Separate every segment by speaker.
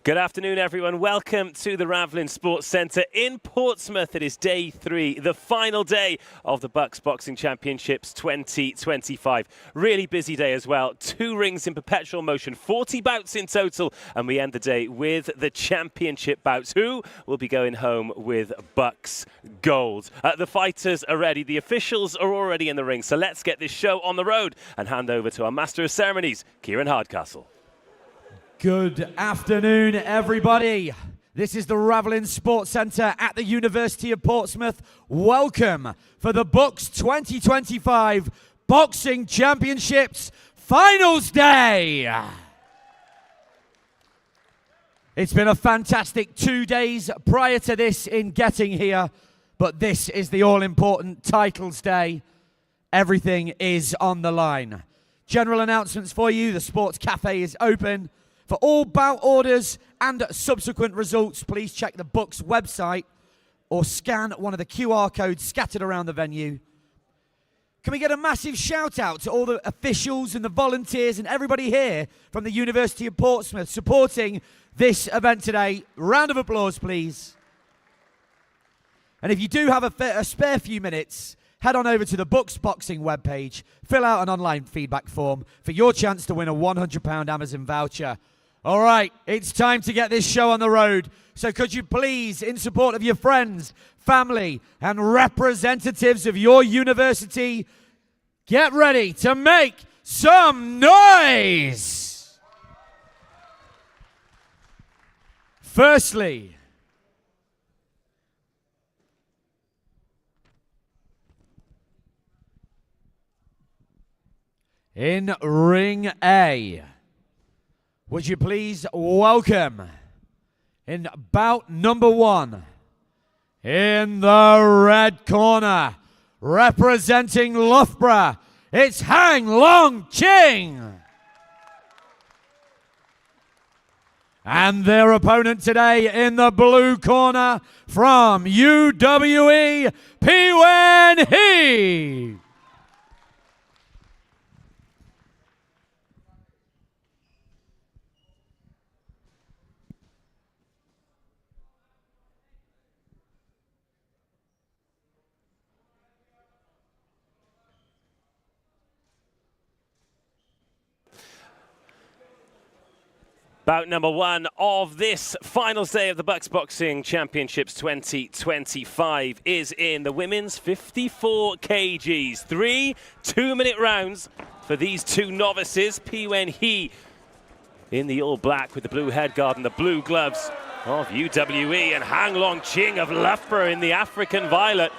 Speaker 1: Good afternoon, everyone. Welcome to the Ravelin Sports Centre in Portsmouth. It is day 3, the final day of the BUCS Boxing Championships 2025. Really busy day as well. 2 rings in perpetual motion, 40 bouts in total, and we end the day with the championship bouts. Who will be going home with BUCS gold? The fighters are ready. The officials are already in the ring. So let's get this show on the road and hand over to our Master of Ceremonies, Kieran Hardcastle.
Speaker 2: Good afternoon, everybody. This is the Ravelin Sports Centre at the University of Portsmouth. Welcome for the BUCS 2025 Boxing Championships Finals Day. It's been a fantastic 2 days prior to this in getting here, but this is the all-important titles day. Everything is on the line. General announcements for you. The Sports Cafe is open. For all bout orders and subsequent results, please check the BUCS website or scan one of the QR codes scattered around the venue. Can we get a massive shout out to all the officials and the volunteers and everybody here from the University of Portsmouth supporting this event today? Round of applause, please. And if you do have a spare few minutes, head on over to the BUCS Boxing webpage, fill out an online feedback form for your chance to win a £100 Amazon voucher. All right, it's time to get this show on the road. So could you please, in support of your friends, family, and representatives of your university, get ready to make some noise! Firstly, in Ring A, would you please welcome, in bout number 1, in the red corner, representing Loughborough, it's Hang Long Ching. And their opponent today in the blue corner, from UWE, P-Wen He.
Speaker 1: Bout number 1 of this finals day of the BUCS Boxing Championships 2025 is in the women's 54 kgs. 3 2-minute rounds for these 2 novices. P-Wen He in the all black with the blue headguard and the blue gloves of UWE, and Hang Long Ching of Loughborough in the African violet.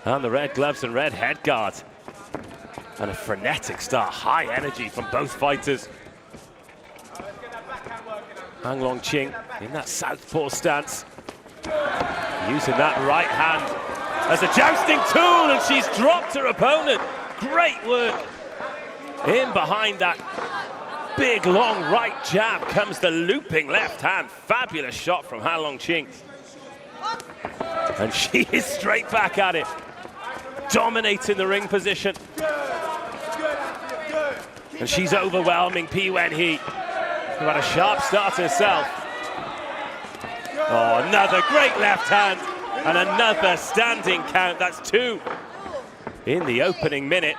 Speaker 1: And the red gloves and red headguard. And a frenetic start, high energy from both fighters. Hang Long Ching in that southpaw stance, using that right hand as a jousting tool, and she's dropped her opponent. Great work. In behind that big, long right jab comes the looping left hand. Fabulous shot from Hang Long Ching. And she is straight back at it, dominating the ring position. And she's overwhelming P-Wen He, who had a sharp start herself. Oh, another great left hand and another standing count. That's 2 in the opening minute.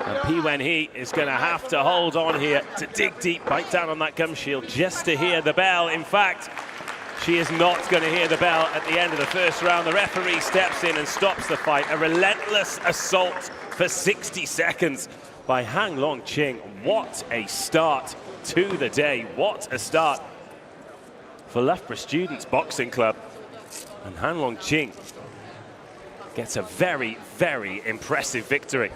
Speaker 1: And P-Wen He is going to have to hold on here to dig deep, bite down on that gum shield just to hear the bell. In fact, she is not going to hear the bell at the end of the first round. The referee steps in and stops the fight. A relentless assault for 60 seconds by Hang Long Ching. What a start to the day. What a start for Loughborough Students Boxing Club. And Hang Long Ching gets a very, very impressive victory.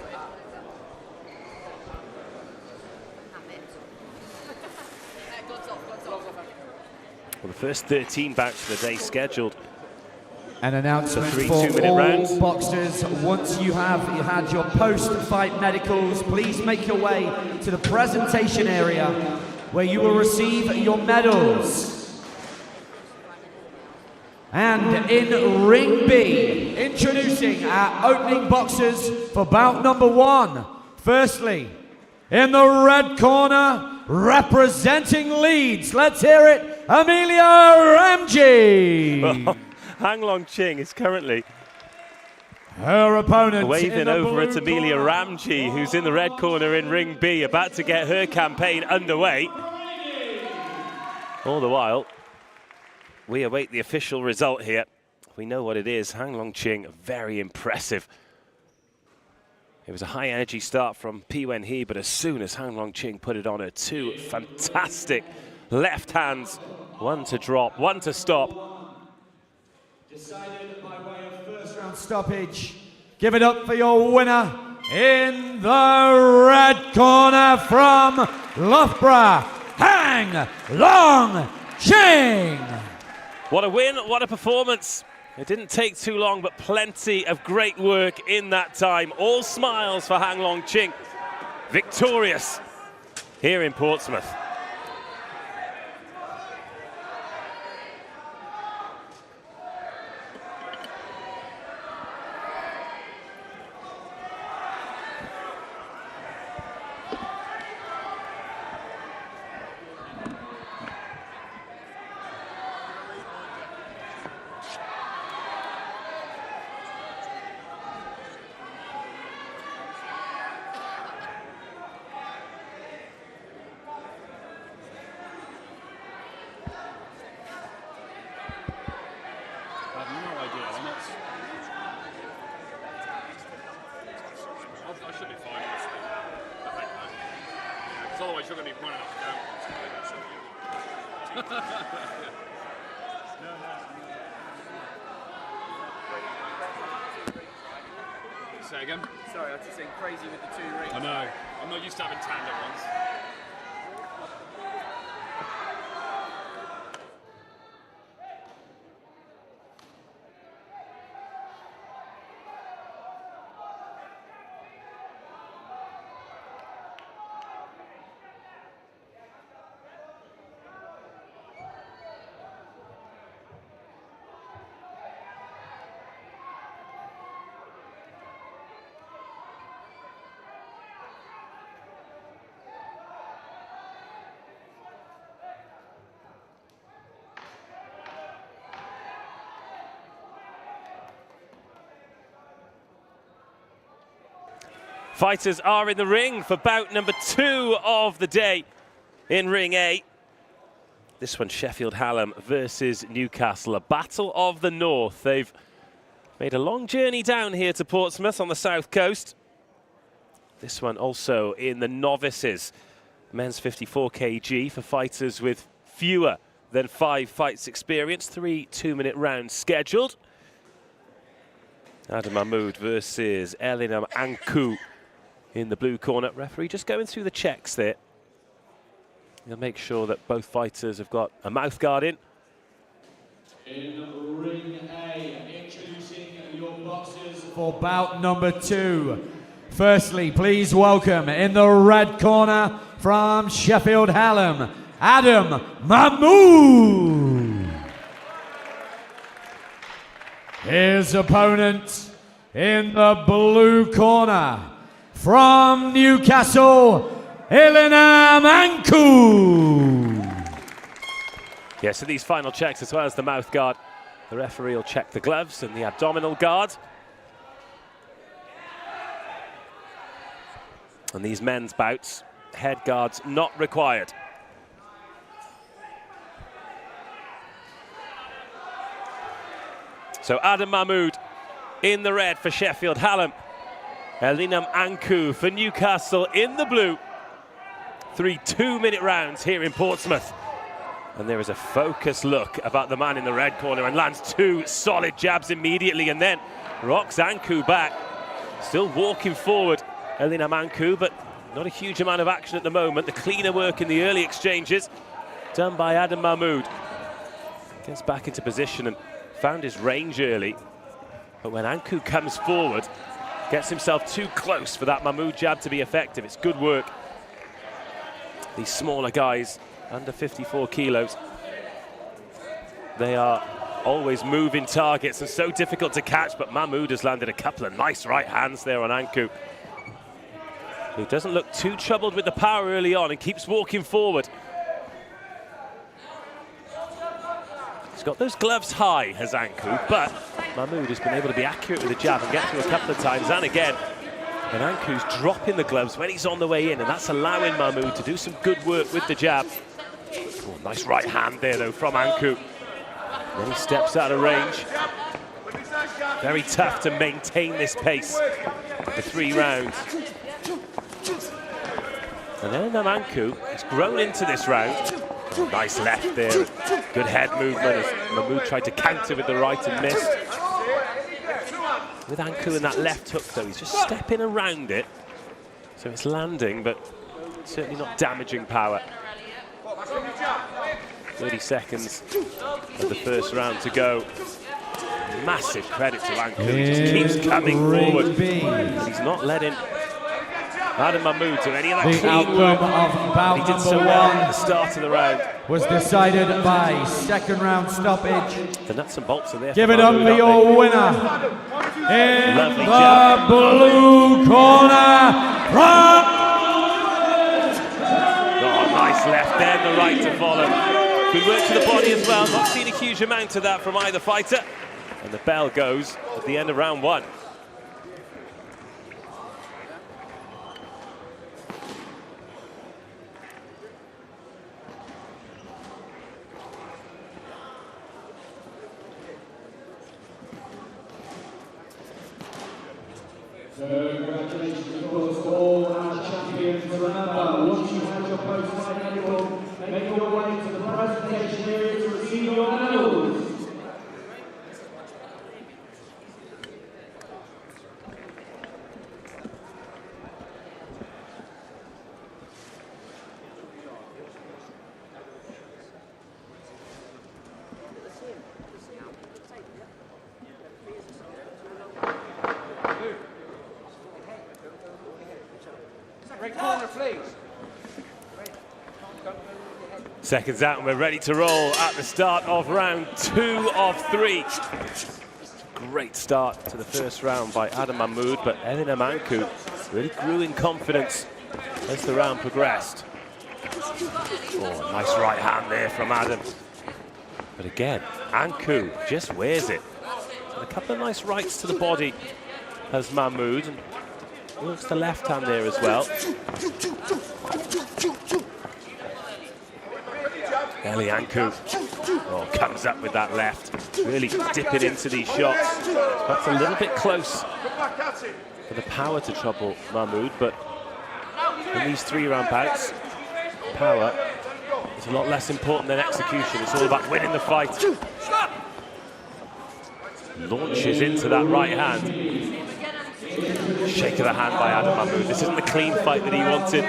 Speaker 1: Well, the first 13 bouts of the day scheduled.
Speaker 2: An announcement
Speaker 1: for 3
Speaker 2: for
Speaker 1: 2-minute
Speaker 2: all
Speaker 1: rounds.
Speaker 2: boxers. Once you have had your post-fight medicals, please make your way to the presentation area where you will receive your medals. And in Ring B, introducing our opening boxers for bout number 1. Firstly, In the red corner, representing Leeds, let's hear it, Amelia Ramji.
Speaker 1: Well, Hang Long Ching is currently
Speaker 2: her opponent
Speaker 1: waving over at Amelia Ramji, who's in the red corner in Ring B, about to get her campaign underway. All the while, we await the official result here. We know what it is. Hang Long Ching, very impressive. It was a high energy start from Pi Wen He, but as soon as Hang Long Ching put it on her, two fantastic left hands, one to drop, one to stop.
Speaker 2: Decided by way of first round stoppage. Give it up for your winner in the red corner from Loughborough, Hang Long Ching.
Speaker 1: What a win, what a performance. It didn't take too long, but plenty of great work in that time. All smiles for Hang Long Ching. Victorious here in Portsmouth.
Speaker 3: Otherwise you're going to be running up and down. Say again?
Speaker 4: Sorry, I was just saying crazy with the 2 rings.
Speaker 3: I know. I'm not used to having tandem ones.
Speaker 1: Fighters are in the ring for bout number 2 of the day in Ring A. This one, Sheffield Hallam versus Newcastle, a battle of the north. They've made a long journey down here to Portsmouth on the south coast. This one also in the novices, men's 54 kg for fighters with fewer than 5 fights experience, 3 2-minute rounds scheduled. Adam Mahmood versus Elinam Anku in the blue corner. Referee just going through the checks there. He'll make sure that both fighters have got a mouth guard in.
Speaker 2: In Ring A, introducing your boxers for bout number 2. Firstly, please welcome in the red corner from Sheffield Hallam, Adam Mahmood. His opponent in the blue corner from Newcastle, Elinam Anku.
Speaker 1: Yeah, so these final checks as well as the mouth guard. The referee will check the gloves and the abdominal guard. And these men's bouts, head guards not required. So Adam Mahmood in the red for Sheffield Hallam. Elinam Anku for Newcastle in the blue. 3 2-minute rounds here in Portsmouth. And there is a focused look about the man in the red corner and lands 2 solid jabs immediately and then rocks Anku back. Still walking forward, Elinam Anku, but not a huge amount of action at the moment. The cleaner work in the early exchanges done by Adam Mahmood. Gets back into position and found his range early. But when Anku comes forward, gets himself too close for that Mahmood jab to be effective. It's good work. These smaller guys, under 54 kilos, they are always moving targets and so difficult to catch, but Mahmood has landed a couple of nice right hands there on Anku. He doesn't look too troubled with the power early on and keeps walking forward. He's got those gloves high, has Ankou, but Mahmoud has been able to be accurate with the jab and get through a couple of times and again. And Ankou's dropping the gloves when he's on the way in, and that's allowing Mahmoud to do some good work with the jab. Oh, nice right hand there, though, from Ankou. Then he steps out of range. Very tough to maintain this pace for 3 rounds. And then Ankou has grown into this round. Oh, nice left there. Good head movement as Mahmoud tried to counter with the right and missed. With Ankou in that left hook, though, he's just stepping around it. So it's landing, but certainly not damaging power. 30 seconds of the first round to go. Massive credit to Ankou. He just keeps coming forward. And he's not letting Adam Mahmoud do any of that clean work. He did so well at the start of the round.
Speaker 2: Was decided by second round stoppage.
Speaker 1: The nuts and bolts are there.
Speaker 2: Give it up for your winner. In
Speaker 1: Lovely
Speaker 2: the
Speaker 1: jab.
Speaker 2: blue corner from...
Speaker 1: Oh, nice left there, the right to follow. Good work to the body as well. Not seen a huge amount of that from either fighter. And the bell goes at the end of round 1.
Speaker 5: So congratulations, of course, to all our champions. Remember, once you have your post-fight medical, make your way to the presentation area to receive your medals.
Speaker 1: Seconds out and we're ready to roll at the start of round 2 of 3. Great start to the first round by Adam Mahmoud, but Ankou really grew in confidence as the round progressed. Oh, nice right hand there from Adam. But again, Ankou just wears it. And a couple of nice rights to the body as Mahmoud, and works the left hand there as well. Ankou comes up with that left, really dipping into these shots. That's a little bit close for the power to trouble Mahmoud, but in these 3-round bouts, power is a lot less important than execution. It's all about winning the fight. Launches into that right hand. Shake of the hand by Adam Mahmoud. This isn't the clean fight that he wanted.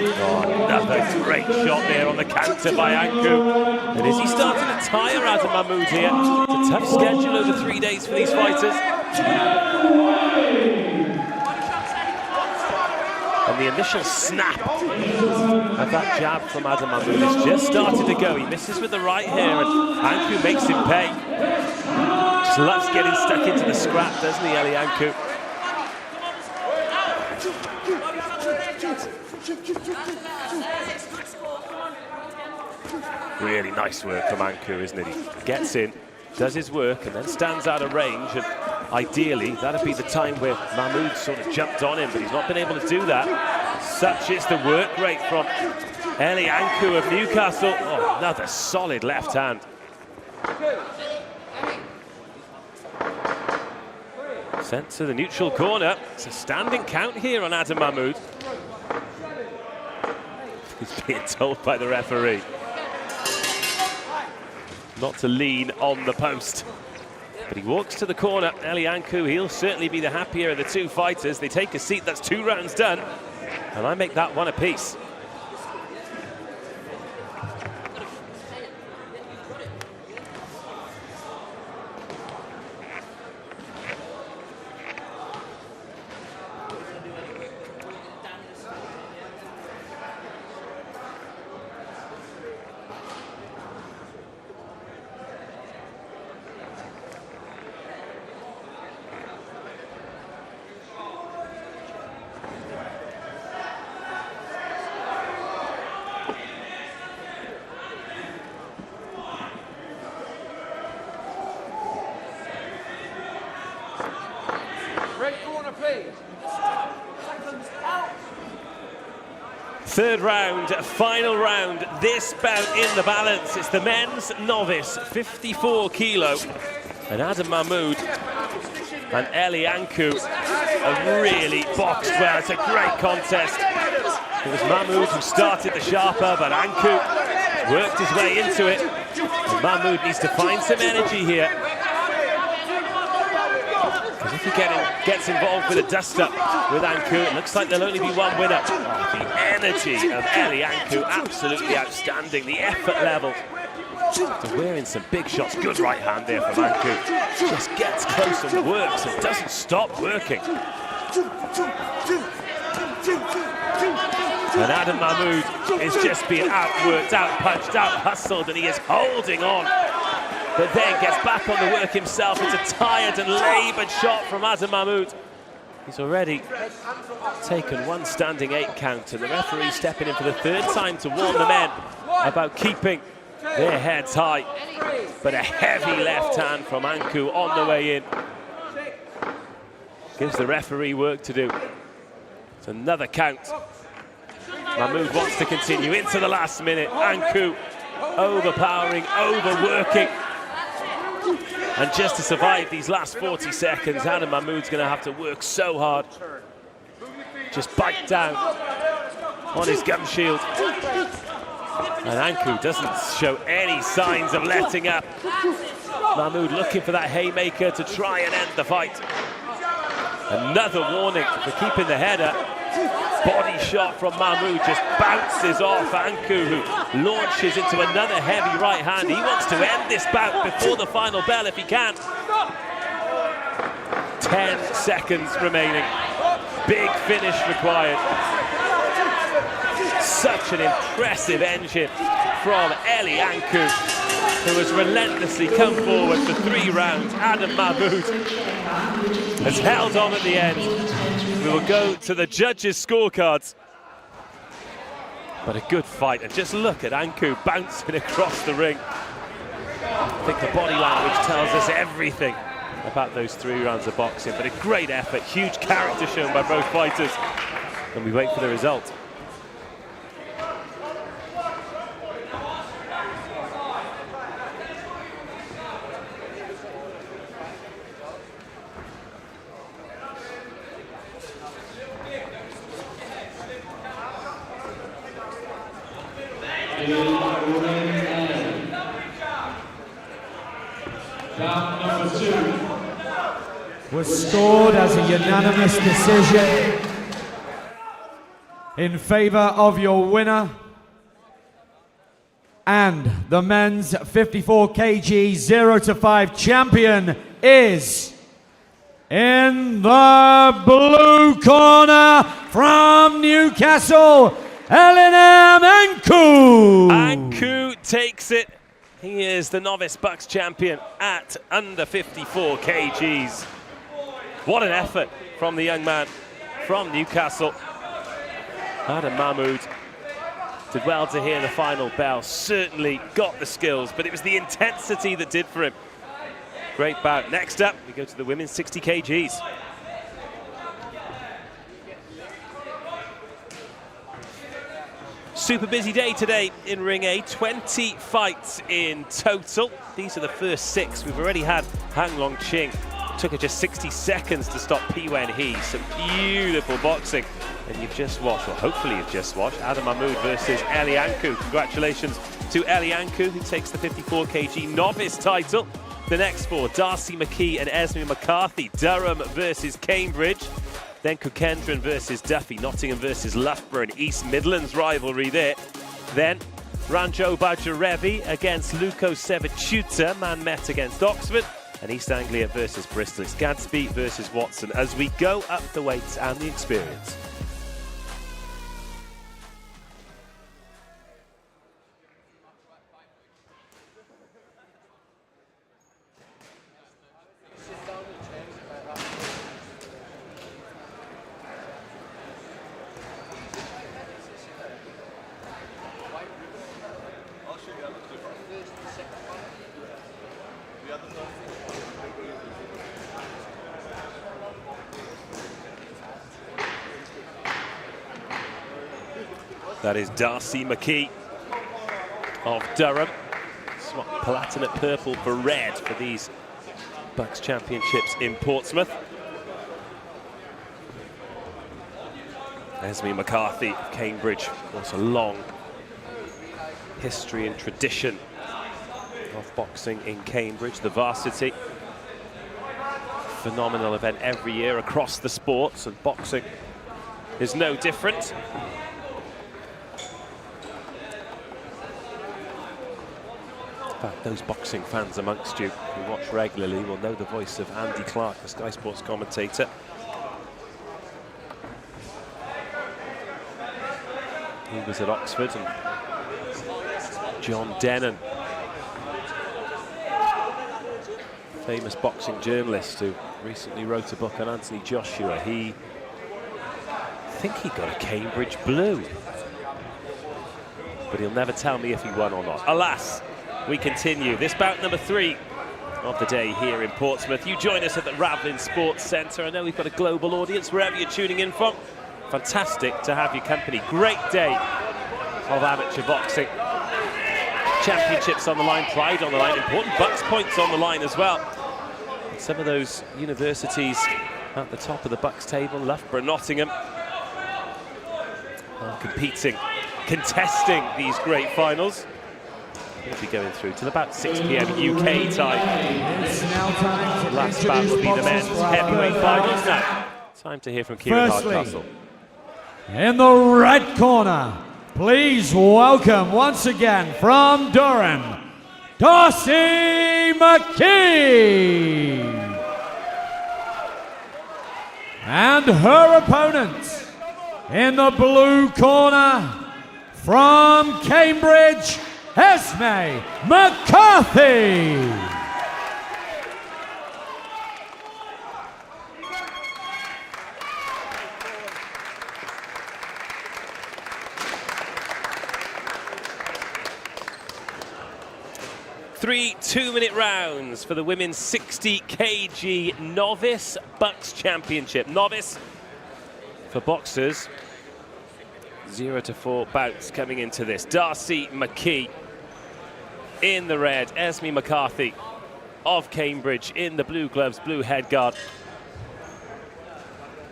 Speaker 1: Oh, another great shot there on the counter by Ankou. And is he starting to tire Adam Mahmoud here? It's a tough schedule over 3 days for these fighters. And the initial snap of that jab from Adam Mahmoud has just started to go. He misses with the right here, and Ankou makes him pay. Just loves getting stuck into the scrap, doesn't he, Ankou? Really nice work from Ankou, isn't it? He gets in, does his work, and then stands out of range. And ideally, that'd be the time where Mahmoud sort of jumped on him, but he's not been able to do that. Such is the work rate from Ankou of Newcastle. Oh, another solid left hand. Sent to the neutral corner. It's a standing count here on Adam Mahmoud. He's being told by the referee not to lean on the post. But he walks to the corner. Ankou, he'll certainly be the happier of the 2 fighters. They take a seat. That's 2 rounds done. And I make that 1 apiece. Third round, final round, this bout in the balance. It's the men's novice, 54 kilo. And Adam Mahmoud and Eli Ankou have really boxed well. It's a great contest. It was Mahmoud who started the sharper, but Ankou worked his way into it. And Mahmoud needs to find some energy here. Because if he gets involved with a dust-up with Ankou, it looks like there'll only be one winner. Oh, the energy of Eli Ankou, absolutely outstanding. The effort level. After wearing some big shots, good right hand there from Ankou. Just gets close and works and doesn't stop working. And Adam Mahmoud is just being outworked, out-punched, out-hustled, and he is holding on. But then gets back on the work himself. It's a tired and laboured shot from Adam Mahmoud. He's already taken one standing 8 count, and the referee stepping in for the 3rd time to warn the men about keeping their heads high. But a heavy left hand from Ankou on the way in. Gives the referee work to do. It's another count. Mahmoud wants to continue into the last minute. Ankou overpowering, overworking. And just to survive these last 40 seconds, Adam Mahmoud's going to have to work so hard. Just bite down on his gum shield. And Ankou doesn't show any signs of letting up. Mahmoud looking for that haymaker to try and end the fight. Another warning for keeping the head up. Body shot from Mahmoud just bounces off Ankou, who launches into another heavy right hand. He wants to end this bout before the final bell if he can. 10 seconds remaining. Big finish required. Such an impressive engine from Eli Ankou, who has relentlessly come forward for 3 rounds. Adam Mahmoud has held on at the end. We will go to the judges' scorecards. But a good fight, and just look at Ankou bouncing across the ring. I think the body language tells us everything about those 3 rounds of boxing, but a great effort, huge character shown by both fighters. And we wait for the result.
Speaker 5: Bout number 2
Speaker 2: was scored as a unanimous decision in favour of your winner and the men's 54 kg 0 to 5 champion is in the blue corner from Newcastle, Ankou.
Speaker 1: Ankou takes it. He is the novice BUCS champion at under 54 kgs. What an effort from the young man from Newcastle. Adam Mahmoud did well to hear the final bell. Certainly got the skills, but it was the intensity that did for him. Great bout. Next up, we go to the women's 60 kgs. Super busy day today in Ring A, 20 fights in total. These are the first 6. We've already had Hang Long Ching. It took her just 60 seconds to stop P Wen Hee. Some beautiful boxing. And you've just watched, or hopefully you've just watched, Adam Mahmoud versus Eli Ankou. Congratulations to Eli Ankou, who takes the 54 kg novice title. The next 4, Darcy McKee and Esme McCarthy. Durham versus Cambridge. Then Kukendran versus Duffy, Nottingham versus Loughborough, East Midlands rivalry there. Then Ranjo Bajarevi against Luko Sevichuta, man met against Oxford, and East Anglia versus Bristol. It's Gadsby versus Watson as we go up the weights and the experience. That is Darcy McKee of Durham. Swap platinum purple for red for these BUCS Championships in Portsmouth. Esme McCarthy of Cambridge, of course, a long history and tradition of boxing in Cambridge, the varsity. Phenomenal event every year across the sports, and boxing is no different. In fact, those boxing fans amongst you who watch regularly will know the voice of Andy Clark, the Sky Sports commentator. He was at Oxford, and John Dennon, famous boxing journalist who recently wrote a book on Anthony Joshua. I think he got a Cambridge blue, but he'll never tell me if he won or not. Alas, we continue this bout number 3 of the day here in Portsmouth. You join us at the Ravlin Sports Centre. I know we've got a global audience wherever you're tuning in from. Fantastic to have your company. Great day of amateur boxing. Championships on the line, pride on the line, important BUCS points on the line as well. And some of those universities at the top of the BUCS table, Loughborough, Nottingham, are competing, contesting these great finals. We'll be going through till about 6 p.m. UK time.
Speaker 2: It's now time to
Speaker 1: Last bout will be the men's heavyweight finals now. Time to hear from Kieran Hardcastle.
Speaker 2: In the red corner, please welcome once again from Durham, Darcy McKee. And her opponent in the blue corner from Cambridge, Esme McCarthy.
Speaker 1: Three 2-minute rounds for the women's 60 kg novice BUCS Championship. Novice for boxers. 0 to 4 bouts coming into this. Darcy McKee in the red. Esme McCarthy of Cambridge in the blue gloves, blue headguard,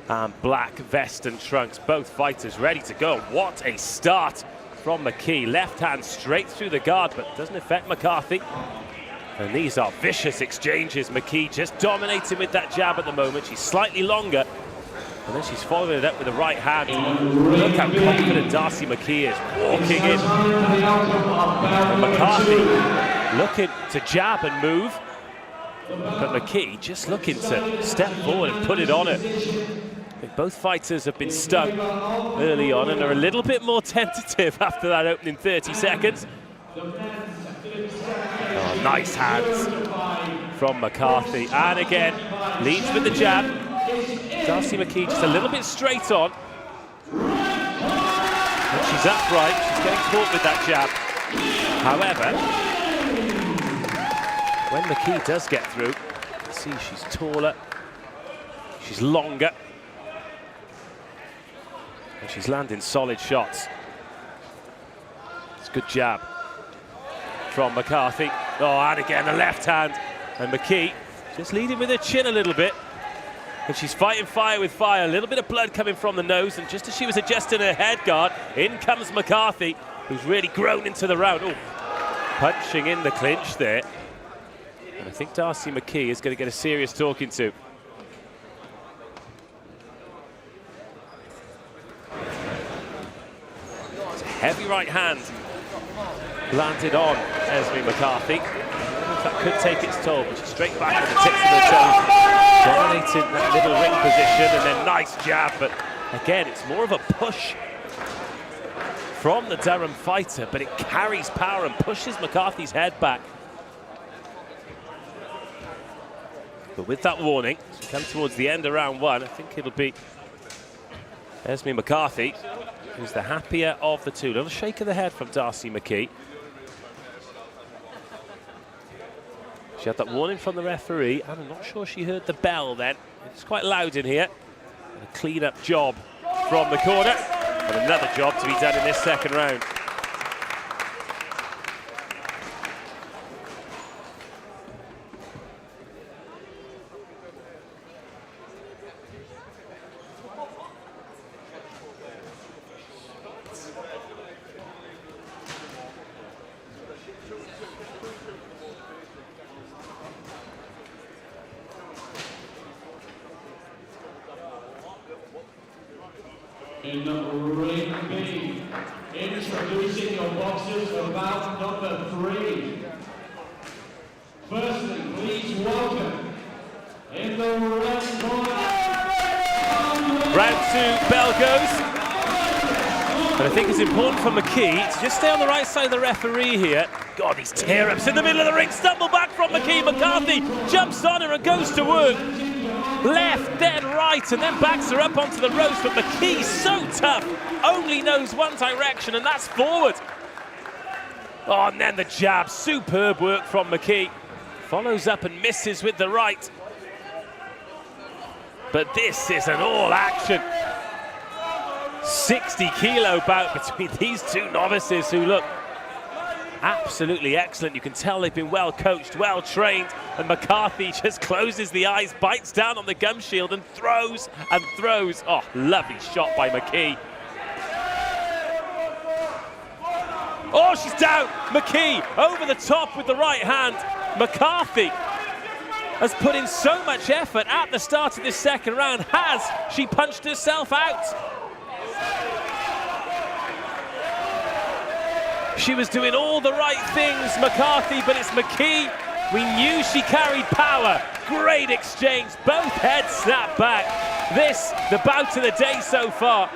Speaker 1: and black vest and trunks. Both fighters ready to go. What a start from McKee. Left hand straight through the guard, but doesn't affect McCarthy. And these are vicious exchanges. McKee just dominating with that jab at the moment. She's slightly longer, and then she's following it up with the right hand. Look how confident Darcy McKee is, walking in. And McCarthy looking to jab and move, but McKee just looking to step forward and put it on her. I think both fighters have been stung early on and are a little bit more tentative after that opening 30 seconds. Oh, nice hands from McCarthy. And again, leads with the jab. Darcy McKee just a little bit straight on. And she's upright, she's getting caught with that jab. However, when McKee does get through, you can see she's taller, she's longer, and she's landing solid shots. It's a good jab from McCarthy. Oh, and again the left hand. And McKee just leading with her chin a little bit. And she's fighting fire with fire. A little bit of blood coming from the nose. And just as she was adjusting her head guard, in comes McCarthy, who's really grown into the round. Oh, punching in the clinch there. And I think Darcy McKee is going to get a serious talking to. It's a heavy right hand landed on Esme McCarthy. That could take its toll, but she's straight back with the tips of her toes, dominating that middle ring position, and then nice jab. But again, it's more of a push from the Durham fighter, but it carries power and pushes McCarthy's head back. But with that warning, as we come towards the end of round 1, I think it'll be Esme McCarthy who's the happier of the two. A little shake of the head from Darcy McKee. She had that warning from the referee, and I'm not sure she heard the bell then. It's quite loud in here. And a clean-up job from the corner. And another job to be done in this second round.
Speaker 5: In ring B, introducing your boxers for bout number 3. Firstly, please welcome in the red corner.
Speaker 1: Round 2, bell goes. And I think it's important for McKee to just stay on the right side of the referee here. God, these tear-ups in the middle of the ring. Stumble back from McKee. McCarthy jumps on her and goes to work. Left, then right, and then backs her up onto the ropes. But McKee's so tough, only knows one direction, and that's forward. Oh, and then the jab. Superb work from McKee. Follows up and misses with the right. But this is an all-action 60-kilo bout between these two novices who look absolutely excellent. You can tell they've been well coached, well trained, and McCarthy just closes the eyes, bites down on the gum shield and throws and throws. Oh, lovely shot by McKee. Oh, she's down. McKee over the top with the right hand. McCarthy has put in so much effort at the start of this second round. Has she punched herself out? She was doing all the right things, McCarthy, but it's McKee. We knew she carried power. Great exchange. Both heads snap back. This, the bout of the day so far.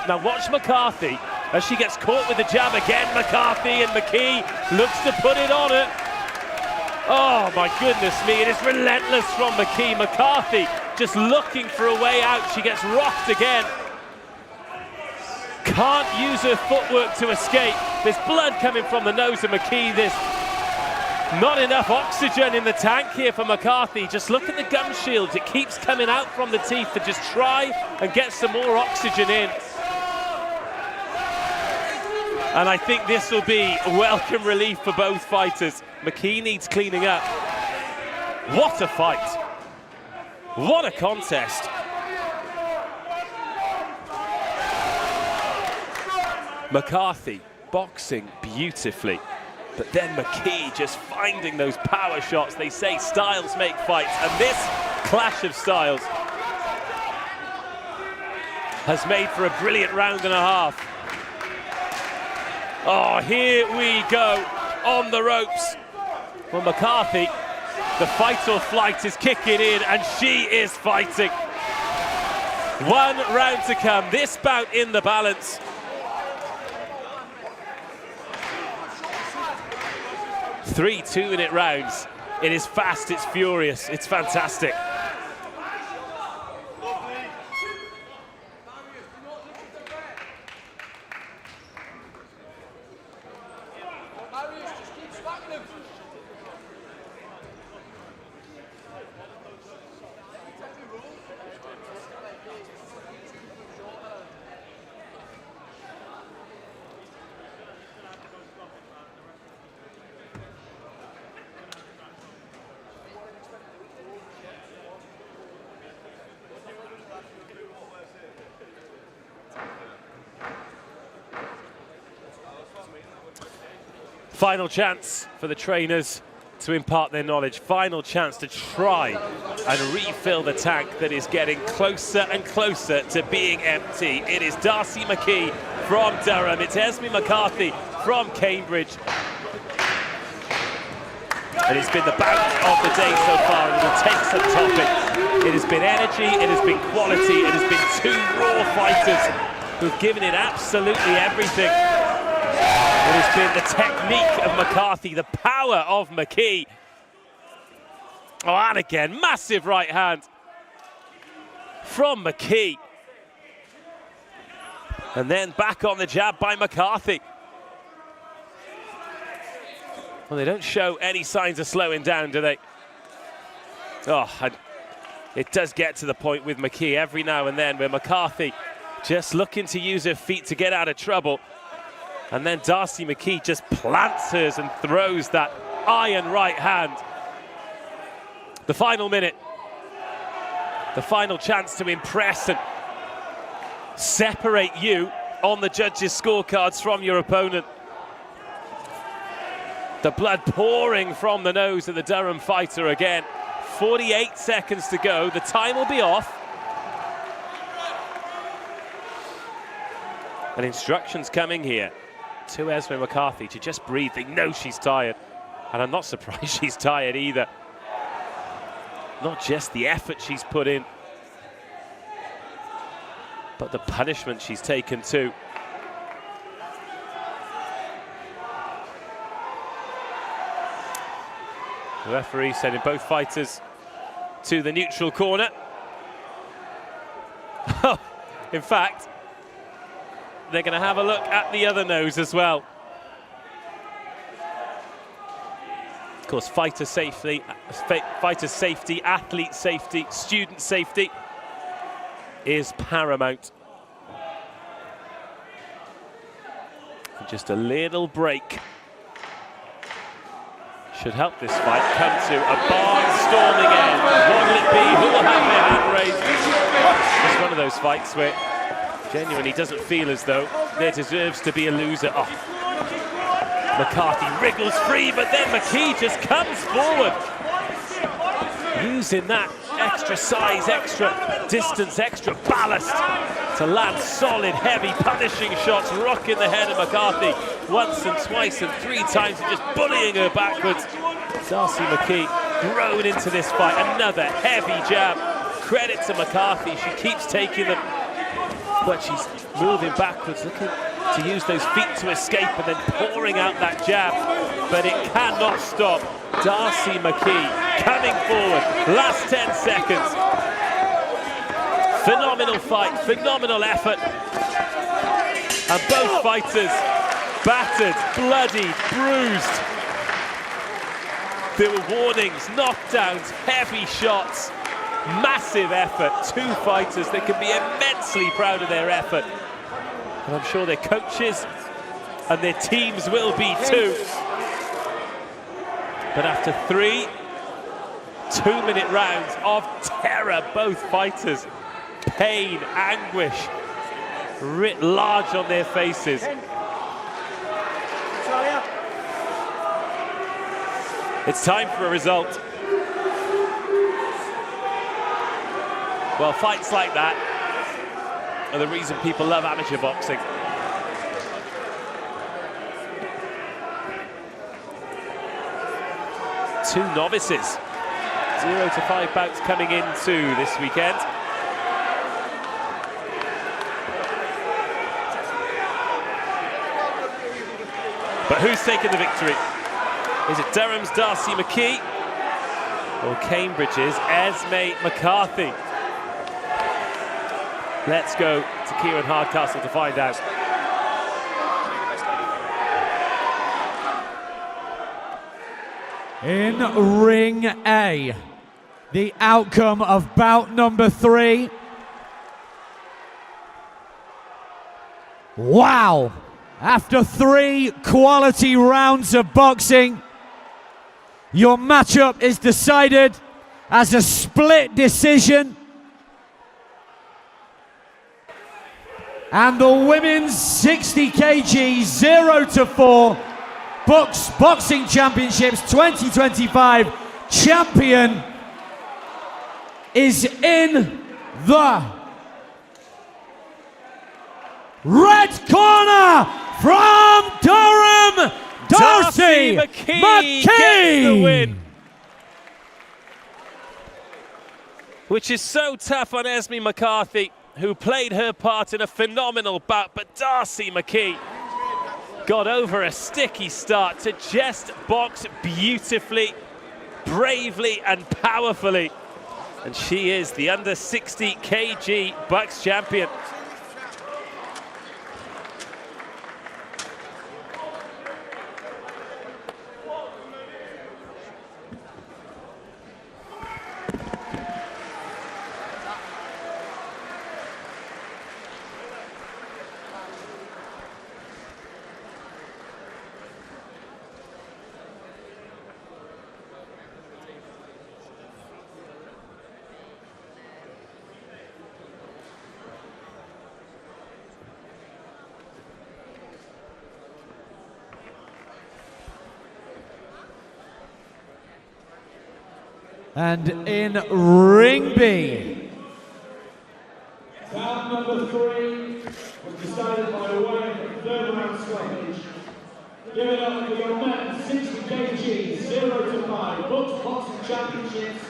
Speaker 1: Now watch McCarthy as she gets caught with the jab again. McCarthy, and McKee looks to put it on her. Oh my goodness me, it is relentless from McKee. McCarthy just looking for a way out. She gets rocked again. Can't use her footwork to escape. There's blood coming from the nose of McKee. There's not enough oxygen in the tank here for McCarthy. Just look at the gum shields. It keeps coming out from the teeth to just try and get some more oxygen in. And I think this will be welcome relief for both fighters. McKee needs cleaning up. What a fight. What a contest. McCarthy boxing beautifully, but then McKee just finding those power shots. They say styles make fights, and this clash of styles has made for a brilliant round and a half. Oh, here we go on the ropes. Well, McCarthy, the fight or flight is kicking in, and she is fighting. One round to come. This bout in the balance. 3 2-minute rounds. It is fast, it's furious, it's fantastic. Final chance for the trainers to impart their knowledge. Final chance to try and refill the tank that is getting closer and closer to being empty. It is Darcy McKee from Durham. It's Esme McCarthy from Cambridge. And it's been the bout of the day so far, and it'll take some topping. It has been energy, it has been quality, it has been two raw fighters who've given it absolutely everything. It has been the technique of McCarthy, the power of McKee. Oh, and again, massive right hand from McKee. And then back on the jab by McCarthy. Well, they don't show any signs of slowing down, do they? Oh, and it does get to the point with McKee every now and then where McCarthy just looking to use her feet to get out of trouble. And then Darcy McKee just plants hers and throws that iron right hand. The final minute, the final chance to impress and separate you on the judges' scorecards from your opponent. The blood pouring from the nose of the Durham fighter again. 48 seconds to go, the time will be off. And instructions coming here to Esme McCarthy to just breathe. They know she's tired, and I'm not surprised she's tired either. Not just the effort she's put in, but the punishment she's taken too. The referee sending both fighters to the neutral corner. In fact, they're going to have a look at the other nose as well. Of course, fighter safety, athlete safety, student safety is paramount. Just a little break should help this fight come to a barnstorming end. What will it be? Who will have their hand raised? It's one of those fights where genuinely doesn't feel as though there deserves to be a loser. Oh. McCarthy wriggles free, but then McKee just comes forward, using that extra size, extra distance, extra ballast to land solid, heavy, punishing shots, rocking the head of McCarthy once and twice and 3 times, and just bullying her backwards. Darcy McKee thrown into this fight, another heavy jab. Credit to McCarthy, she keeps taking them, but she's moving backwards, looking to use those feet to escape and then pouring out that jab, but it cannot stop. Darcy McKee coming forward, last 10 seconds. Phenomenal fight, phenomenal effort. And both fighters battered, bloodied, bruised. There were warnings, knockdowns, heavy shots, massive effort. 2 fighters that can be immensely proud of their effort. And I'm sure their coaches and their teams will be too. But after 3 2-minute rounds of terror, both fighters, pain, anguish, writ large on their faces. It's time for a result. Well, fights like that are the reason people love amateur boxing. Two novices. 0 to 5 bouts coming into this weekend. But who's taking the victory? Is it Durham's Darcy McKee or Cambridge's Esme McCarthy? Let's go to Kieran Hardcastle to find out.
Speaker 2: In Ring A, the outcome of bout number 3. Wow! After 3 quality rounds of boxing, your matchup is decided as a split decision. And the women's 60 kg 0 to 4 BUCS Boxing Championships 2025 champion is in the red corner from Durham, Darcy McKee
Speaker 1: gets the win. Which is so tough on Esme McCarthy, who played her part in a phenomenal bout, but Darcy McKee got over a sticky start to just box beautifully, bravely and powerfully. And she is the under 60 kg BUCS champion.
Speaker 2: And in ring B,
Speaker 5: Bout number 3 was decided by way of third round stoppage. Give it up for your men, 60 kg, 0 to 5, BUCS Boxing Championships,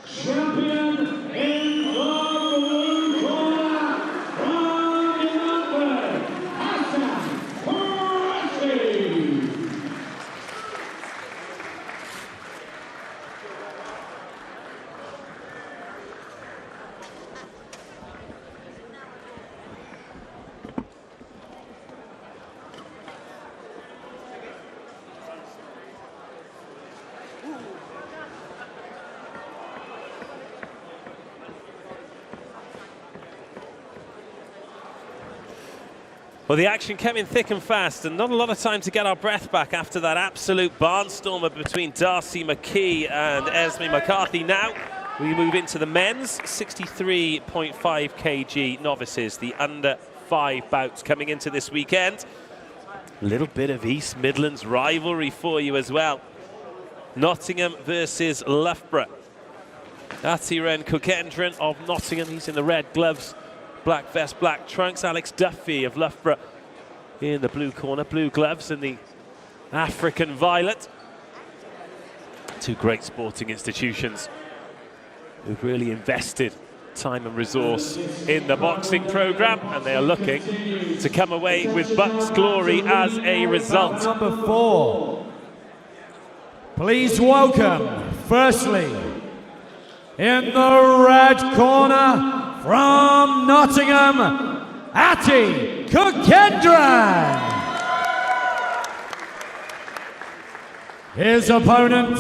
Speaker 5: champion in the blue corner, from England, Portsmouth.
Speaker 1: Well, the action came in thick and fast, and not a lot of time to get our breath back after that absolute barnstormer between Darcy McKee and Esme McCarthy. Now we move into the men's 63.5 kg novices, the under 5 bouts coming into this weekend. A little bit of East Midlands rivalry for you as well. Nottingham versus Loughborough. Atiren Kukendran of Nottingham, he's in the red gloves, black vest, black trunks. Alex Duffy of Loughborough in the blue corner, blue gloves and the African violet. Two great sporting institutions who've really invested time and resource in the boxing programme, and they are looking to come away with BUCS glory as a result.
Speaker 2: Number 4. Please welcome, firstly, in the red corner, from Nottingham, Ati Kukendran. His opponent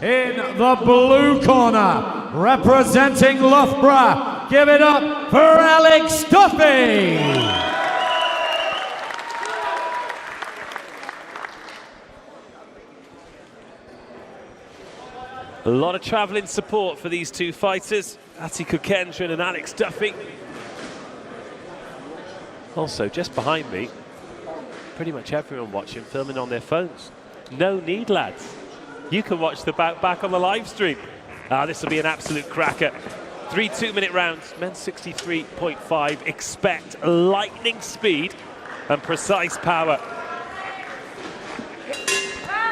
Speaker 2: in the blue corner, representing Loughborough, give it up for Alex Duffy.
Speaker 1: A lot of travelling support for these two fighters, Ati Kukendran and Alex Duffy. Also, just behind me, pretty much everyone watching filming on their phones. No need, lads. You can watch the bout back on the live stream. This will be an absolute cracker. 3 2-minute rounds, men's 63.5. Expect lightning speed and precise power.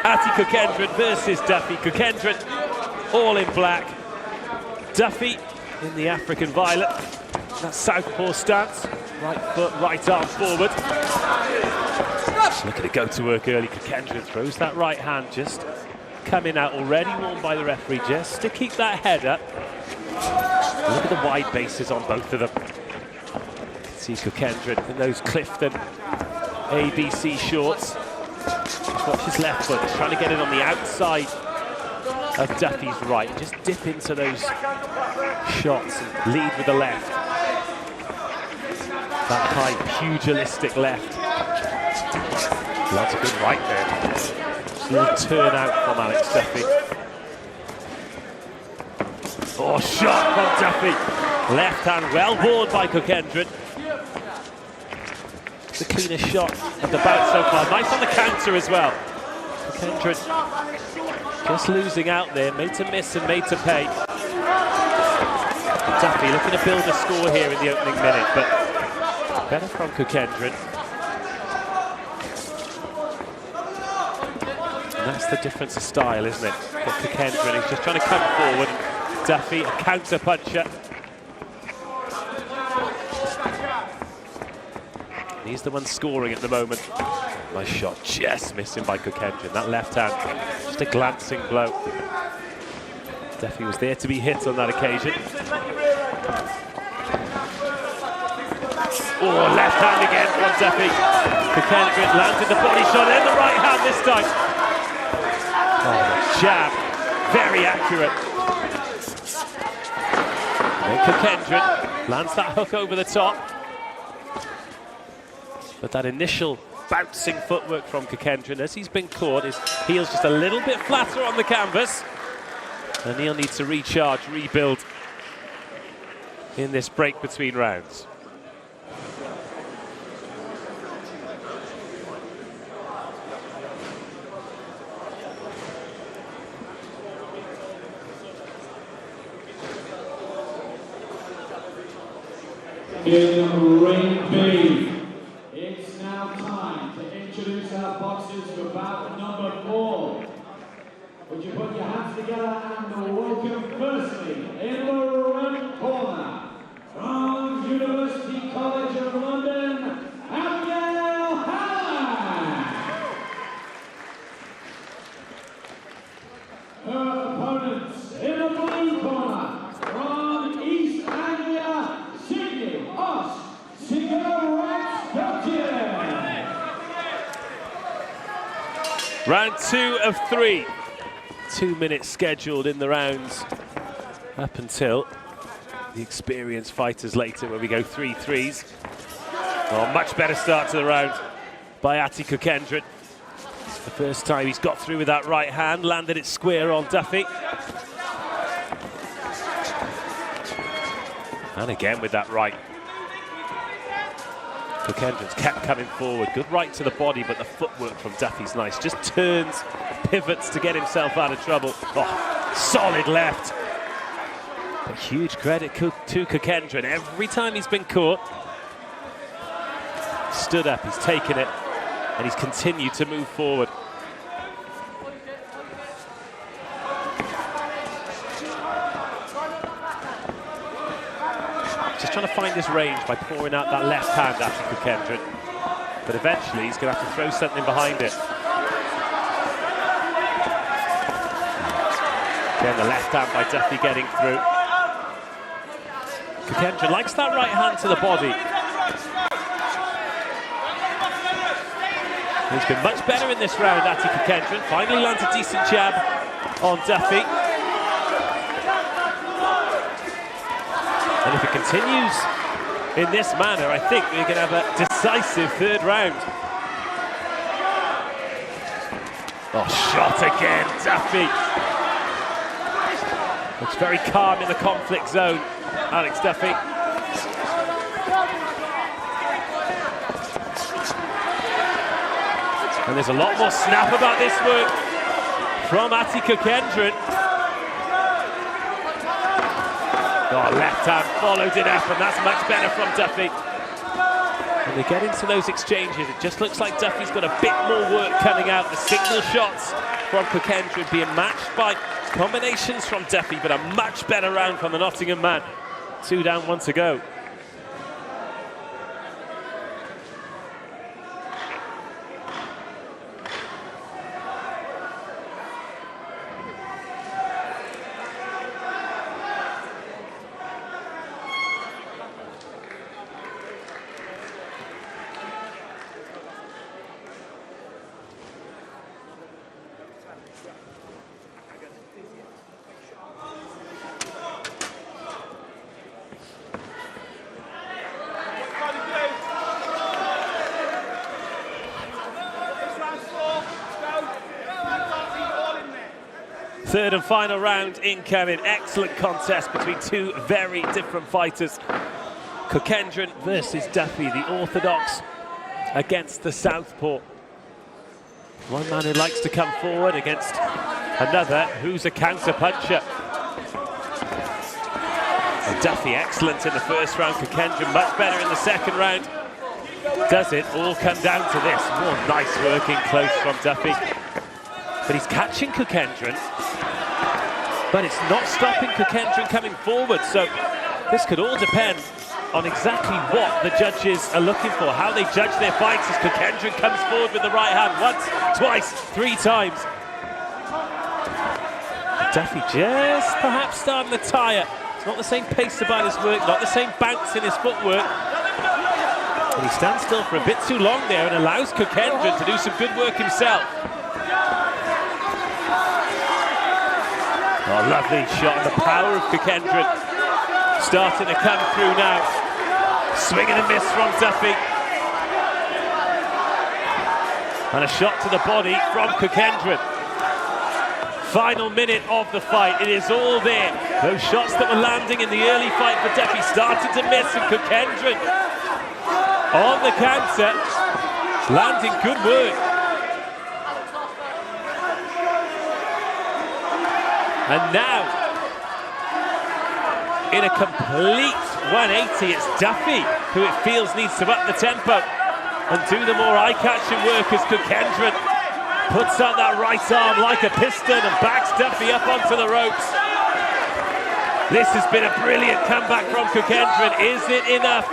Speaker 1: Ati Kukendran versus Duffy. Kukendran all in black. Duffy in the African violet. That southpaw stance. Right foot, right arm forward. Look at it go to work early. Kukendran throws that right hand, just coming out already, warned by the referee, just to keep that head up. Look at the wide bases on both of them. See Kukendran in those Clifton ABC shorts. Watch his left foot, he's trying to get it on the outside of Duffy's right. Just dip into those shots and lead with the left. That high pugilistic left. Lots of good right there. Just a little turn out from Alex Duffy. Oh, shot from Duffy. Left hand well worn by Kukendran. The cleanest shot of the bout so far. Nice on the counter as well. Kukendran just losing out there, made to miss and made to pay. Duffy looking to build a score here in the opening minute, but better from Kukendran. And that's the difference of style, isn't it? But Kukendran is just trying to come forward. Duffy, a counter puncher. He's the one scoring at the moment. Nice shot, just missing by Kukendran. That left hand, just a glancing blow. Duffy was there to be hit on that occasion. Oh, left hand again from Duffy. Kukendran landed the body shot and the right hand this time. Oh, the jab, very accurate. And Kukendran lands that hook over the top. But that initial bouncing footwork from Kukendran, as he's been caught, his heel's just a little bit flatter on the canvas. And he'll need to recharge, rebuild in this break between rounds.
Speaker 5: in ring B. It's now time to introduce our boxers for bout number 4. Would you put your hands together and welcome firstly in the red corner from University College of London, Abigail Howard. Her opponents in the blue corner from East Anglia, Sydney, Us, Cigarettes Dodger.
Speaker 1: Round 2 of 3. 2 minutes scheduled in the rounds up until the experienced fighters later, where we go 3 threes. Oh, much better start to the round by Ati Kukendran. It's the first time he's got through with that right hand, landed it square on Duffy. And again with that right. Kukendran's kept coming forward. Good right to the body, but the footwork from Duffy's nice. Just turns, pivots to get himself out of trouble. Oh, solid left. But huge credit to Kukendran. Every time he's been caught, stood up, he's taken it, and he's continued to move forward. Just trying to find his range by pouring out that left hand after Kukendran. But eventually he's going to have to throw something behind it. Again, the left hand by Duffy getting through. Kukendran likes that right hand to the body. He's been much better in this round, Ati Kukendran. Finally lands a decent jab on Duffy. And if it continues in this manner, I think we're going to have a decisive third round. Oh, shot again, Duffy. Looks very calm in the conflict zone, Alex Duffy. And there's a lot more snap about this work from Ati Kukendran. Oh, left hand followed it up, and that's much better from Duffy. When they get into those exchanges, it just looks like Duffy's got a bit more work coming out. The single shots from Kukendran being matched by combinations from Duffy, but a much better round from the Nottingham man. 2 down, 1 to go. Third and final round incoming. Excellent contest between 2 very different fighters. Kukendran versus Duffy, the orthodox against the southpaw. One man who likes to come forward against another who's a counter-puncher. And Duffy excellent in the first round. Kukendran much better in the second round. Does it all come down to this? More nice working close from Duffy. But he's catching Kukendran. But it's not stopping Kukendran coming forward, so this could all depend on exactly what the judges are looking for, how they judge their fights as Kukendran comes forward with the right hand once, twice, 3 times. Duffy just perhaps starting to tire. It's not the same pace about his work, not the same bounce in his footwork. But he stands still for a bit too long there and allows Kukendran to do some good work himself. Oh, lovely shot, and the power of Kukendran starting to come through now. Swing and a miss from Duffy. And a shot to the body from Kukendran. Final minute of the fight, it is all there. Those shots that were landing in the early fight for Duffy started to miss, and Kukendran on the counter, landing good work. And now, in a complete 180. It's Duffy who it feels needs to up the tempo and do the more eye-catching work as Kukendran puts out that right arm like a piston and backs Duffy up onto the ropes. This has been a brilliant comeback from Kukendran. Is it enough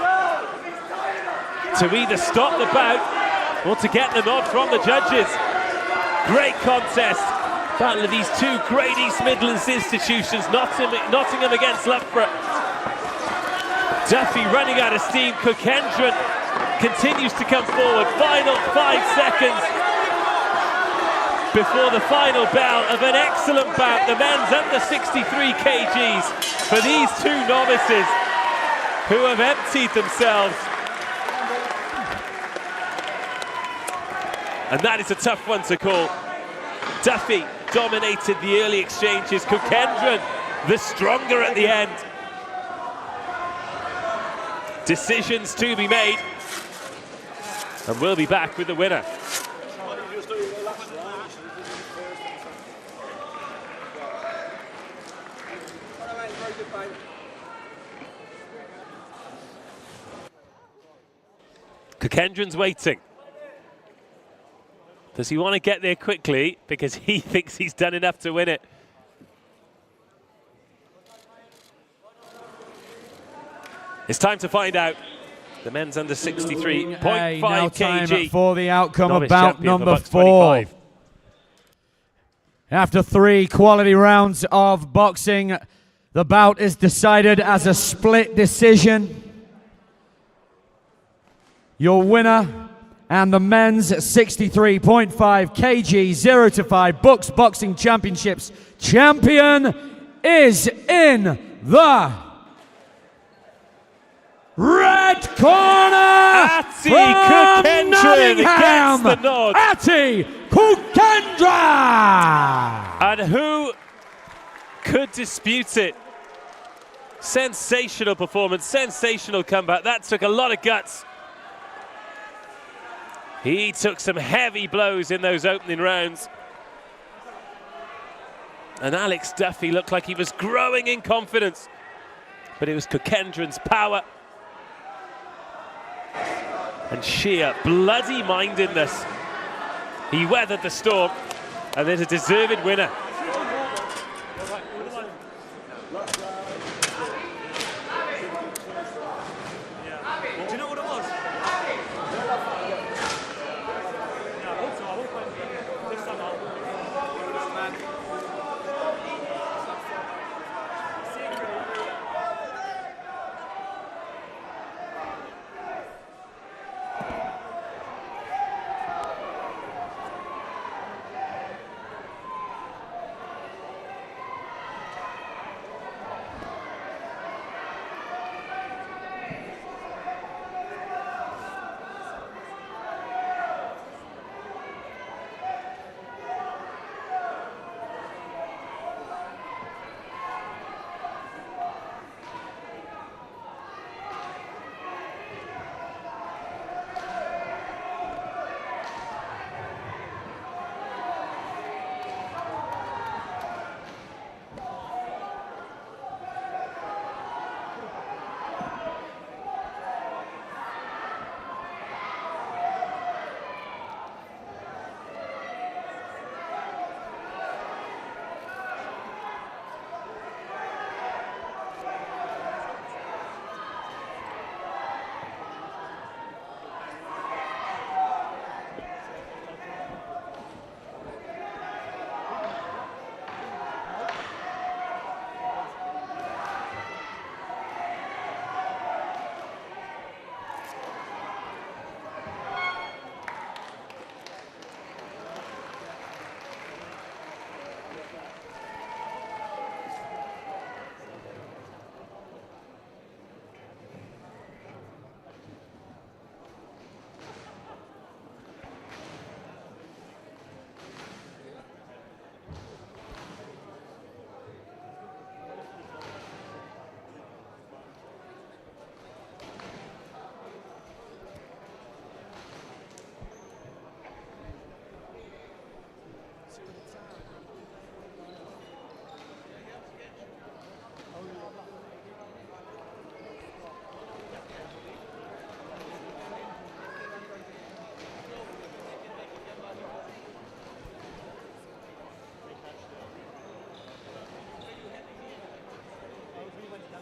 Speaker 1: to either stop the bout or to get the nod from the judges? Great contest. Battle of these two great East Midlands institutions, Nottingham against Loughborough. Duffy running out of steam. Kukendran continues to come forward. Final 5 seconds before the final bell of an excellent bout. The men's under 63 kgs for these two novices who have emptied themselves. And that is a tough one to call. Duffy dominated the early exchanges. Kukendran, the stronger at the end. Decisions to be made. And we'll be back with the winner. Kukendran's waiting. Does he want to get there quickly because he thinks he's done enough to win it? It's time to find out. The men's under 63.5
Speaker 2: now
Speaker 1: kg.
Speaker 2: Time for the outcome of
Speaker 1: Novice
Speaker 2: bout
Speaker 1: champion for
Speaker 2: number
Speaker 1: BUCS
Speaker 2: 4.
Speaker 1: 25.
Speaker 2: After 3 quality rounds of boxing, the bout is decided as a split decision. Your winner and the men's 63.5 kg 0-5 BUCS Boxing Championships champion is in the red corner
Speaker 1: Ati
Speaker 2: from
Speaker 1: Kukendran
Speaker 2: Nottingham,
Speaker 1: gets the nod.
Speaker 2: Ati Kukendran!
Speaker 1: And who could dispute it? Sensational performance, sensational comeback. That took a lot of guts. He took some heavy blows in those opening rounds. And Alex Duffy looked like he was growing in confidence. But it was Kukendran's power and sheer bloody mindedness. He weathered the storm, and there's a deserved winner.
Speaker 3: Do you know what it was?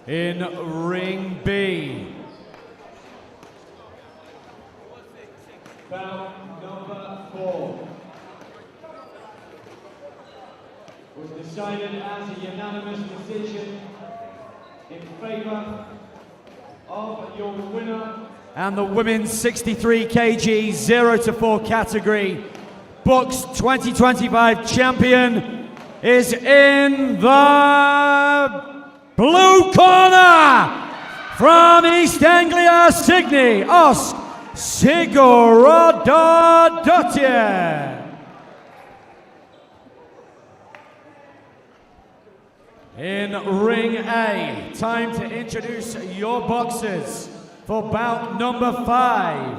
Speaker 2: In ring B.
Speaker 5: Bout number 4 was decided as a unanimous decision in favour of your winner.
Speaker 2: And the women's 63 kg 0 to 4 category BUCS 2025 champion is in the blue corner from East Anglia, Sydney, Osk Sigurðardóttir. In ring A, time to introduce your boxers for bout number 5.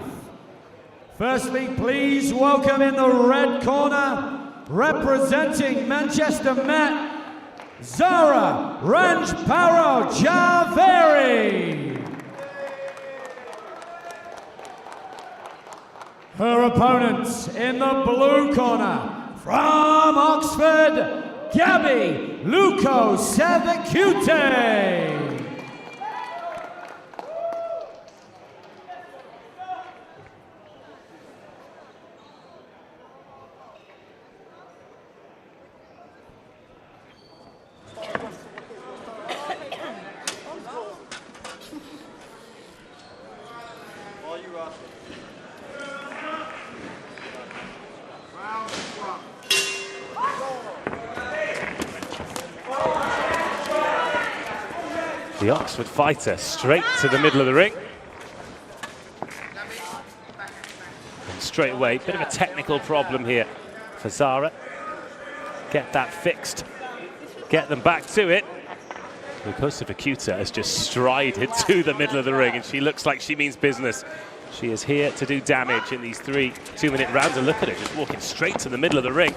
Speaker 2: Firstly, please welcome in the red corner, representing Manchester Met, Zara Ranjparo Javeri. Her opponents in the blue corner, from Oxford, Gabby Lukosevicute.
Speaker 1: The Oxford fighter straight to the middle of the ring. And straight away, bit of a technical problem here for Zara. Get that fixed. Get them back to it. Lukosevicute has just strided to the middle of the ring, and she looks like she means business. She is here to do damage in these 3 2-minute rounds, and look at her, just walking straight to the middle of the ring.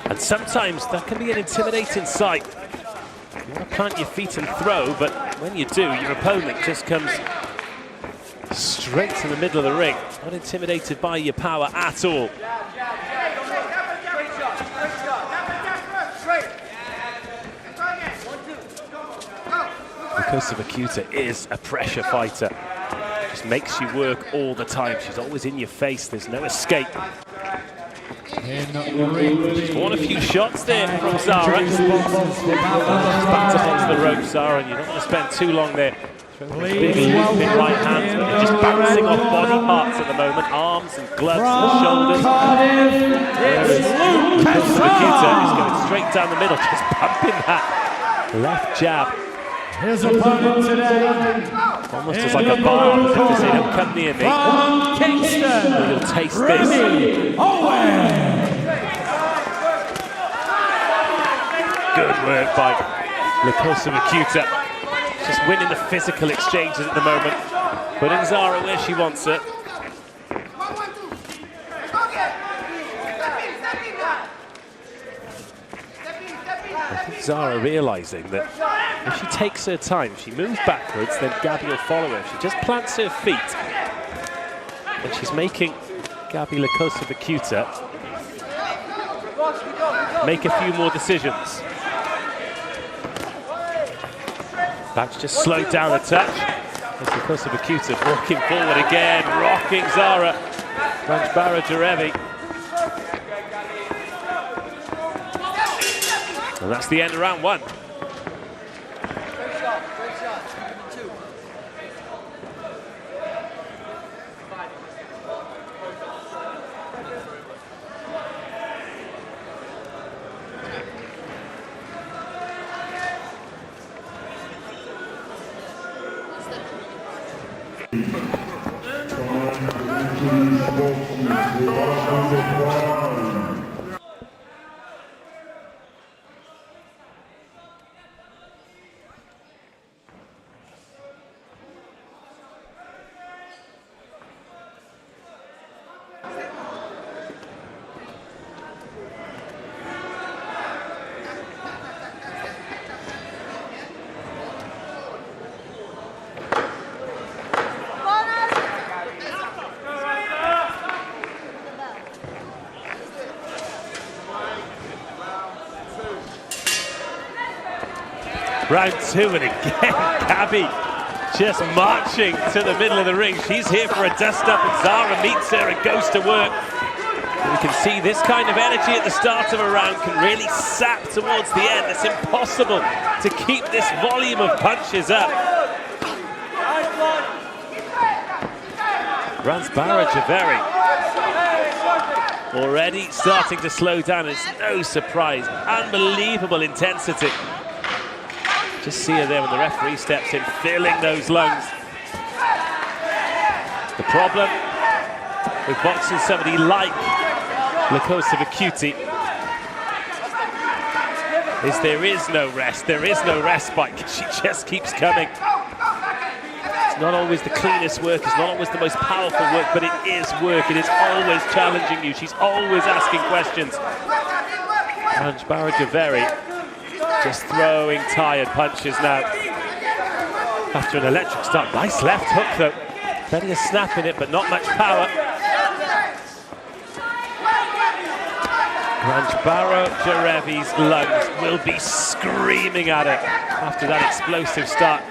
Speaker 1: And sometimes that can be an intimidating sight. You want to plant your feet and throw, but when you do, your opponent just comes straight to the middle of the ring. Not intimidated by your power at all. Lukosevicute is a pressure fighter. Just makes you work all the time. She's always in your face. There's no escape. She's won a few shots there from Zara. She's backed up onto the rope, Zara, and you don't want to spend too long there. Big looping right hands, but they're just bouncing off body parts at the moment. Arms and gloves and shoulders. Lukosevicute is going straight down the middle, just pumping that left jab.
Speaker 2: His opponent today,
Speaker 1: almost as like a bar, as if to say, don't come near me.
Speaker 2: from Kingston,
Speaker 1: You'll taste this. Good work by Lukosevicute. Just winning the physical exchanges at the moment. Putting Zara where she wants her. I think Zara realising that if she takes her time, if she moves backwards, then Gabby will follow her. If she just plants her feet, then she's making Gabby Lukosevicute make a few more decisions. That's just slowed down a touch. Lukosevicute walking forward again, rocking Zara Ranjparo Javeri. And that's the end of round 1. Round 2, and again, Gabby just marching to the middle of the ring. She's here for a dust-up, and Zara meets her and goes to work. And we can see this kind of energy at the start of a round can really sap towards the end. It's impossible to keep this volume of punches up. Ransbara Javeri already starting to slow down. It's no surprise. Unbelievable intensity. Just see her there when the referee steps in, filling those lungs. The problem with boxing somebody like Lakosa Vacuti is there is no rest. There is no respite. She just keeps coming. It's not always the cleanest work, it's not always the most powerful work, but it is work. It is always challenging you. She's always asking questions. Ransbara Javeri just throwing tired punches now. After an electric start. Nice left hook though. Plenty of snap in it, but not much power. Ransbara Javevi's lungs will be screaming at her after that explosive start.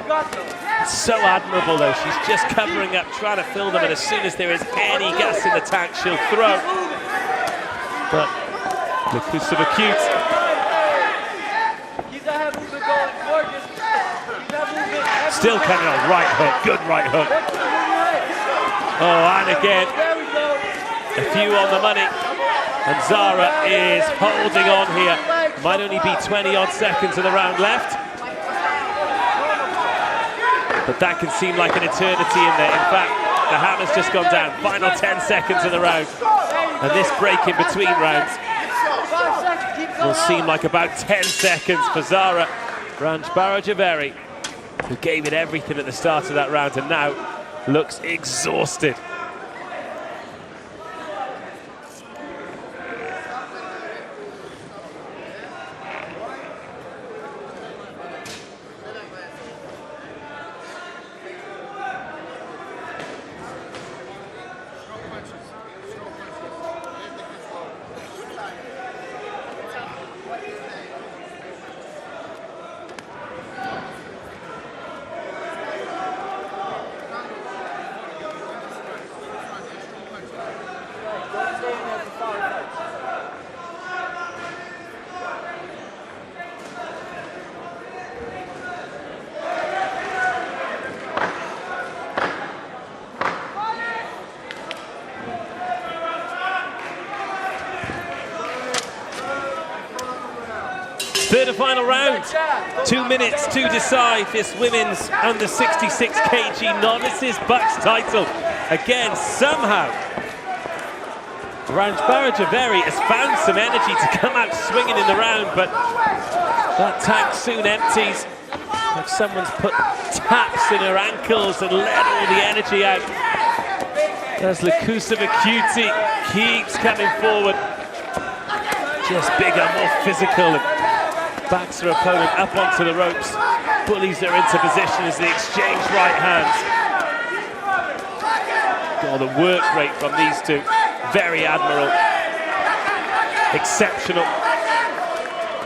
Speaker 1: It's so admirable though, she's just covering up, trying to fill them, and as soon as there is any gas in the tank, she'll throw. But Lakosa Vacuti. Still coming on, right hook, good right hook. Oh, and again, a few on the money. And Zara is holding on here. Might only be 20-odd seconds of the round left. But that can seem like an eternity in there. In fact, the hammer's just gone down. Final 10 seconds of the round. And this break in between rounds will seem like about 10 seconds for Zara Ransbara Javeri, who gave it everything at the start of that round and now looks exhausted. Third and final round, 2 minutes to decide this women's under 66 kg novices BUCS title. Again, somehow, Ransbara Javeri has found some energy to come out swinging in the round, but that tank soon empties. Like someone's put taps in her ankles and let all the energy out. As Lakosa Vacuti keeps coming forward. Just bigger, more physical, and backs her opponent up onto the ropes, bullies her into position as they exchange right hands. Oh, the work rate from these two, very admirable, exceptional.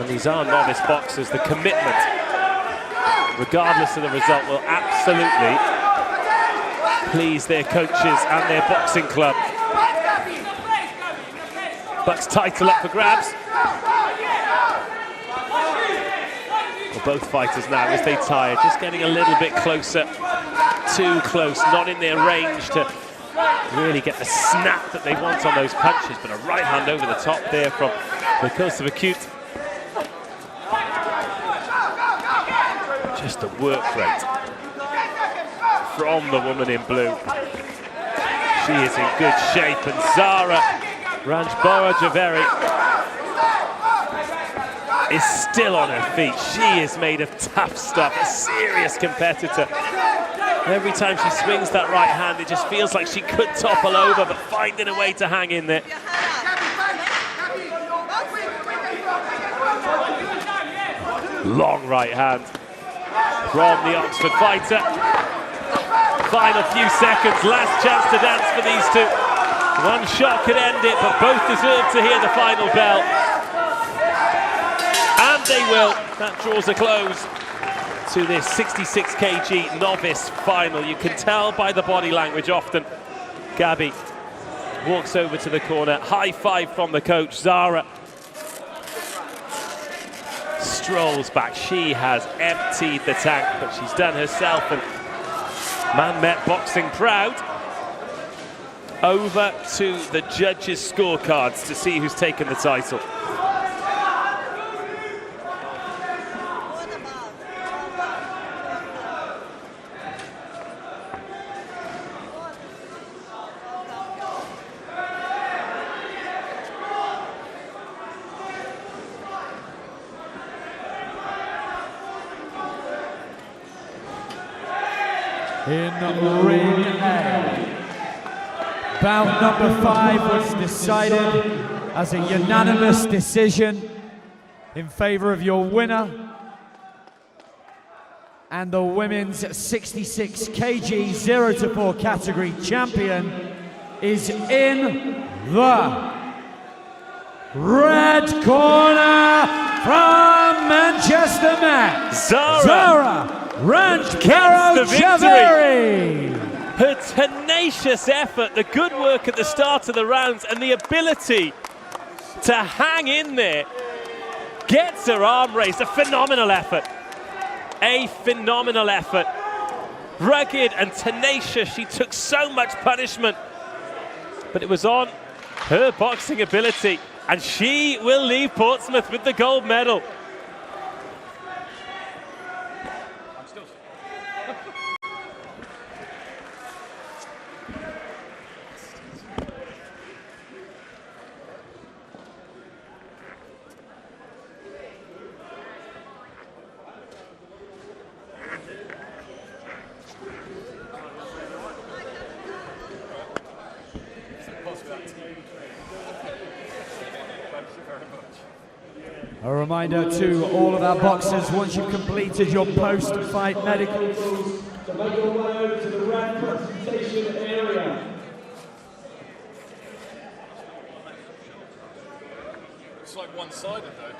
Speaker 1: And these are novice boxers. The commitment, regardless of the result, will absolutely please their coaches and their boxing club. BUCS title up for grabs. Well, both fighters now, as they tire, just getting a little bit closer, too close, not in their range to really get the snap that they want on those punches, but a right hand over the top there from Lakosa Vacuti. Just the work rate from the woman in blue. She is in good shape, and Zara Ransbara Javeri is still on her feet. She is made of tough stuff, a serious competitor. Every time she swings that right hand, it just feels like she could topple over, but finding a way to hang in there. Long right hand from the Oxford fighter. Final few seconds, last chance to dance for these two. One shot could end it, but both deserve to hear the final bell. And they will. That draws a close. to this 66 kg novice final. You can tell by the body language often. Gabby walks over to the corner, high five from the coach. Zara strolls back. She has emptied the tank, but she's done herself and Man Met Boxing proud. Over to the judges' scorecards to see who's taken the title.
Speaker 2: In ring A, bout number 5 was decided as a unanimous decision in favor of your winner, and the women's 66 kg 0 to 4 category champion is in the red corner from Manchester, Met, Zara Ranchero-Chaveri.
Speaker 1: Her tenacious effort, the good work at the start of the rounds, and the ability to hang in there gets her arm raised. A phenomenal effort. A phenomenal effort. Rugged and tenacious. She took so much punishment, but it was on her boxing ability, and she will leave Portsmouth with the gold medal.
Speaker 2: A reminder to all of our boxers, once you've completed your post-fight medicals,
Speaker 5: to make your way over to the red presentation area.
Speaker 3: It's like one-sided though.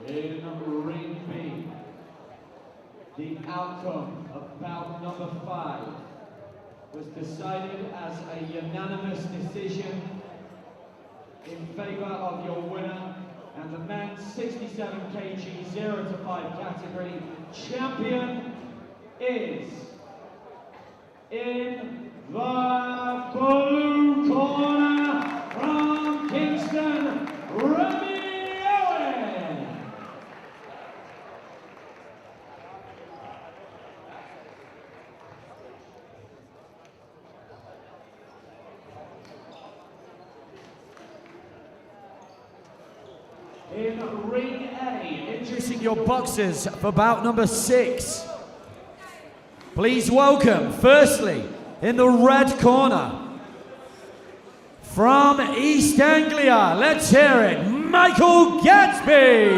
Speaker 5: In ring B, the outcome of bout number 5 was decided as a unanimous decision in favor of your winner, and the men's 67 kg 0 to 5 category champion is in the blue corner from Kingston, Remy Owen. In ring A,
Speaker 2: introducing your boxers for bout number 6. Please welcome, firstly, in the red corner, from East Anglia, let's hear it, Michael Gadsby.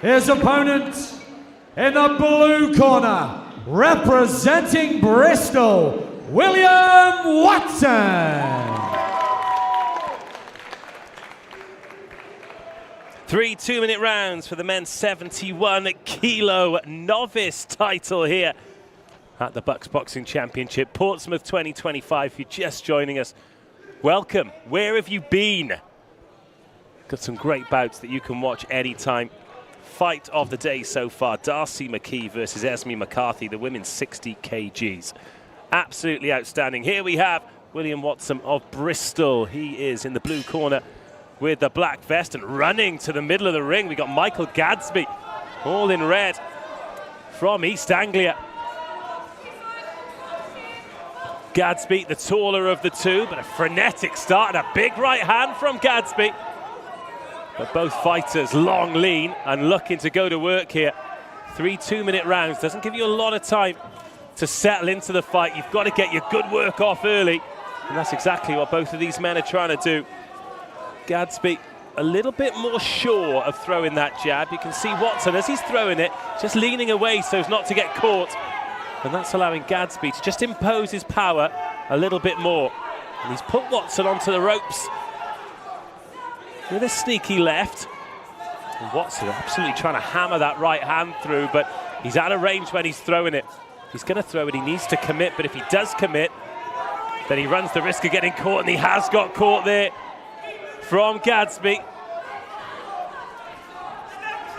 Speaker 2: His opponent in the blue corner, representing Bristol, William Watson.
Speaker 1: 3 2-minute rounds for the men's 71 kilo novice title here at the BUCS Boxing Championship, Portsmouth 2025. If you're just joining us, welcome. Where have you been? Got some great bouts that you can watch anytime. Fight of the day so far, Darcy McKee versus Esme McCarthy, the women's 60 kgs. Absolutely outstanding. Here we have William Watson of Bristol. He is in the blue corner with the black vest, and running to the middle of the ring, we got Michael Gadsby, all in red, from East Anglia. Gadsby, the taller of the two, but a frenetic start and a big right hand from Gadsby. But both fighters long, lean, and looking to go to work here. 3 2-minute rounds doesn't give you a lot of time to settle into the fight. You've got to get your good work off early, and that's exactly what both of these men are trying to do. Gadsby a little bit more sure of throwing that jab. You can see Watson, as he's throwing it, just leaning away so as not to get caught. And that's allowing Gadsby to just impose his power a little bit more. And he's put Watson onto the ropes with a sneaky left. And Watson absolutely trying to hammer that right hand through, but he's out of range when he's throwing it. If he's going to throw it, he needs to commit, but if he does commit, then he runs the risk of getting caught, and he has got caught there from Gadsby.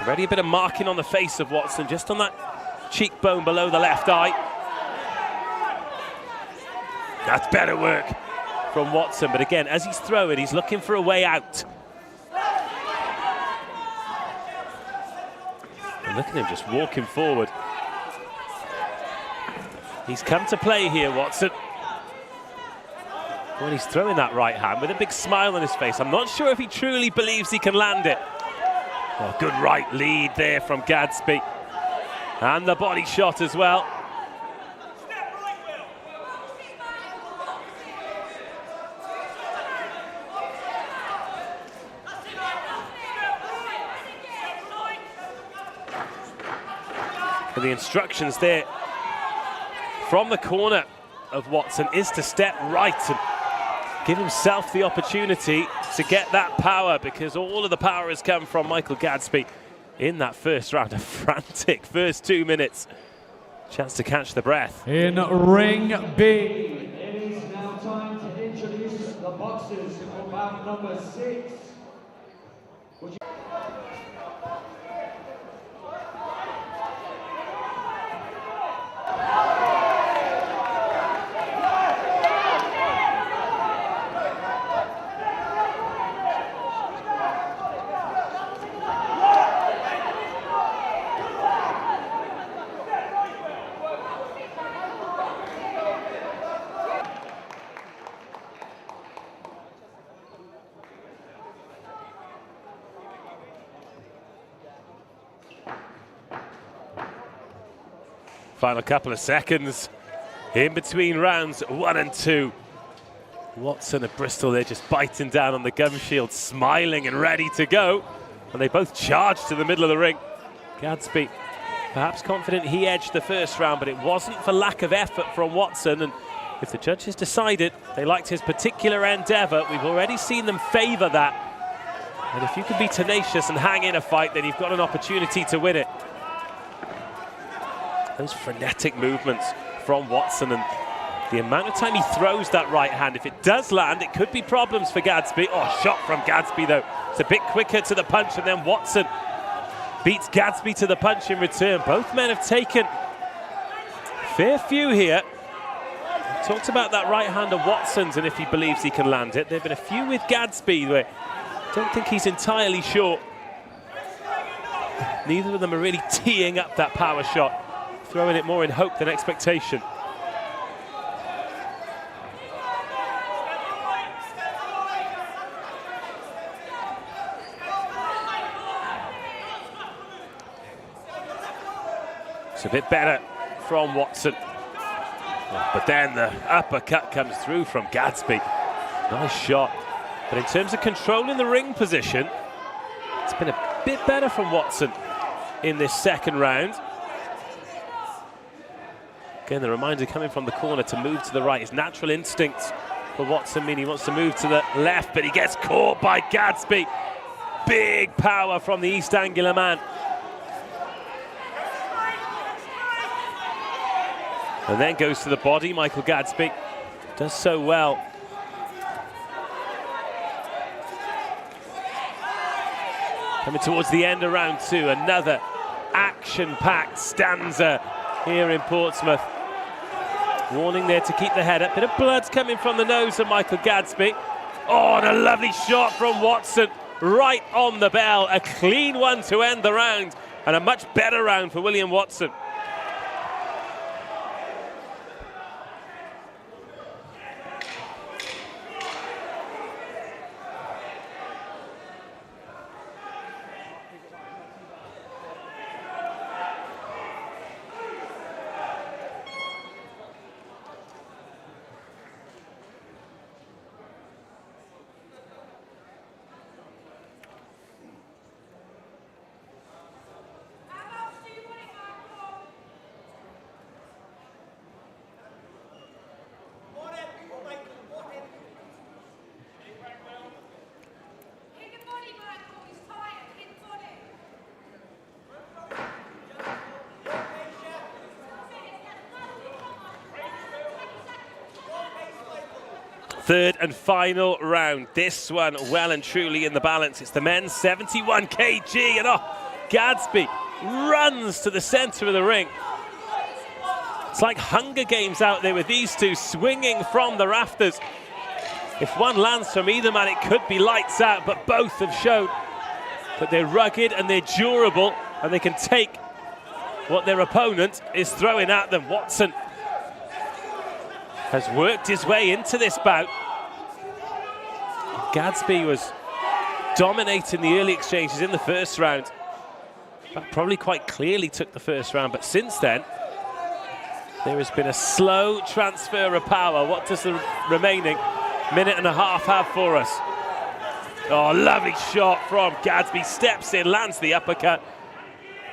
Speaker 1: Already a bit of marking on the face of Watson, just on that cheekbone below the left eye. That's better work from Watson, but again, as he's throwing, he's looking for a way out. And look at him just walking forward. He's come to play here, Watson. When he's throwing that right hand with a big smile on his face, I'm not sure if he truly believes he can land it. Oh, good right lead there from Gadsby. And the body shot as well. And the instructions there from the corner of Watson is to step right and give himself the opportunity to get that power, because all of the power has come from Michael Gadsby in that first round. A frantic first 2 minutes. Chance to catch the breath.
Speaker 2: In ring B.
Speaker 5: It is now time to introduce the boxers for bout number 6.
Speaker 1: Final couple of seconds in between rounds 1 and 2. Watson and Bristol, they're just biting down on the gum shield, smiling and ready to go. And they both charge to the middle of the ring. Gadsby, perhaps confident he edged the first round, but it wasn't for lack of effort from Watson. And if the judges decided they liked his particular endeavour, we've already seen them favour that. And if you can be tenacious and hang in a fight, then you've got an opportunity to win it. Those frenetic movements from Watson, and the amount of time he throws that right hand, if it does land, it could be problems for Gadsby. Oh, shot from Gadsby though. It's a bit quicker to the punch, and then Watson beats Gadsby to the punch in return. Both men have taken a fair few here. We talked about that right hand of Watson's and if he believes he can land it. There have been a few with Gadsby where I don't think he's entirely sure. Neither of them are really teeing up that power shot, throwing it more in hope than expectation. It's a bit better from Watson. But then the uppercut comes through from Gadsby. Nice shot. But in terms of controlling the ring position, it's been a bit better from Watson in this second round. Again, the reminder coming from the corner to move to the right. His natural instincts for Watson mean he wants to move to the left, but he gets caught by Gadsby. Big power from the East Angular man. And then goes to the body. Michael Gadsby does so well. Coming towards the end of round 2, another action-packed stanza here in Portsmouth. Warning there to keep the head up. Bit of blood's coming from the nose of Michael Gadsby. Oh, and a lovely shot from Watson. Right on the bell. A clean one to end the round. And a much better round for William Watson. Third and final round. This one well and truly in the balance. It's the men's 71 kg, and Gadsby runs to the center of the ring. It's like Hunger Games out there with these two swinging from the rafters. If one lands from either man, it could be lights out, but both have shown that they're rugged and they're durable, and they can take what their opponent is throwing at them. Watson has worked his way into this bout. Gadsby was dominating the early exchanges in the first round. Probably quite clearly took the first round, but since then, there has been a slow transfer of power. What does the remaining minute and a half have for us? Oh, lovely shot from Gadsby. Steps in, lands the uppercut.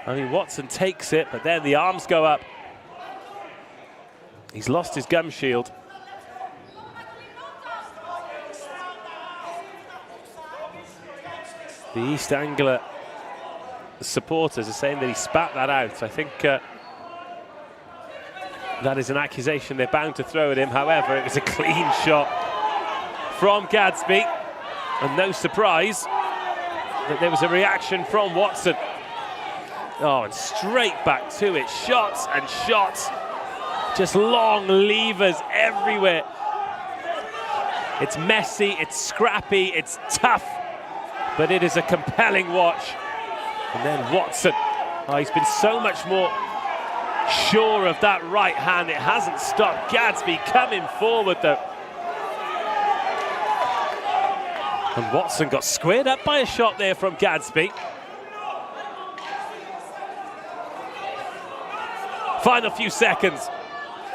Speaker 1: I mean, Watson takes it, but then the arms go up. He's lost his gum shield. The East Anglia supporters are saying that he spat that out. I think that is an accusation they're bound to throw at him. However, it was a clean shot from Gadsby, and no surprise that there was a reaction from Watson. Oh, and straight back to it. Shots and shots. Just long levers everywhere. It's messy, it's scrappy, it's tough, but it is a compelling watch. And then Watson, he's been so much more sure of that right hand. It hasn't stopped. Gadsby coming forward though. And Watson got squared up by a shot there from Gadsby. Final few seconds.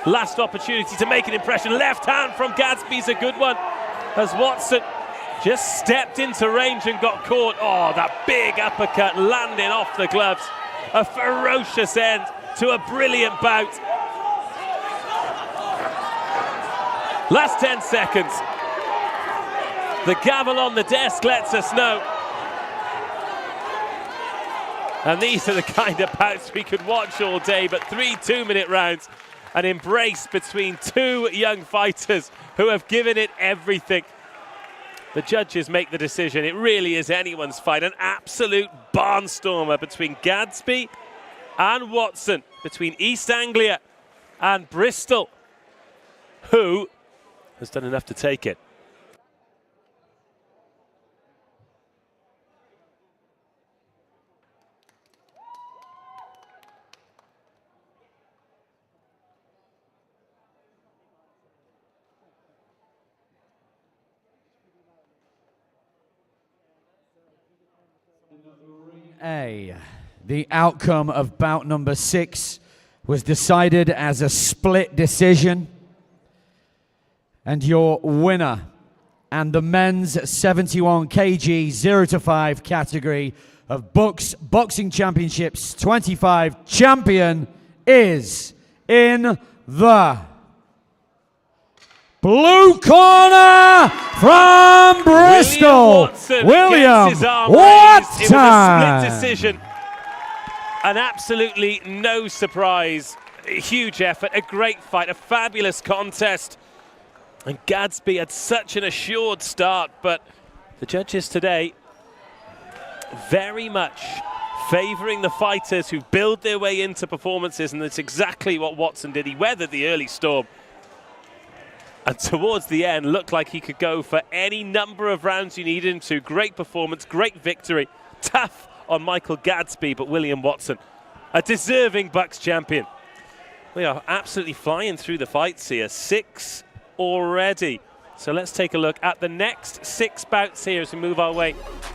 Speaker 1: Last opportunity to make an impression. Left hand from Gadsby's a good one, as Watson just stepped into range and got caught. Oh, that big uppercut landing off the gloves. A ferocious end to a brilliant bout. Last 10 seconds. The gavel on the desk lets us know. And these are the kind of bouts we could watch all day, but 3 2-minute rounds. An embrace between two young fighters who have given it everything. The judges make the decision. It really is anyone's fight. An absolute barnstormer between Gadsby and Watson, between East Anglia and Bristol. Who has done enough to take it?
Speaker 2: The outcome of bout number 6 was decided as a split decision. And your winner and the men's 71 kg 0 to 5 category of BUCS Boxing Championships 25 champion is in the blue corner from Bristol, William Watson.
Speaker 1: It was a split decision. And absolutely no surprise. A huge effort, a great fight, a fabulous contest. And Gadsby had such an assured start, but the judges today very much favouring the fighters who build their way into performances, and that's exactly what Watson did. He weathered the early storm, and towards the end looked like he could go for any number of rounds you needed him to. Great performance, great victory. Tough on Michael Gadsby, but William Watson, a deserving BUCS champion. We are absolutely flying through the fights here. 6 already. So let's take a look at the next 6 bouts here as we move our way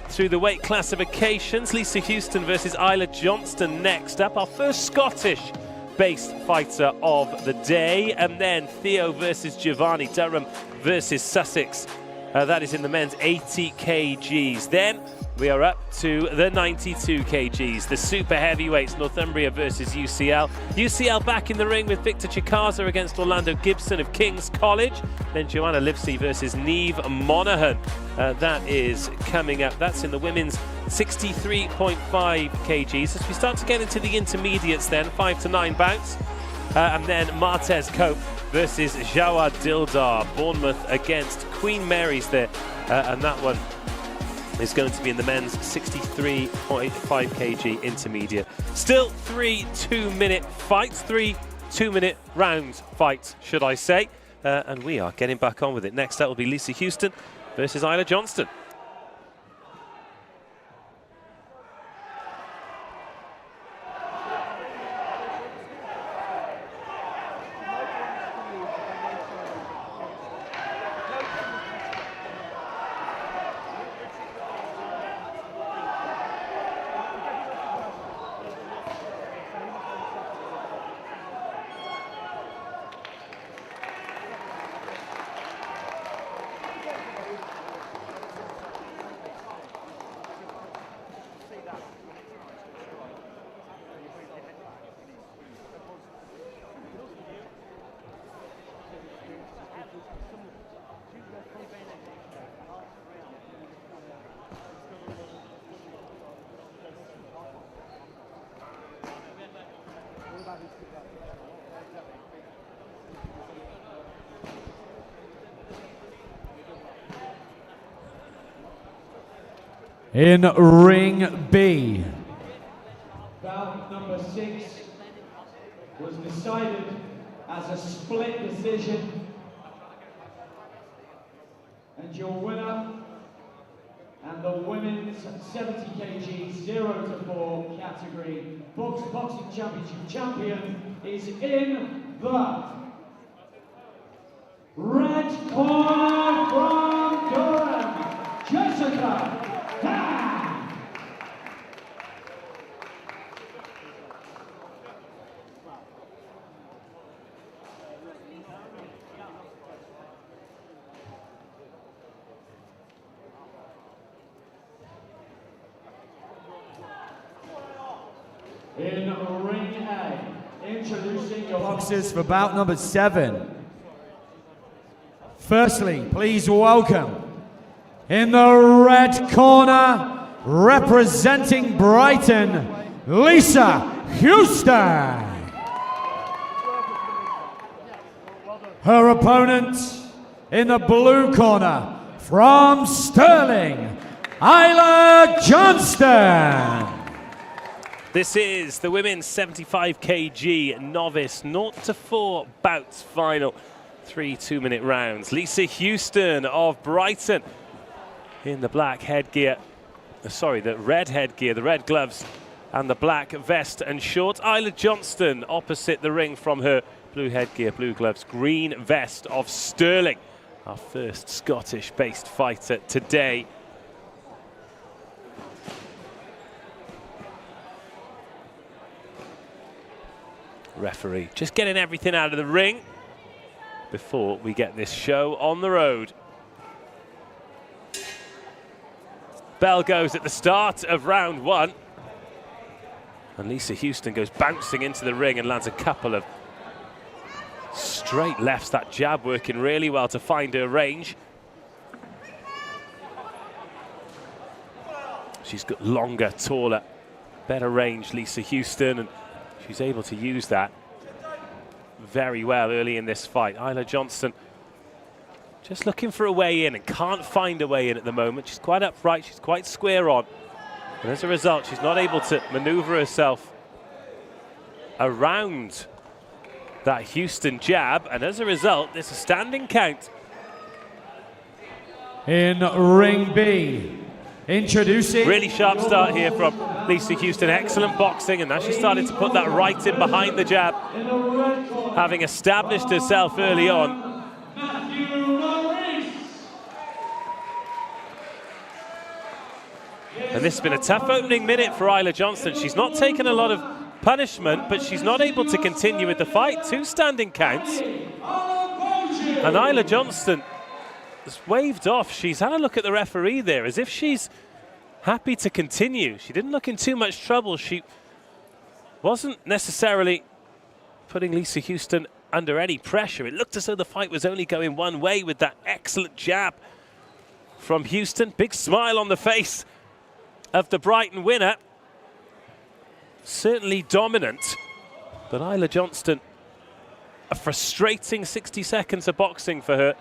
Speaker 1: through the weight classifications. Lisa Houston versus Isla Johnston next up. Our first Scottish-based fighter of the day. And then Theo versus Giovanni, Durham versus Sussex. That is in the men's 80 kgs. Then we are up to the 92 kgs, the super heavyweights, Northumbria versus UCL. UCL back in the ring with Victor Chikaza against Orlando Gibson of King's College. Then Joanna Livesey versus Neve Monaghan. That is coming up. That's in the women's 63.5 kgs. As we start to get into the intermediates then, 5 to 9 bouts. And then Martez Cope versus Jawad Dildar. Bournemouth against Queen Mary's there, and that one is going to be in the men's 63.5 kg intermediate. Still 3 2-minute fights, 3 2-minute round fights, should I say. And we are getting back on with it. Next up will be Lisa Houston versus Isla Johnston.
Speaker 2: In ring B.
Speaker 5: Bout number 6 was decided as a split decision. And your winner and the women's 70 kg 0 to 4 category BUCS Boxing Championship champion is in the red corner from Durham, Jessica. In ring A, introducing your
Speaker 2: Boxers for bout number 7. Firstly, please welcome, in the red corner, representing Brighton, Lisa Houston. Her opponent in the blue corner, from Stirling, Isla Johnston.
Speaker 1: This is the women's 75 kg novice 0 to 4 bouts final. 3 2-minute rounds. Lisa Houston of Brighton in the black headgear. Sorry, the red headgear, the red gloves, and the black vest and shorts. Isla Johnston opposite the ring from her. Blue headgear, blue gloves, green vest of Stirling. Our first Scottish-based fighter today. Referee just getting everything out of the ring before we get this show on the road. Bell goes at the start of round 1. And Lisa Houston goes bouncing into the ring and lands a couple of straight lefts. That jab working really well to find her range. She's got longer, taller, better range, Lisa Houston, and she's able to use that very well early in this fight. Isla Johnston just looking for a way in and can't find a way in at the moment. She's quite upright, she's quite square on. And as a result, she's not able to maneuver herself around that Houston jab. And as a result, it's a standing count.
Speaker 2: In ring B, introducing...
Speaker 1: Really sharp start here from Lisa Houston. Excellent boxing, and now she started to put that right in behind the jab, having established herself early on. And this has been a tough opening minute for Isla Johnston. She's not taken a lot of punishment, but she's not able to continue with the fight. 2 standing counts. And Isla Johnston has waved off. She's had a look at the referee there as if she's happy to continue. She didn't look in too much trouble. She wasn't necessarily putting Lisa Houston under any pressure. It looked as though the fight was only going one way with that excellent jab from Houston. Big smile on the face of the Brighton winner. Certainly dominant, but Isla Johnston A frustrating 60 seconds of boxing for her.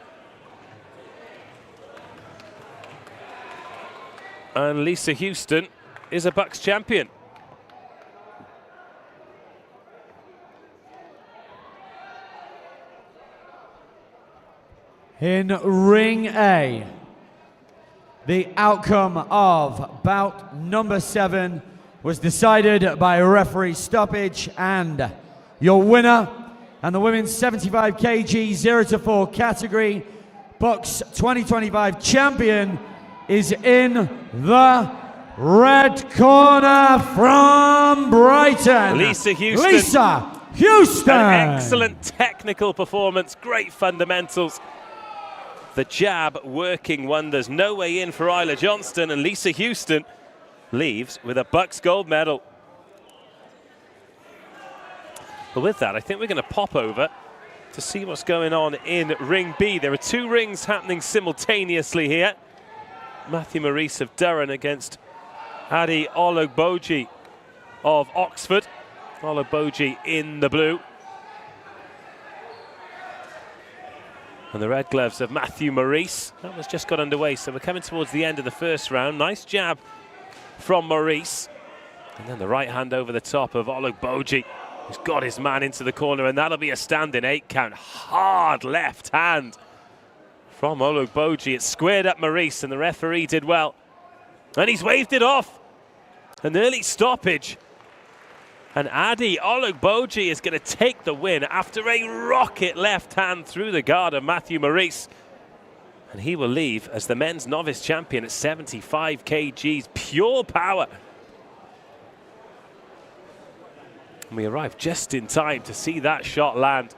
Speaker 1: And Lisa Houston is a BUCS champion.
Speaker 2: In Ring A, the outcome of bout number 7 was decided by referee stoppage, and your winner and the women's 75 kg 0 to 4 category BUCS 2025 champion is in the red corner from Brighton,
Speaker 1: Lisa Houston.
Speaker 2: Lisa Houston.
Speaker 1: An excellent technical performance, great fundamentals. The jab working wonders. No way in for Isla Johnston, and Lisa Houston leaves with a BUCS gold medal. But with that, I think we're going to pop over to see what's going on in Ring B. There are 2 rings happening simultaneously here. Matthew Maurice of Durham against Adi Ologboji of Oxford. Ologboji in the blue. And the red gloves of Matthew Maurice. That was just got underway, so we're coming towards the end of the first round. Nice jab from Maurice. And then the right hand over the top of Ologboji, who's got his man into the corner, and that'll be a standing 8 count. Hard left hand from Ologboji. It squared up Maurice, and the referee did well. And he's waved it off. An early stoppage. And Adi Ologboji is going to take the win after a rocket left hand through the guard of Matthew Maurice. And he will leave as the men's novice champion at 75 kgs. Pure power. And we arrived just in time to see that shot land.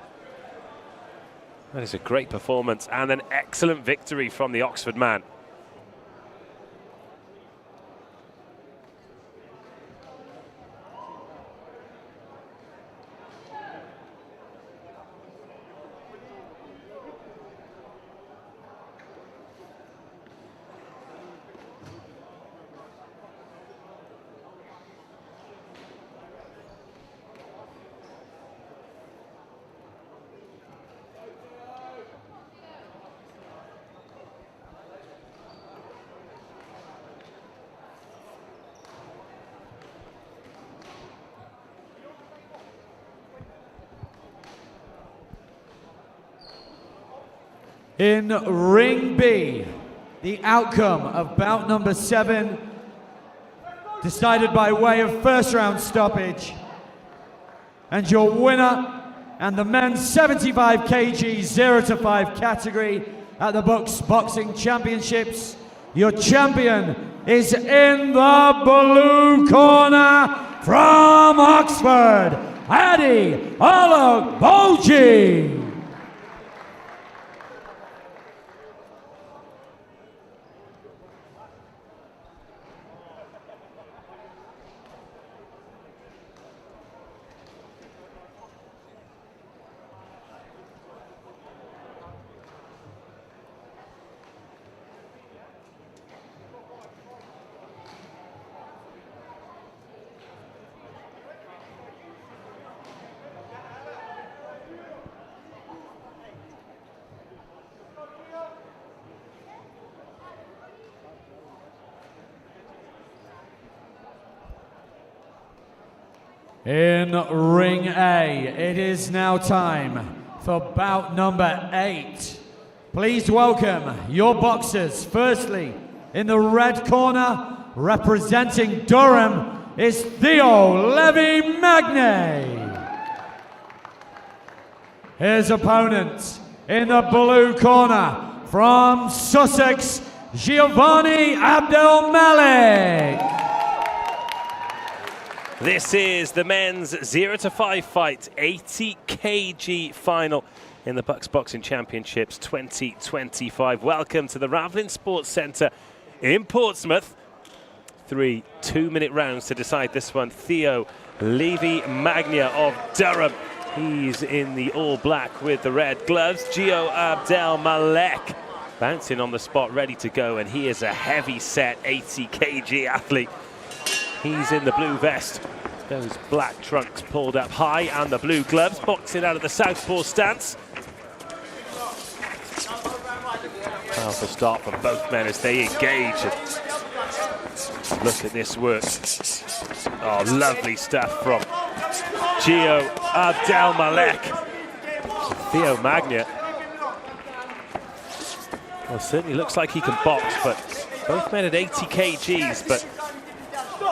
Speaker 1: That is a great performance and an excellent victory from the Oxford man.
Speaker 2: In Ring B, the outcome of bout number 7, decided by way of first round stoppage. And your winner and the men's 75 kg 0 to 5 category at the BUCS Boxing Championships, your champion is in the blue corner from Oxford, Adi Ologboji. In Ring A, it is now time for bout number 8. Please welcome your boxers. Firstly, in the red corner, representing Durham, is Theo Levy-Magne. His opponent in the blue corner, from Sussex, Giovanni Abdelmalik.
Speaker 1: This is the men's 0 to 5 fight, 80 kg final in the BUCS Boxing Championships 2025. Welcome to the Ravelin Sports Centre in Portsmouth. 3 2-minute rounds to decide this one. Theo Levy-Magne of Durham. He's in the all black with the red gloves. Gio Abdelmalek bouncing on the spot, ready to go, and he is a heavy set 80 kg athlete. He's in the blue vest Those black trunks pulled up high and the blue gloves, boxing out of the southpaw stance. Powerful start from both men as they engage. And look at this work. Oh, lovely stuff from Gio Abdelmalek. Theo Magna. Well, certainly looks like he can box, but both men at 80 kgs, but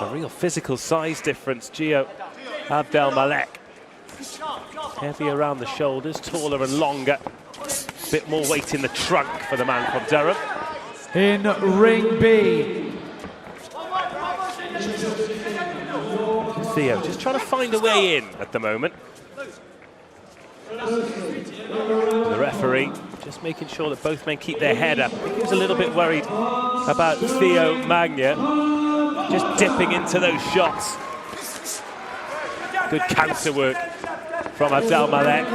Speaker 1: a real physical size difference. Gio Abdelmalek. Heavy around the shoulders, taller and longer. Bit more weight in the trunk for the man from Durham.
Speaker 2: In ring B.
Speaker 1: Theo just trying to find a way in at the moment. The referee just making sure that both men keep their head up. I think he was a little bit worried about Theo Magna just dipping into those shots. Good counter work from Abdelmalek.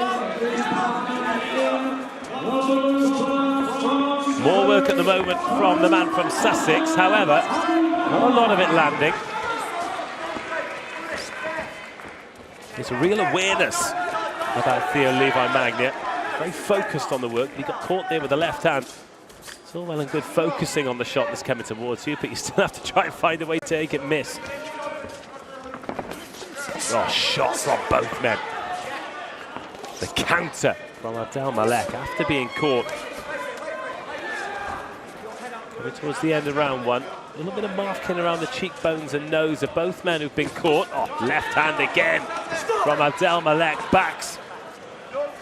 Speaker 1: More work at the moment from the man from Sussex, however, not a lot of it landing. There's a real awareness about Theo Levi Magna. Very focused on the work, but he got caught there with the left hand. It's all well and good focusing on the shot that's coming towards you, but you still have to try and find a way to make it miss. Oh, shot from both men. The counter from Abdelmalek after being caught. Coming towards the end of round one. A little bit of marking around the cheekbones and nose of both men who've been caught. Oh, left hand again from Abdelmalek. Backs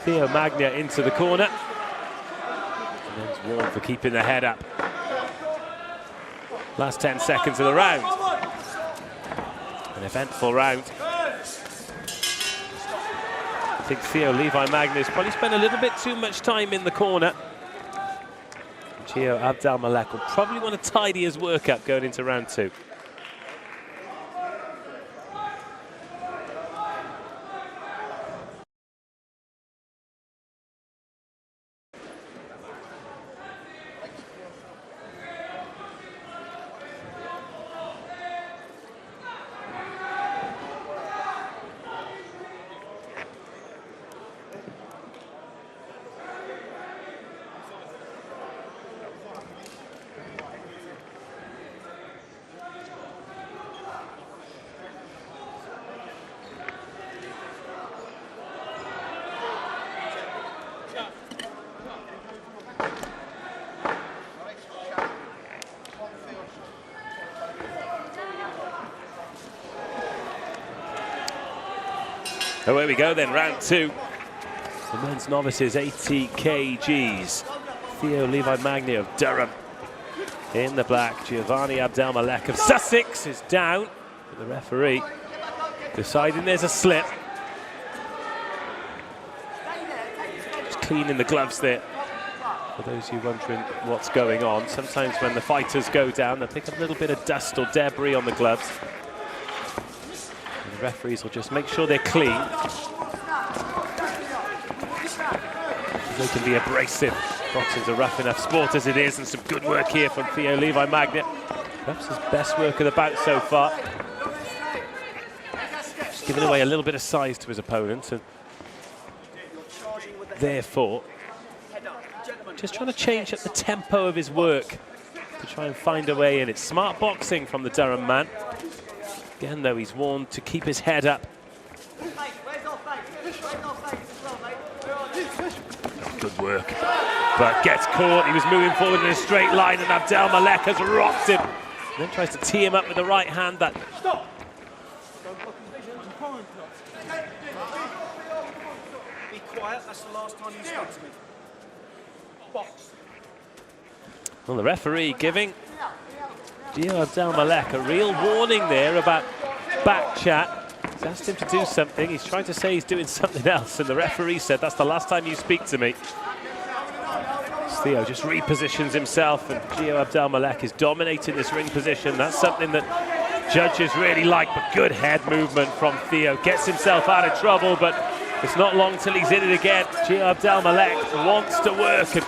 Speaker 1: Theo Magna into the corner. And then warned for keeping the head up. Last 10 seconds of the round. An eventful round. I think Theo Levi Magna's probably spent a little bit too much time in the corner. Gio Abdelmalek will probably want to tidy his work up going into round two. Away we go then, round two. The men's novices, 80 kgs. Theo Levi Magna of Durham in the black. Giovanni Abdelmalek of Sussex is down. The referee deciding there's a slip. Just cleaning the gloves there. For those of you wondering what's going on, sometimes when the fighters go down, they pick up a little bit of dust or debris on the gloves. The referees will just make sure they're clean. They can be abrasive. Boxing's a rough enough sport as it is, and some good work here from Theo Levi Magna. Perhaps his best work of the bout so far. Just giving away a little bit of size to his opponent, and therefore just trying to change up the tempo of his work to try and find a way in. It's smart boxing from the Durham man. Again, though, he's warned to keep his head up. Good work, but gets caught. He was moving forward in a straight line, and Abdelmalek has rocked him. And then tries to tee him up with the right hand. That stop.
Speaker 4: Be quiet. That's the last time you spoke to me. Box.
Speaker 1: Well, the referee giving Gio Abdelmalek a real warning there about back chat. He's asked him to do something. He's trying to say he's doing something else, and the referee said, that's the last time you speak to me. Theo just repositions himself, and Gio Abdelmalek is dominating this ring position. That's something that judges really like, but good head movement from Theo. Gets himself out of trouble, but it's not long till he's in it again. Gio Abdelmalek wants to work and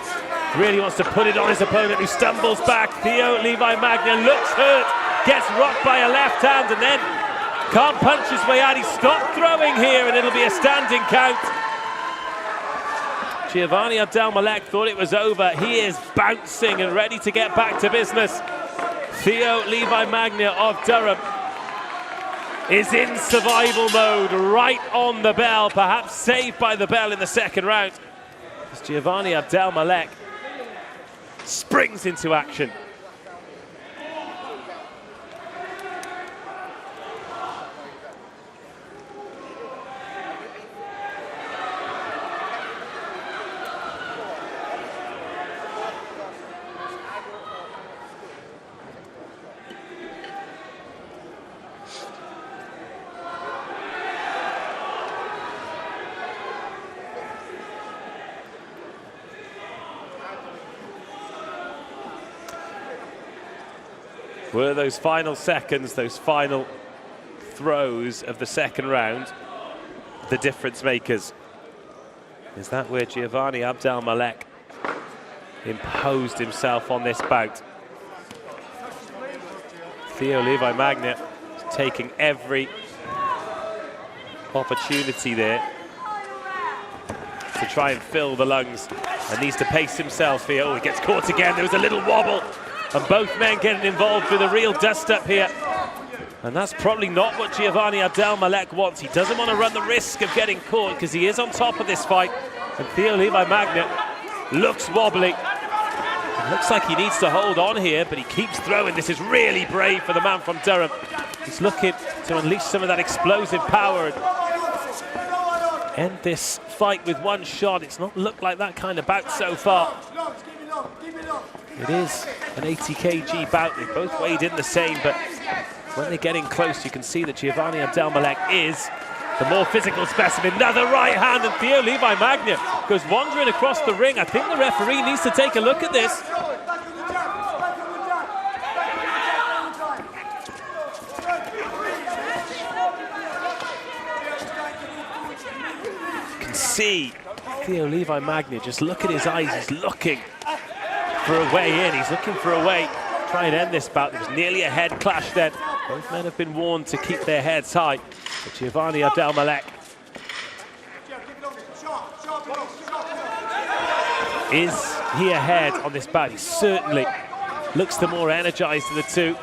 Speaker 1: really wants to put it on his opponent, who stumbles back. Theo Levi Magna looks hurt, gets rocked by a left hand, and then Can't punch his way out. He stopped throwing here, and it'll be a standing count. Giovanni Abdelmalek thought it was over. He is bouncing and ready to get back to business. Theo Levi Magna of Durham is in survival mode, right on the bell, perhaps saved by the bell in the second round. As Giovanni Abdelmalek springs into action. Were those final seconds, those final throws of the second round, the difference makers? Is that where Giovanni Abdelmalek imposed himself on this bout? Theo Levi Magna taking every opportunity there to try and fill the lungs, and needs to pace himself here. Oh, he gets caught again. There was a little wobble, and both men getting involved with a real dust-up here. And that's probably not what Giovanni Abdelmalek wants. He doesn't want to run the risk of getting caught because he is on top of this fight. And Theo Levi Magna looks wobbly. It looks like he needs to hold on here, but he keeps throwing. This is really brave for the man from Durham. He's looking to unleash some of that explosive power and end this fight with one shot. It's not looked like that kind of bout so far. It is an 80 kg bout. They both weighed in the same, but when they're getting close, you can see that Giovanni Abdelmalek is the more physical specimen. Another right hand, and Theo Levi Magna goes wandering across the ring. I think the referee needs to take a look at this. You can see Theo Levi Magna, just look at his eyes, he's looking for a way in. He's looking for a way to try and end this bout. There was nearly a head clash then. Both men have been warned to keep their heads high. But Giovanni Abdelmalek is he ahead on this bout? He certainly looks the more energized of the two.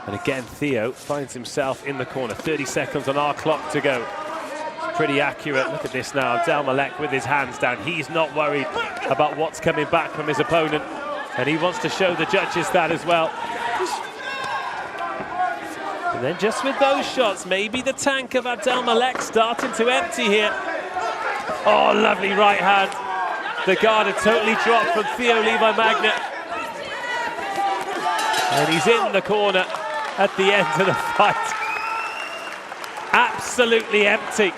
Speaker 1: And again, Theo finds himself in the corner. 30 seconds on our clock to go. Pretty accurate. Look at this now. Abdelmalek with his hands down. He's not worried about what's coming back from his opponent, and he wants to show the judges that as well. And then just with those shots, maybe the tank of Abdelmalek starting to empty here. Oh, lovely right hand. The guard had totally dropped from Theo Levi Magna. And he's in the corner at the end of the fight. Absolutely empty.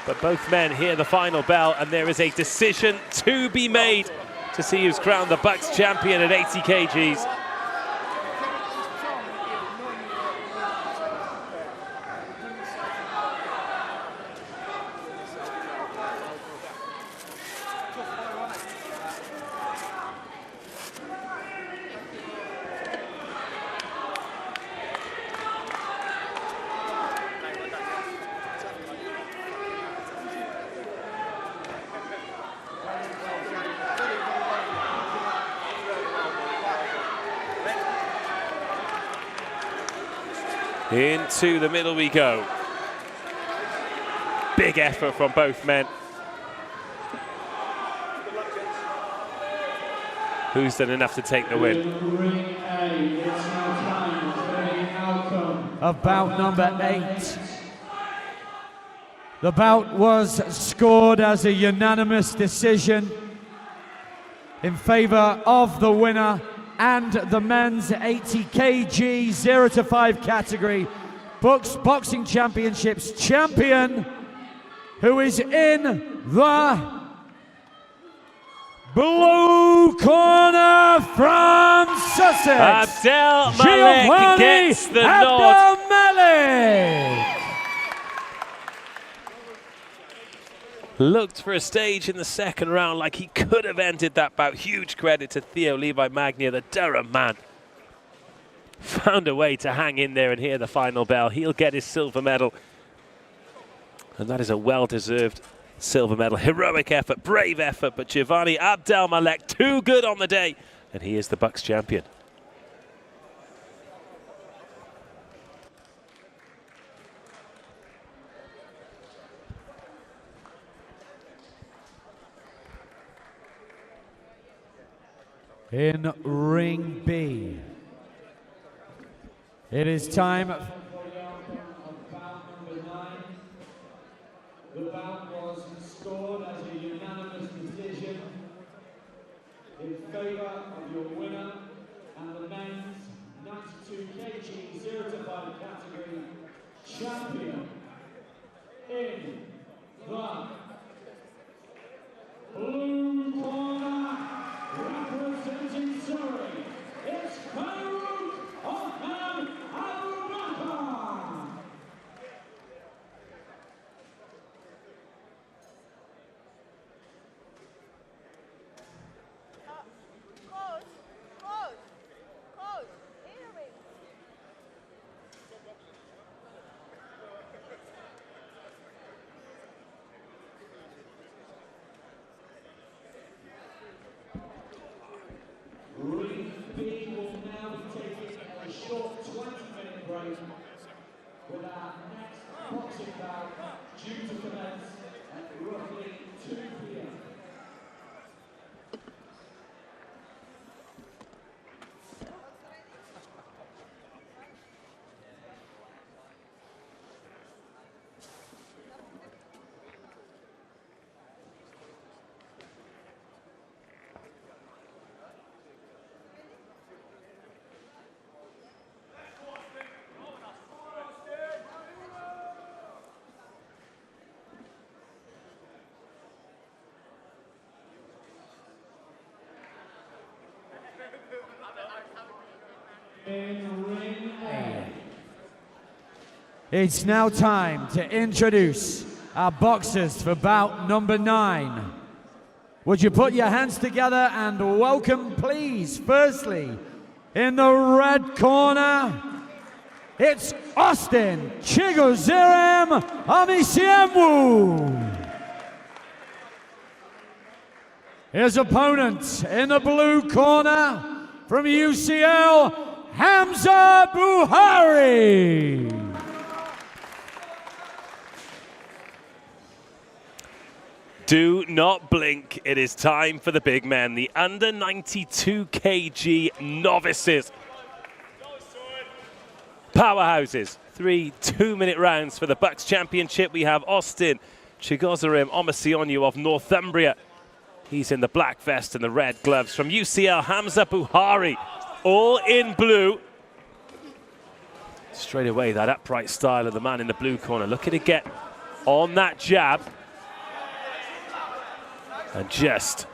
Speaker 1: But both men hear the final bell, and there is a decision to be made to see who's crowned the BUCS champion at 80 kgs. Into the middle we go. Big effort from both men. Who's done enough to take the win?
Speaker 2: Of bout number 8. The bout was scored as a unanimous decision in favor of the winner and the men's 80 kg 0 to 5 category BUCS Boxing Championships champion, who is in the blue corner from Sussex,
Speaker 1: Abdelmalek gets the nod. looked for a stage in the second round like he could have ended that bout. Huge credit to Theo Levi Magnier, the Durham man. Found a way to hang in there and hear the final bell. He'll get his silver medal. And that is a well-deserved silver medal. Heroic effort, brave effort, but Giovanni Abdelmalek too good on the day. And he is the BUCS champion.
Speaker 2: In ring B, it is time.
Speaker 5: The bout was scored as a unanimous decision in favour of your winner and the men's 92 kg 0 to 5 category champion in the blue corner, representing Surrey, it's Farouk Othman Abubakar. Ring B will now be taking a short 20-minute break with our next boxing bout due to commence at roughly 2 p.m. In ring A.
Speaker 2: It's now time to introduce our boxers for bout number 9. Would you put your hands together and welcome, please, firstly, in the red corner, it's Austin Chigozerem Amisiemwu. His opponent in the blue corner, from UCL, Hamza Buhari.
Speaker 1: Do not blink. It is time for the big men, the under 92 kg novices. Powerhouses. 3 2-minute rounds for the BUCS Championship. We have Austin Chigozerem Amisiemwu of Northumbria. He's in the black vest and the red gloves. From UCL, Hamza Buhari, all in blue. Straight away, that upright style of the man in the blue corner. Looking to get on that jab. And just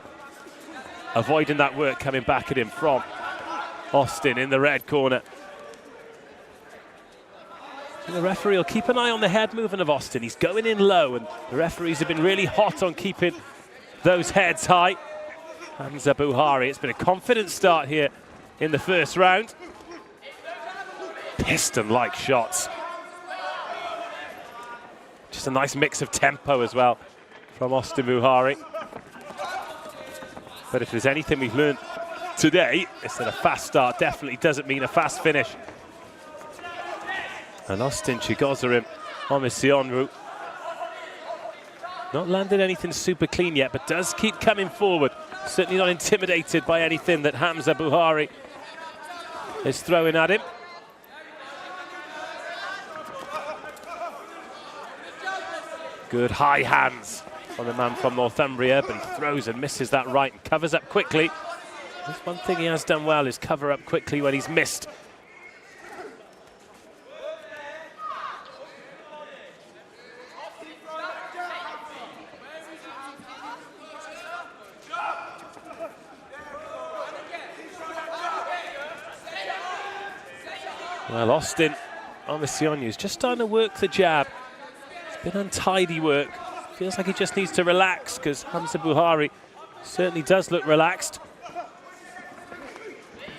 Speaker 1: avoiding that work coming back at him from Austin in the red corner. And the referee will keep an eye on the head movement of Austin. He's going in low, and the referees have been really hot on keeping those heads high. Hamza Buhari, it's been a confident start here in the first round. Piston-like shots. Just a nice mix of tempo as well from Austin Buhari. But if there's anything we've learned today, it's that a fast start definitely doesn't mean a fast finish. And Austin Chigozerem Amisiemwu not landed anything super clean yet, but does keep coming forward. Certainly not intimidated by anything that Hamza Buhari is throwing at him. Good high hands on the man from Northumbria, but throws and misses that right and covers up quickly. That's one thing he has done well, is cover up quickly when he's missed. Well, Austin Amisiemwu is just starting to work the jab. It's been untidy work feels like he just needs to relax, because Hamza Buhari certainly does look relaxed.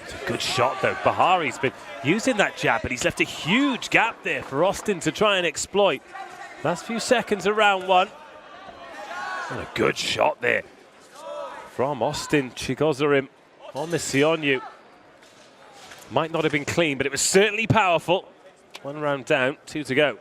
Speaker 1: It's a good shot though. Buhari's been using that jab, but he's left a huge gap there for Austin to try and exploit. Last few seconds of round one. And a good shot there from Austin Chigozarim on the Sionyu. Might not have been clean, but it was certainly powerful. 1 round down, 2 to go.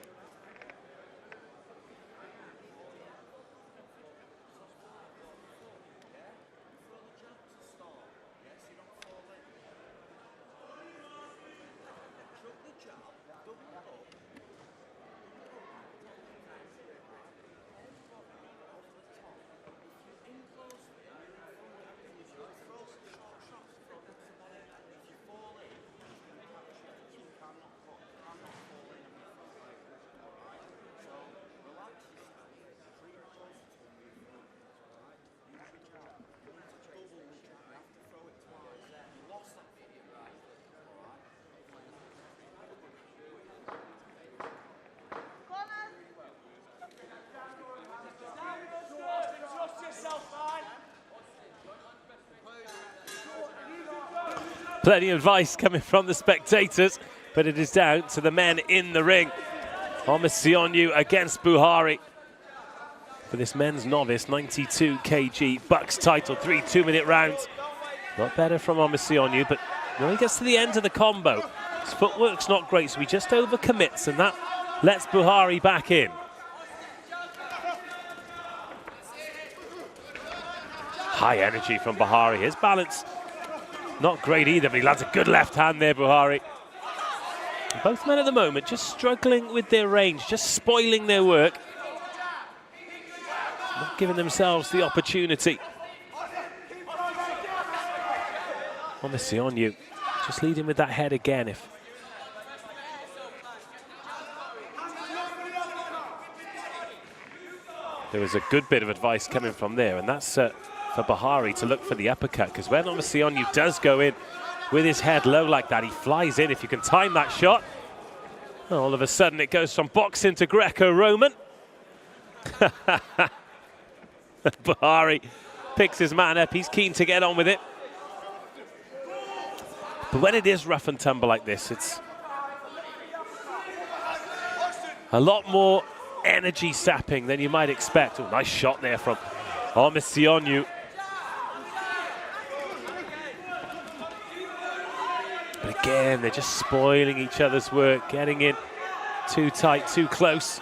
Speaker 1: Plenty of advice coming from the spectators, but it is down to the men in the ring. Thomas Sionyu against Buhari for this men's novice 92 kg BUCS title, 3 2-minute rounds. Not better from Thomas Sionyu, but when he gets to the end of the combo, his footwork's not great, so he just overcommits, and that lets Buhari back in. High energy from Buhari. His balance not great either, but he lands a good left hand there, Buhari. And both men at the moment just struggling with their range, just spoiling their work. Not giving themselves the opportunity. On the Sionyu, just leading with that head again. There was a good bit of advice coming from there, and that's for Buhari to look for the uppercut, because when Sionyu does go in with his head low like that, he flies in. If you can time that shot, all of a sudden it goes from boxing to Greco-Roman. Buhari picks his man up. He's keen to get on with it. But when it is rough and tumble like this, it's a lot more energy sapping than you might expect. Oh, nice shot there from Sionyu. But again, they're just spoiling each other's work, getting in too tight, too close.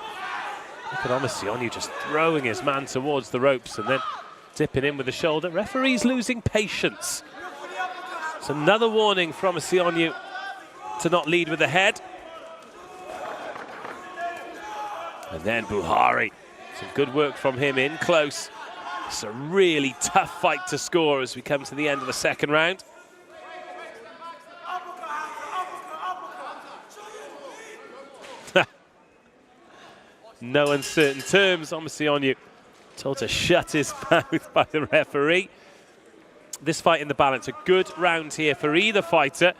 Speaker 1: Look at Sionyu just throwing his man towards the ropes and then dipping in with the shoulder. Referee's losing patience. It's another warning from Sionyu to not lead with the head. And then Buhari, some good work from him in close. It's a really tough fight to score as we come to the end of the second round. No uncertain terms. Sionyu told to shut his mouth by the referee. This fight in the balance, a good round here for either fighter.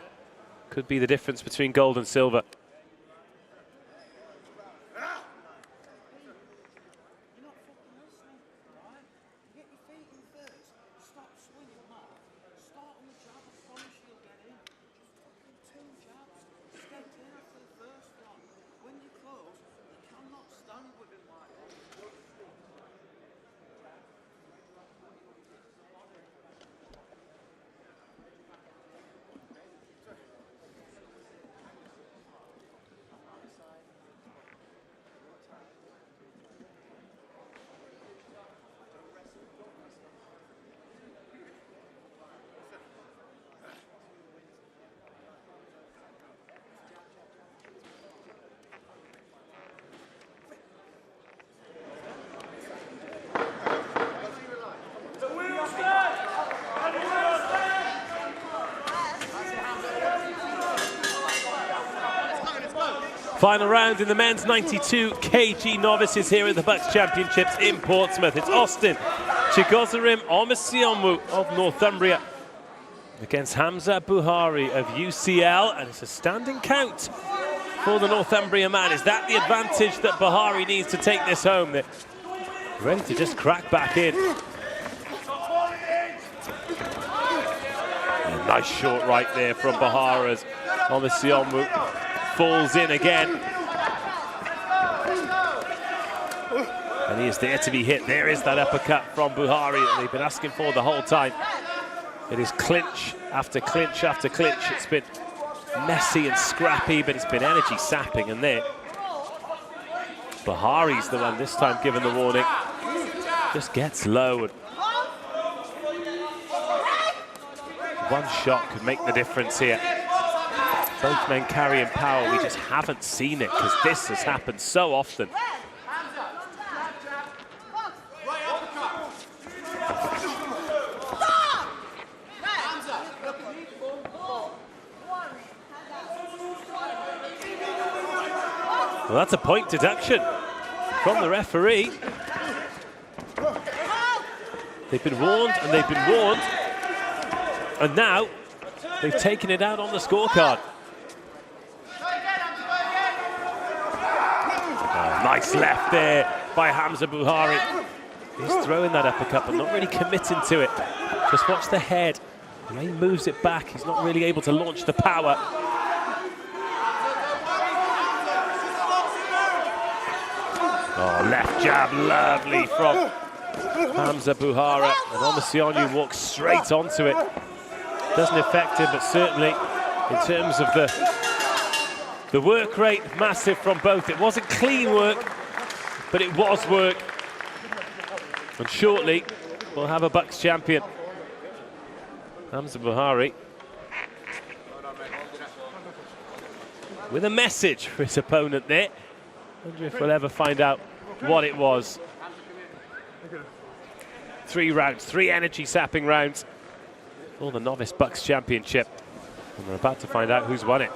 Speaker 1: Could be the difference between gold and silver. Final round in the men's 92 kg novices here at the BUCS Championships in Portsmouth. It's Austin Chigozarim Omosionwu of Northumbria against Hamza Buhari of UCL, and it's a standing count for the Northumbria man. Is that the advantage that Buhari needs to take this home? ready to just crack back in. A nice short right there from Buhari as Omisionu falls in again. And he is there to be hit. There is that uppercut from Buhari that they've been asking for the whole time. It is clinch after clinch after clinch. It's been messy and scrappy, but it's been energy sapping. And there, Buhari's the one this time given the warning. Just gets low. And one shot could make the difference here. Both men carrying power. We just haven't seen it because this has happened so often. Well, that's a point deduction from the referee. They've been warned and they've been warned. And now they've taken it out on the scorecard. Oh, nice left there by Hamza Buhari. He's throwing that uppercut but not really committing to it. Just watch the head. When he moves it back, he's not really able to launch the power. Oh, left jab, lovely from Hamza Buhari. And Omisionu walks straight onto it. Doesn't affect him, but certainly in terms of the work rate, massive from both. It wasn't clean work, but it was work. And shortly, we'll have a BUCS champion. Hamza Buhari with a message for his opponent there. Wonder if we'll ever find out what it was. 3 rounds, 3 energy-sapping rounds for the Novice BUCS Championship. And we're about to find out who's won it.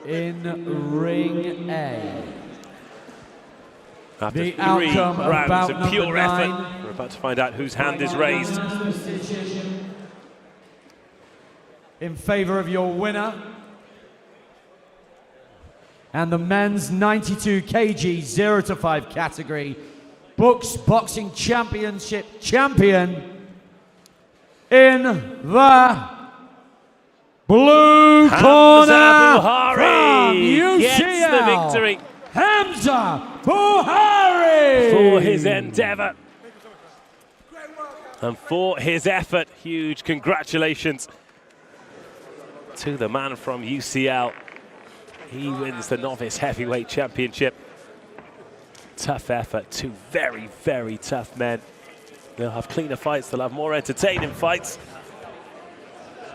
Speaker 2: In ring A.
Speaker 1: After
Speaker 2: The
Speaker 1: 3
Speaker 2: outcome of
Speaker 1: rounds
Speaker 2: bout
Speaker 1: of pure
Speaker 2: number 9.
Speaker 1: effort, we're about to find out whose hand is raised.
Speaker 2: In favor of your winner. And the men's 92 kg 0 to 5 category BUCS Boxing Championship champion in the blue corner from UCL,
Speaker 1: gets the victory
Speaker 2: Hamza Buhari,
Speaker 1: for his endeavour and for his effort. Huge congratulations to the man from UCL. He wins the Novice Heavyweight Championship. Tough effort, 2 very, very tough men. They'll have cleaner fights, they'll have more entertaining fights.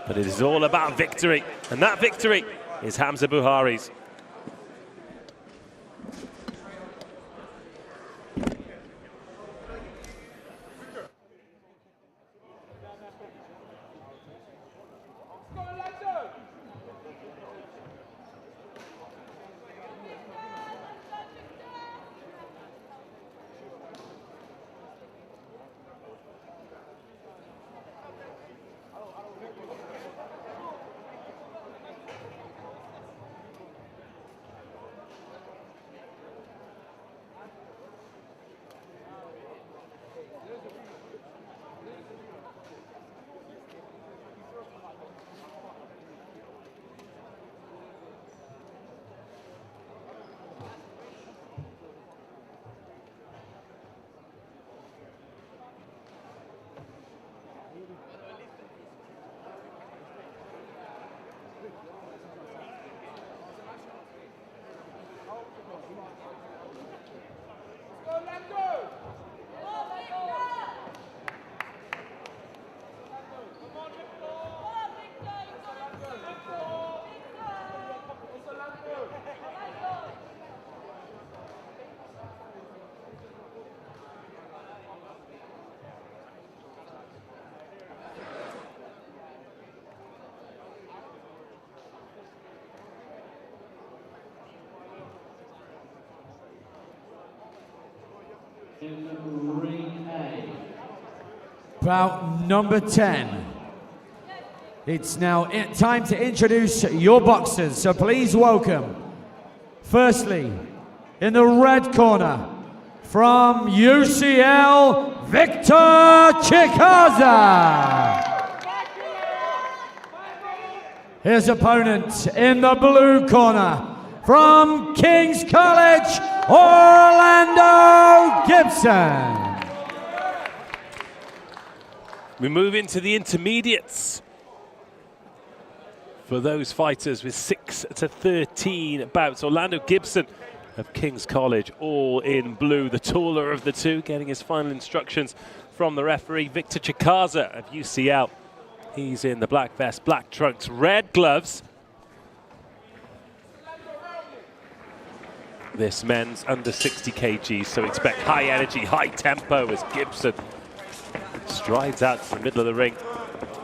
Speaker 1: But it is all about victory, and that victory is Hamza Buhari's.
Speaker 5: In ring A.
Speaker 2: Bout number 10. It's now time to introduce your boxers, so please welcome, firstly, in the red corner, from UCL, Victor Chikaza. His opponent in the blue corner, from King's College, Orlando Gibson.
Speaker 1: We move into the intermediates for those fighters with 6 to 13 bouts. Orlando Gibson of King's College, all in blue, the taller of the two, getting his final instructions from the referee. Victor Chikaza of UCL, he's in the black vest, black trunks, red gloves. This men's under 60 kg, so expect high energy, high tempo as Gibson strides out to the middle of the ring.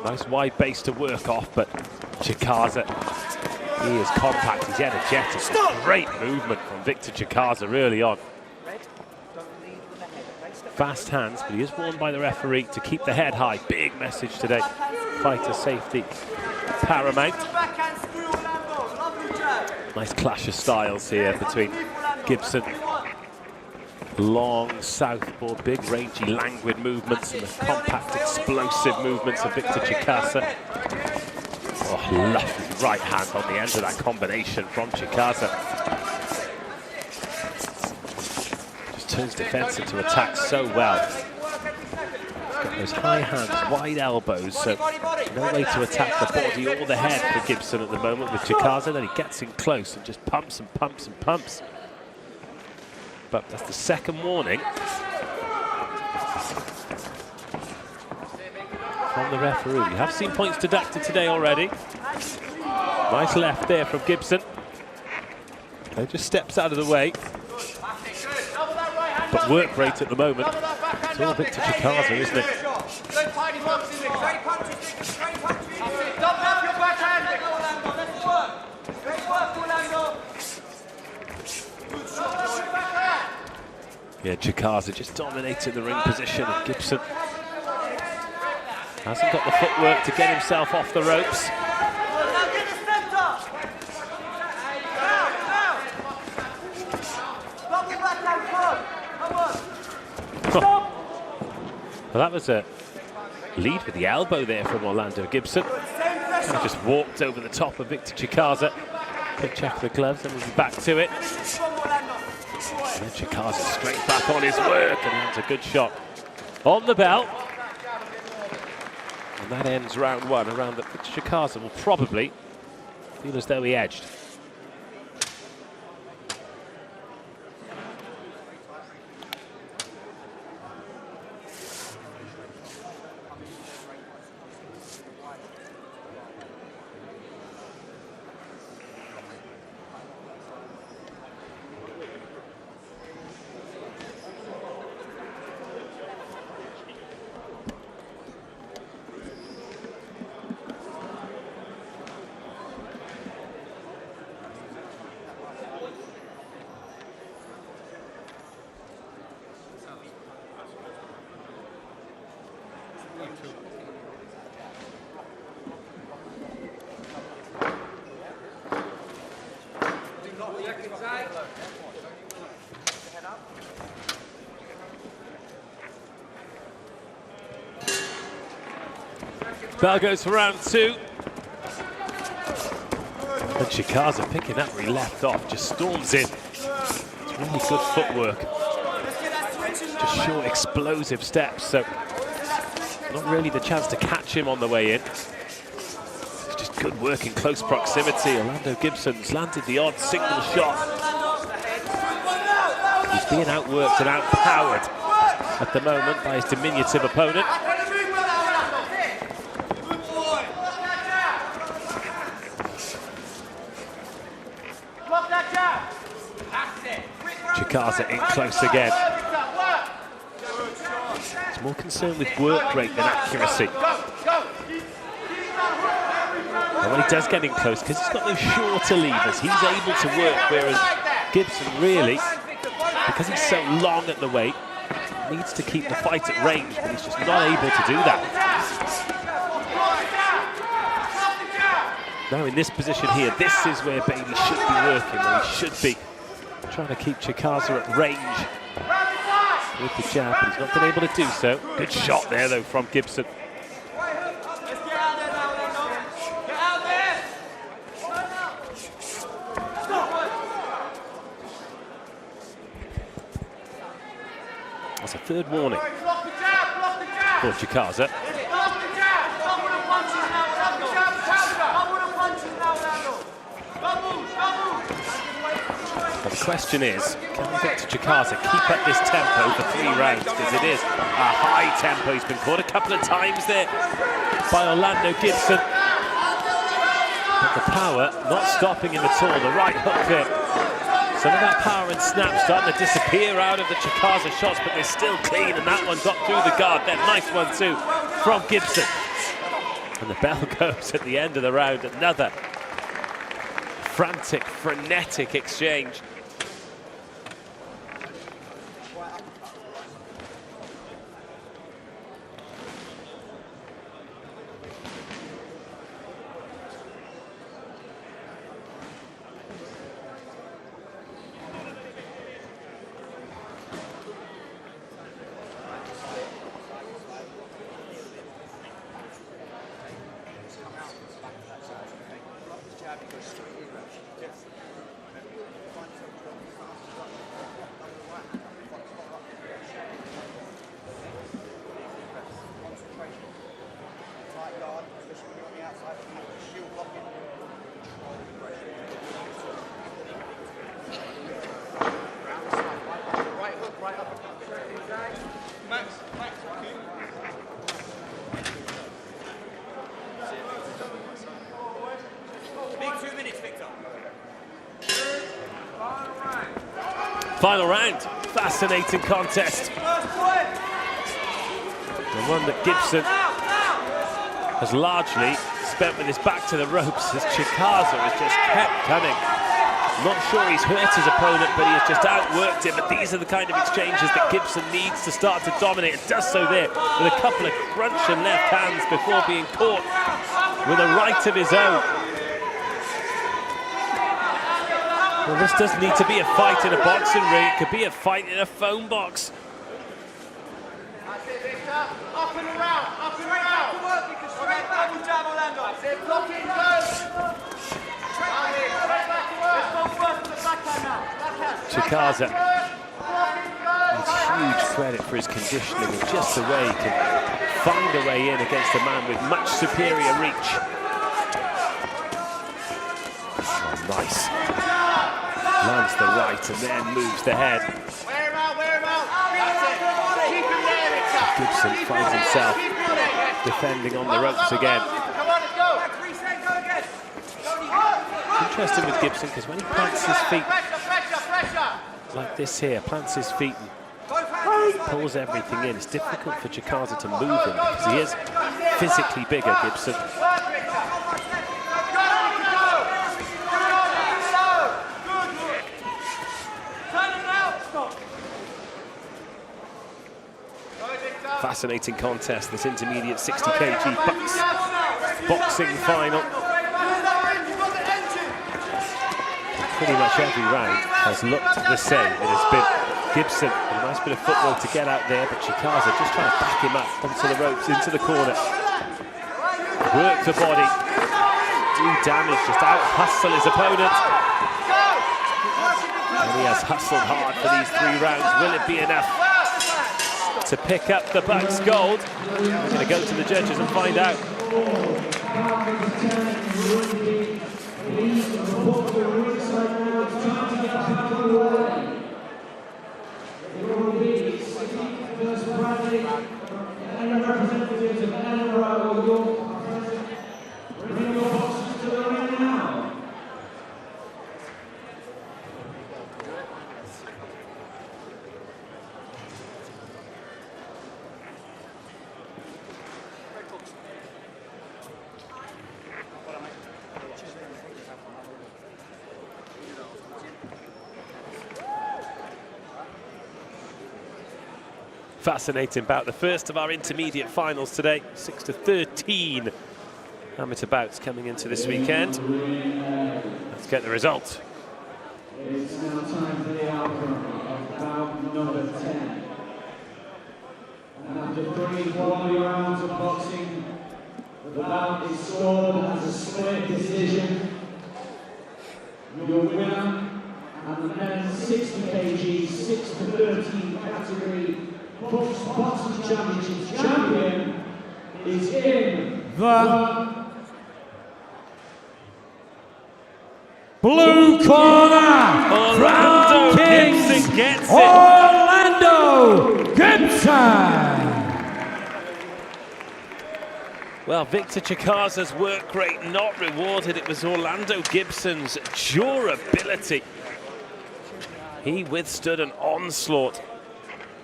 Speaker 1: Nice wide base to work off, but Chikaza, he is compact, he's energetic. Great movement from Victor Chikaza early on. Fast hands, but he is warned by the referee to keep the head high. Big message today. Fighter safety paramount. Nice clash of styles here between Gibson. Long southpaw, big rangy languid movements, and the compact explosive movements of Victor Chikaza. Oh, lovely right hand on the end of that combination from Chikaza. Just turns defense into attack so well. He's got those high hands, wide elbows, so no way to attack the body or the head for Gibson at the moment with Chikaza. Then he gets in close and just pumps and pumps and pumps. But that's the second warning from the referee. We have seen points deducted today already. Nice left there from Gibson. He just steps out of the way. But work rate at the moment. It's all Victor Chikaza, isn't it? Yeah, Chikaza just dominated the ring position, and Gibson hasn't got the footwork to get himself off the ropes. Well, that was a lead with the elbow there from Orlando Gibson. He just walked over the top of Victor Chikaza. Quick check of the gloves, and we'll be back to it. And then Chikaza straight back on his work, and that's a good shot on the belt. And that ends round one, around that Victor Chikaza will probably feel as though he edged. Bell goes for round two. And Chikaza picking up where he left off, just storms in. It's really good footwork. Just short, explosive steps, so not really the chance to catch him on the way in. It's just good work in close proximity. Orlando Gibson's landed the odd single shot. He's being outworked and outpowered at the moment by his diminutive opponent. Chikaza in close again. He's more concerned with work rate than accuracy. And when he does get in close, because he's got those shorter levers, he's able to work, whereas Gibson really, because he's so long at the weight, needs to keep the fight at range, but he's just not able to do that. Now in this position here, this is where Bailey should be working, where he should be trying to keep Chikaza at range with the jab, but he's not been able to do so. Good shot there though from Gibson. That's a third warning for Chikaza. But the question is, can Victor Chikaza keep up this tempo for 3 rounds? Because it is a high tempo. He's been caught a couple of times there by Orlando Gibson. But the power not stopping him at all. The right hook there. Some of that power and snap starting to disappear out of the Chikaza shots, but they're still clean, and that one got through the guard. That nice one too from Gibson. And the bell goes at the end of the round. Another frantic, frenetic exchange. Final round, fascinating contest. The one that Gibson has largely spent with his back to the ropes as Chikaza has just kept coming. Not sure he's hurt his opponent, but he has just outworked him. But these are the kind of exchanges that Gibson needs to start to dominate, and does so there with a couple of crunching left hands before being caught with a right of his own. Well, this doesn't need to be a fight in a boxing ring. It could be a fight in a phone box.
Speaker 6: That's it, Victor. Up and around, up and around. To work, Victor. Straight back and jab, Orlando. That's it, block it, go. Straight back to work. Let's go first to the backhand now. Backhand.
Speaker 1: Chikaza needs huge credit for his conditioning and just the way he can find a way in against a man with much superior reach. Oh, nice. Lands the right and then moves the head.
Speaker 6: Wear him out, wear him out. That's it. Keep him there, Victor.
Speaker 1: Gibson finds himself defending on the ropes again.
Speaker 6: Come on, let's go.
Speaker 1: It's interesting with Gibson because when he plants his feet like this here, plants his feet and pulls everything in, it's difficult for Chikaza to move him because he is physically bigger, Gibson. Fascinating contest, this intermediate 60 kg BUCS boxing final. Pretty much every round has looked the same. It has been Gibson with a nice bit of footwork to get out there, but Chikaza just trying to back him up onto the ropes, into the corner. Work the body, do damage, just out-hustle his opponent. And he has hustled hard for these 3 rounds. Will it be enough to pick up the BUCS gold? We're going to go to the judges and find out. fascinating bout. The first of our intermediate finals today, 6 to 13 amateur bouts coming into this weekend. Let's get the result.
Speaker 5: It's now time for the outcome of bout number 10. And after 3 quality rounds of boxing, the bout is scored as a split decision. Your winner and the men's 60 kg, 6 to 13 category BUCS Boxing Championships champion is in the
Speaker 2: blue corner.
Speaker 1: Orlando
Speaker 2: Kings,
Speaker 1: Gibson gets it.
Speaker 2: Orlando Gibson.
Speaker 1: Well, Victor Chikaza's work rate not rewarded. It was Orlando Gibson's durability. He withstood an onslaught,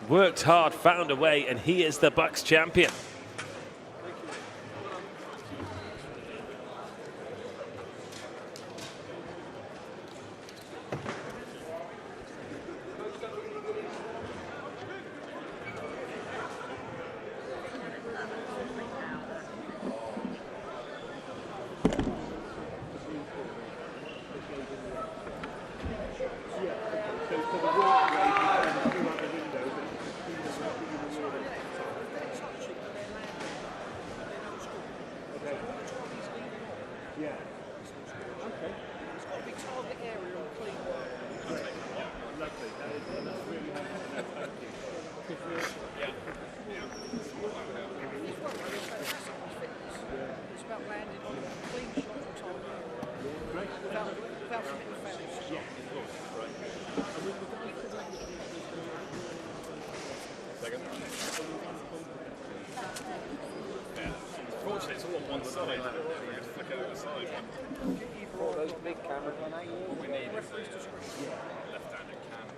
Speaker 1: worked hard, found a way, and he is the BUCS champion.
Speaker 3: Unfortunately, it's all on one side. We have to flick it over the side.
Speaker 6: All those big cameras on that.
Speaker 3: All we need is a left-handed cam.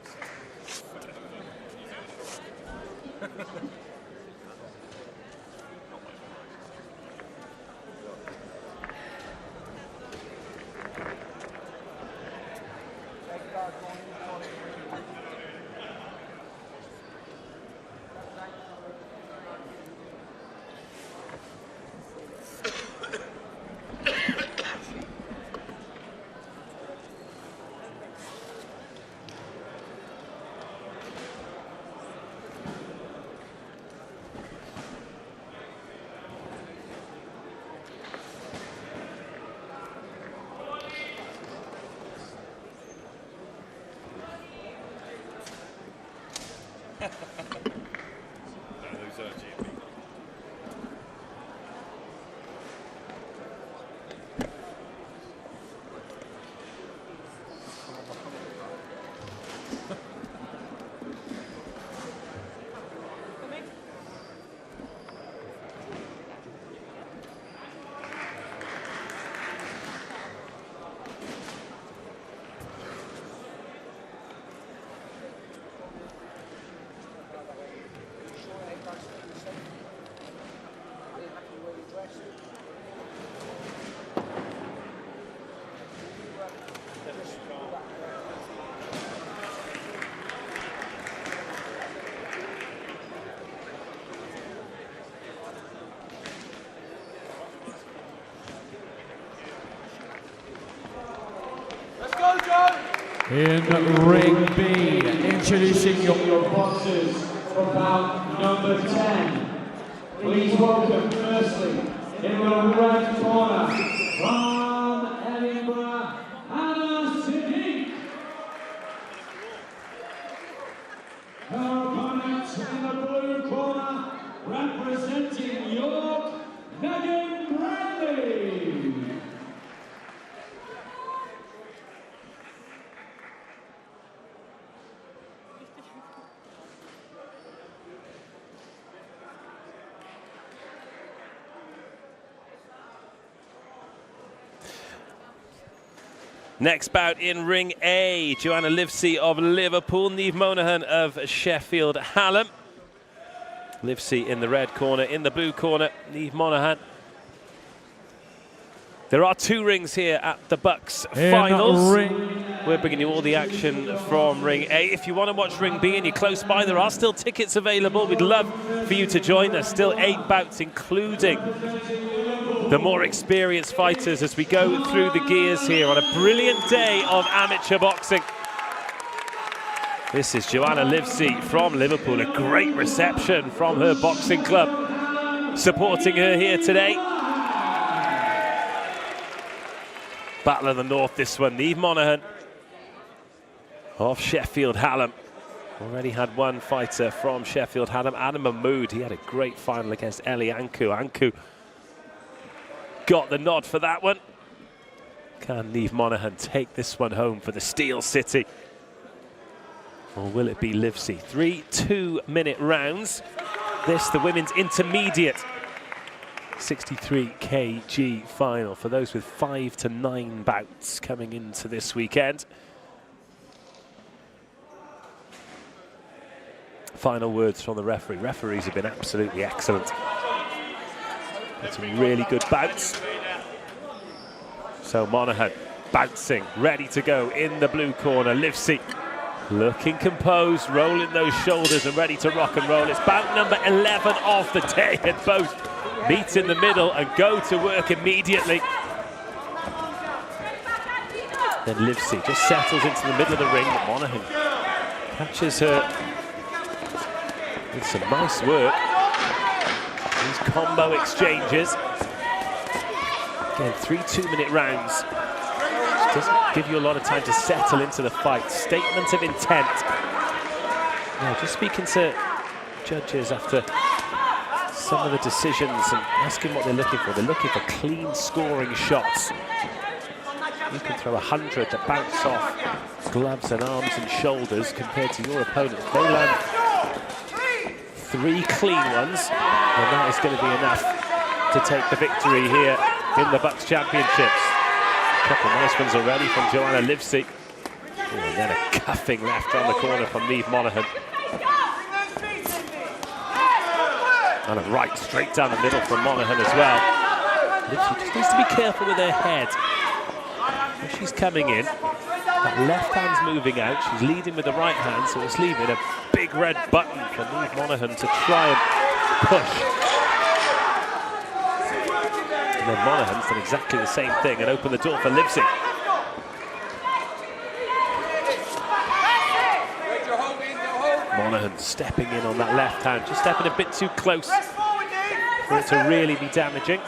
Speaker 2: In ring B, introducing
Speaker 5: your boxers for bout number 10. Please welcome firstly in the red corner from Edinburgh, Anna Siddiq. Her opponent in the blue corner representing York, Megan Bradley.
Speaker 1: Next bout in ring A, Joanna Livesey of Liverpool, Niamh Monaghan of Sheffield Hallam. Livesey in the red corner, in the blue corner, Niamh Monaghan. There are 2 rings here at the BUCS
Speaker 2: In
Speaker 1: finals.
Speaker 2: ring.
Speaker 1: We're bringing you all the action from Ring A. If you want to watch Ring B and you're close by, there are still tickets available. We'd love for you to join. There's still 8 bouts, including the more experienced fighters, as we go through the gears here on a brilliant day of amateur boxing. This is Joanna Livesey from Liverpool. A great reception from her boxing club, supporting her here today. Battle of the North, this one. Niamh Monaghan of Sheffield Hallam. Already had one fighter from Sheffield Hallam, Adam Mahmood. He had a great final against Eli Ankou. Ankou got the nod for that one. Can Niamh Monaghan take this one home for the Steel City? Or will it be Livesey? 3 2-minute rounds. This, the women's intermediate 63 kg final for those with 5 to 9 bouts coming into this weekend. Final words from the referee. Referees have been absolutely excellent. Had some really good bouts. So Monaghan bouncing, ready to go in the blue corner. Livesey looking composed, rolling those shoulders and ready to rock and roll. It's bout number 11 of the day, and both meet in the middle and go to work immediately. Then Livesey just settles into the middle of the ring, but Monaghan catches her with some nice work. These combo exchanges. Again, 3 2-minute rounds. Which doesn't give you a lot of time to settle into the fight. Statement of intent. Yeah, just speaking to judges after some of the decisions and asking what they're looking for. They're looking for clean scoring shots. You can throw 100 that bounce off gloves and arms and shoulders compared to your opponent. If they land 3 clean ones, then that is going to be enough to take the victory here in the BUCS Championships. A couple of nice ones already from Joanna Livesey. And then a cuffing left on the corner from Niamh Monaghan. And a right straight down the middle from Monaghan as well. Livesey just needs to be careful with her head. When she's coming in, that left hand's moving out. She's leading with the right hand, so it's leaving a big red button for Niamh Monaghan to try and push. And then Monaghan's done exactly the same thing and opened the door for Livesey. Monaghan stepping in on that left hand, just stepping a bit too close for it to really be damaging.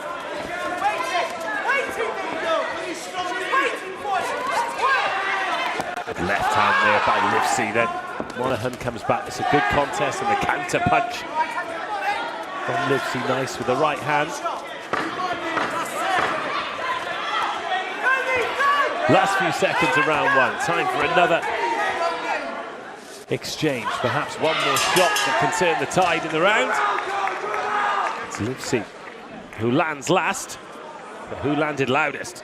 Speaker 1: Left hand there by Livesey, then Monaghan comes back. It's a good contest and the counter punch from Livesey, nice with the right hand. Last few seconds of round 1, time for another exchange, perhaps one more shot that can turn the tide in the round. It's Livesey who lands last, but who landed loudest?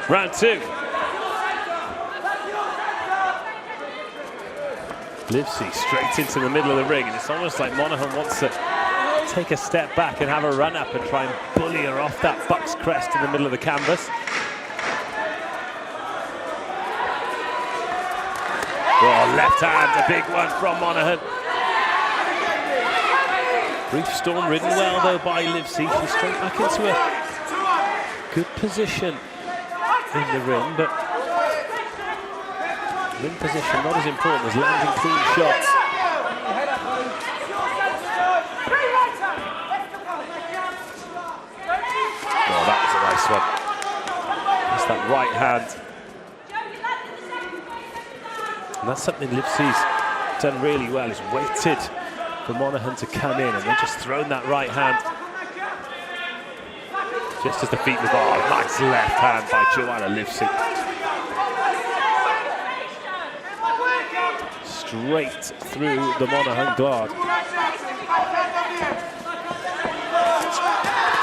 Speaker 1: Round 2. Livesey straight into the middle of the ring, and it's almost like Monaghan wants to take a step back and have a run up and try and bully her off that BUCS crest in the middle of the canvas. Oh, left hand, a big one from Monaghan. Brief storm ridden well though by Livesey. She's straight back into a good position in the ring, but Ring position not as important as landing clean shots. Oh, that was a nice one. Just that right hand. And that's something Livesey's done really well. He's waited for Monaghan to come in and then just thrown that right hand. Just as the feet move on. Nice left hand by Joanna Livesey. Straight through the Monaghan guard.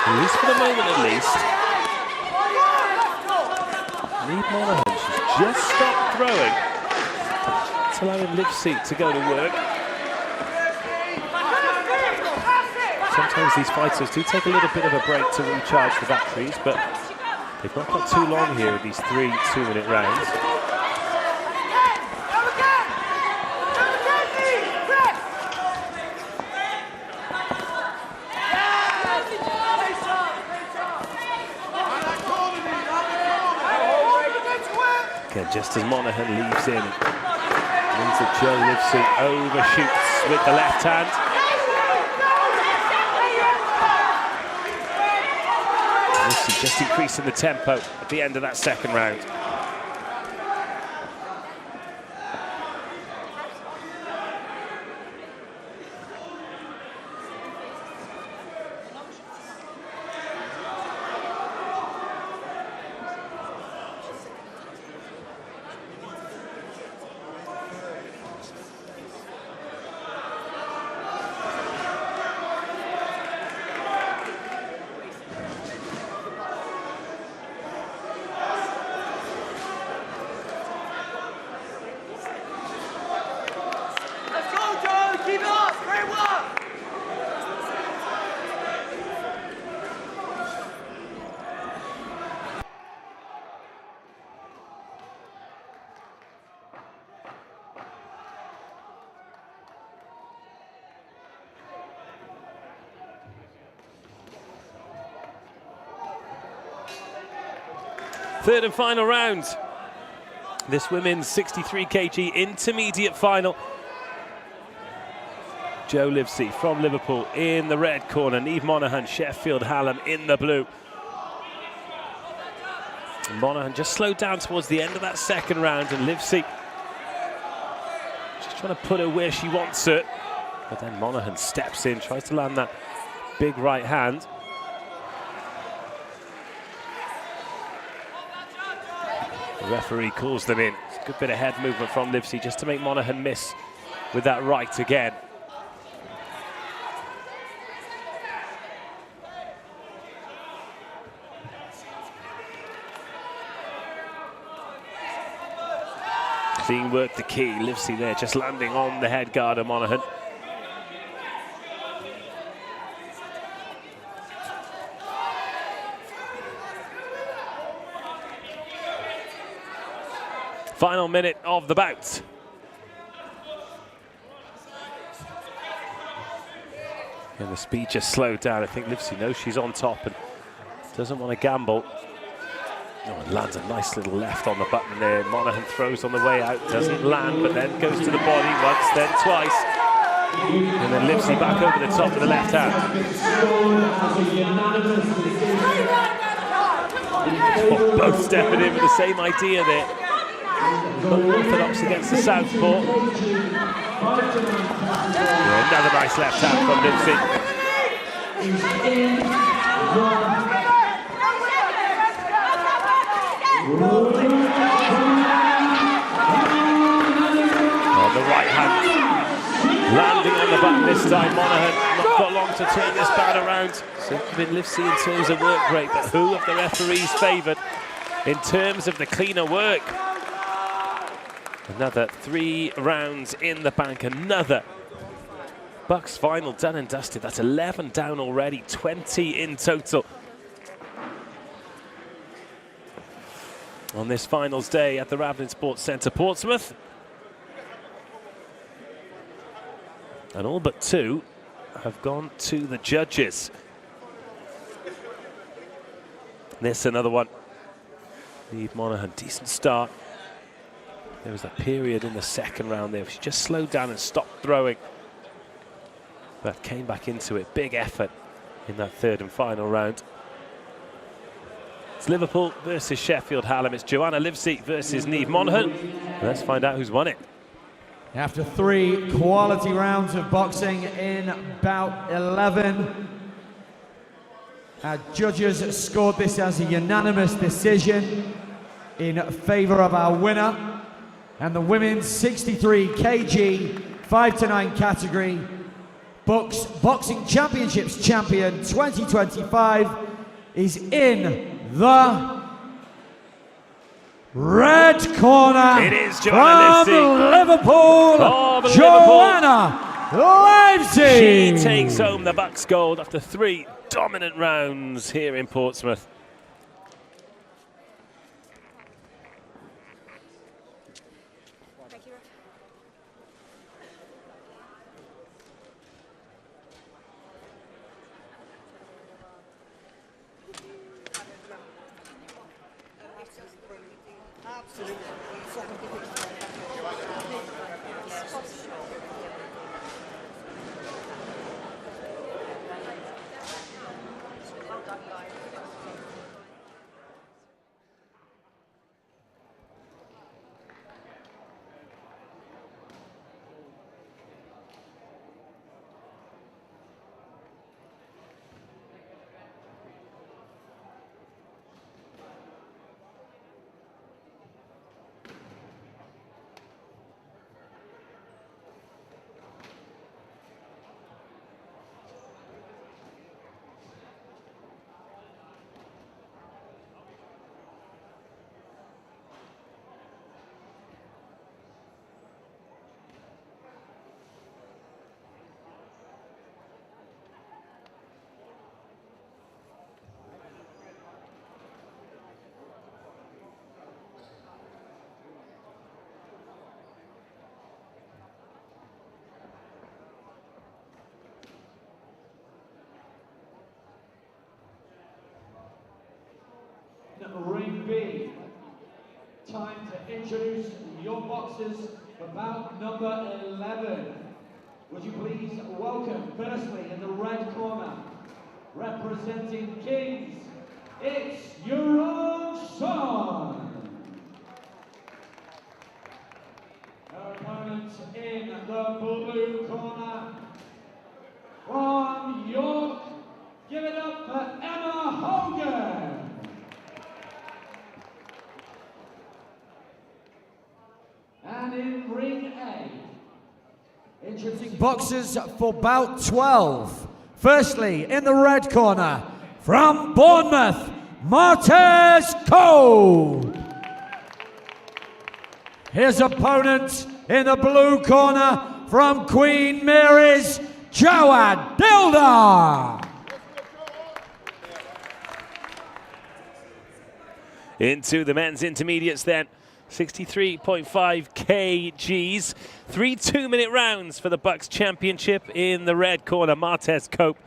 Speaker 1: At least for the moment, at least. Niamh Monaghan, she's just stopped throwing. It's allowing Livesey to go to work. Sometimes these fighters do take a little bit of a break to recharge the batteries, but they've not got too long here in these 3 2-minute rounds. Again, just as Monaghan leaves in, means that Jo Livesey overshoots with the left hand. Livesey just increasing the tempo at the end of that second round. Third and final round. This women's 63 kg intermediate final. Jo Livesey from Liverpool in the red corner. Niamh Monaghan, Sheffield Hallam in the blue. Monaghan just slowed down towards the end of that second round, and Livesey just trying to put her where she wants her. But then Monaghan steps in, tries to land that big right hand. The referee calls them in. It's a good bit of head movement from Livesey just to make Monaghan miss with that right again. Seeing work the key, Livesey there just landing on the head guard of Monaghan. Final minute of the bout. And the speed just slowed down. I think Livesey knows she's on top and doesn't want to gamble. Oh, and lands a nice little left on the button there. Monaghan throws on the way out, doesn't land, but then goes to the body once, then twice. And then Livesey back over the top with the left hand. Oh, both stepping in with the same idea there. Orthodox against the southpaw. Yeah, another nice left hand from Livesey. On the right hand, landing on the button this time. Monaghan not got long to turn this bout around. So it's been Livesey in terms of work rate, but who of the referees favoured in terms of the cleaner work? Another 3 rounds in the bank, another BUCS final done and dusted. That's 11 down already, 20 in total. On this finals day at the Ravelin Sports Centre, Portsmouth. And all but 2 have gone to the judges. This another one. Niamh Monaghan, decent start. There was that period in the second round there. She just slowed down and stopped throwing. But came back into it. Big effort in that third and final round. It's Liverpool versus Sheffield Hallam. It's Joanna Livesey versus Niamh Monaghan. Let's find out who's won it.
Speaker 2: After 3 quality rounds of boxing in bout 11, our judges scored this as a unanimous decision in favour of our winner. And the women's 63 kg 5 to 9 category BUCS Boxing Championships champion 2025 is in the red corner.
Speaker 1: It is Joanna
Speaker 2: from Liverpool, Joanna Livesey.
Speaker 1: She takes home the BUCS gold after 3 dominant rounds here in Portsmouth.
Speaker 5: Ring B. Time to introduce your boxers for bout number 11. Would you please welcome, firstly, in the red corner, representing Kings, it's your own son. Her opponent in the blue corner, from York, give it up for Emma Hogan. And in ring A, introducing
Speaker 2: Boxers for bout 12. Firstly, in the red corner, from Bournemouth, Martez Cole. His opponent in the blue corner, from Queen Mary's, Jawad Dildar.
Speaker 1: Into the men's intermediates then. 63.5 kgs. 3 2-minute rounds for the BUCS Championship. In the red corner, Martez Cope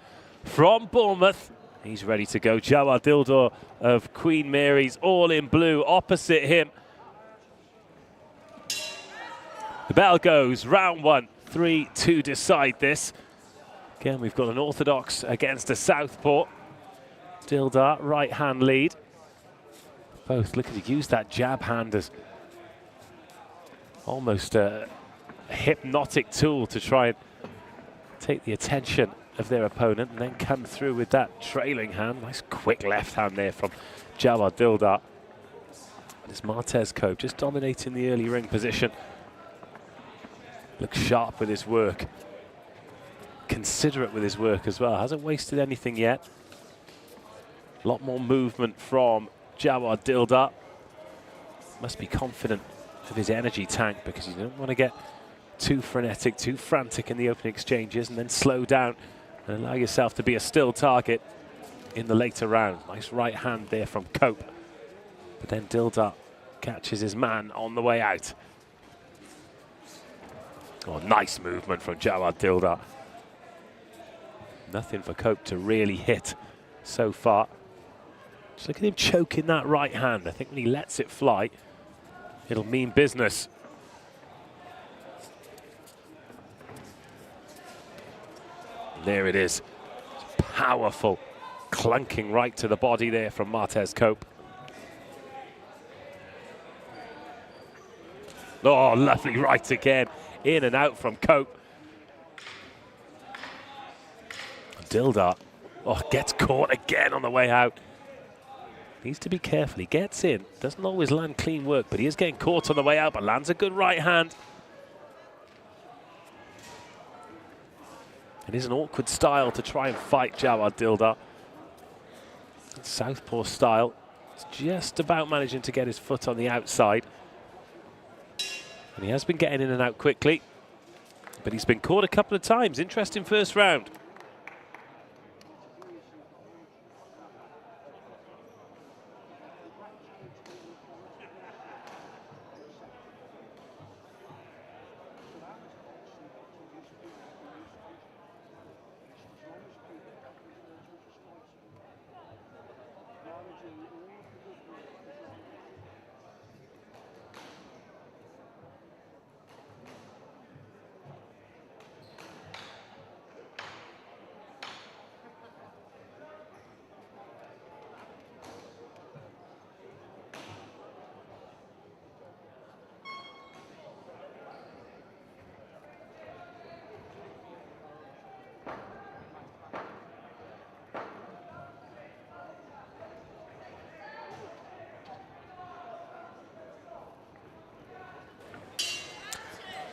Speaker 1: from Bournemouth. He's ready to go. Jawad Dildar of Queen Mary's, all in blue, opposite him. The bell goes, round 1, 3 to decide this. Again, we've got an orthodox against a southpaw. Dildar, right hand lead. Both looking to use that jab hand as almost a hypnotic tool to try and take the attention of their opponent and then come through with that trailing hand. Nice quick left hand there from Jawad Dildar. And it's Martez Cope just dominating the early ring position. Looks sharp with his work. Considerate with his work as well. Hasn't wasted anything yet. A lot more movement from Jawad Dildar. Must be confident of his energy tank because you don't want to get too frenetic, too frantic in the opening exchanges and then slow down and allow yourself to be a still target in the later round. Nice right hand there from Cope. But then Dildar catches his man on the way out. Oh, nice movement from Jawad Dildar. Nothing for Cope to really hit so far. Just look at him choking that right hand. I think when he lets it fly, it'll mean business There it is. Powerful, clunking right to the body there from Martez Cope. Oh, lovely right again. In and out from Cope. Dildar, oh, gets caught again on the way out. Needs to be careful. He gets in. Doesn't always land clean work, but he is getting caught on the way out, but lands a good right hand. It is an awkward style to try and fight Jawad Dildar. Southpaw style. It's just about managing to get his foot on the outside. And he has been getting in and out quickly, but he's been caught a couple of times. Interesting first round.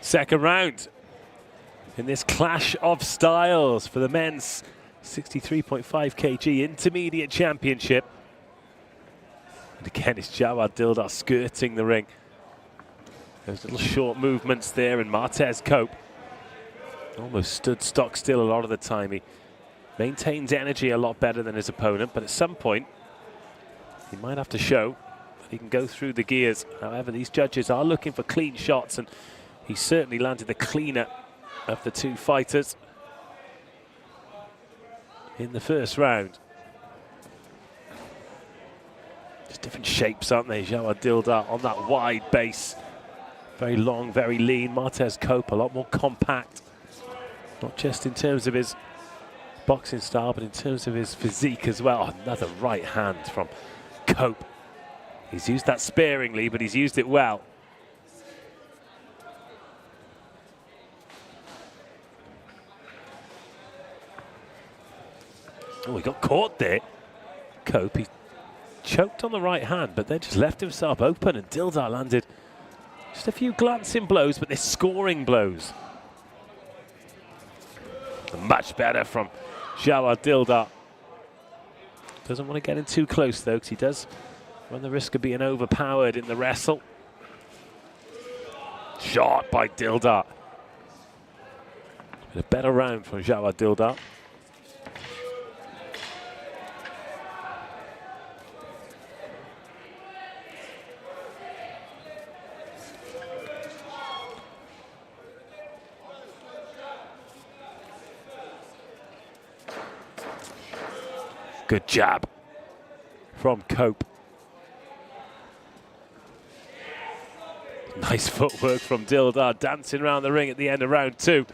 Speaker 1: Second round in this clash of styles for the men's 63.5 kg intermediate championship. And again, it's Jawad Dildar skirting the ring. Those little short movements there, and Martez Cope almost stood stock still a lot of the time. He maintains energy a lot better than his opponent, but at some point he might have to show that he can go through the gears. However, these judges are looking for clean shots, and he certainly landed the cleaner of the two fighters in the first round. Just different shapes, aren't they? Jawad Dildar on that wide base. Very long, very lean. Martez Cope a lot more compact. Not just in terms of his boxing style, but in terms of his physique as well. Another right hand from Cope. He's used that sparingly, but he's used it well. Oh, he got caught there. Cope, he choked on the right hand, but then just left himself open, and Dildar landed just a few glancing blows, but they're scoring blows. Much better from Jawad Dildar. Doesn't want to get in too close, though, because he does run the risk of being overpowered in the wrestle. Shot by Dildar. A better round from Jawad Dildar. Good jab from Cope. Nice footwork from Dildar, dancing around the ring at the end of round two.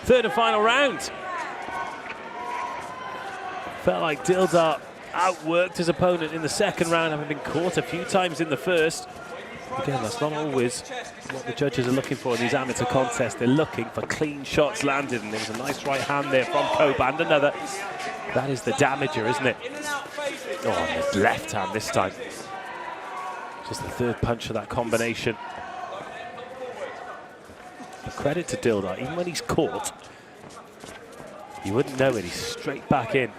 Speaker 1: Third and final round. Felt like Dildar outworked his opponent in the second round, having been caught a few times in the first. Again, that's not always what the judges are looking for in these amateur contests. They're looking for clean shots landed, and there was a nice right hand there from Cope, and another. That is the damager, isn't it? Oh, and the left hand this time. Just the third punch of that combination. But credit to Dildar, even when he's caught, you wouldn't know it, he's straight back in.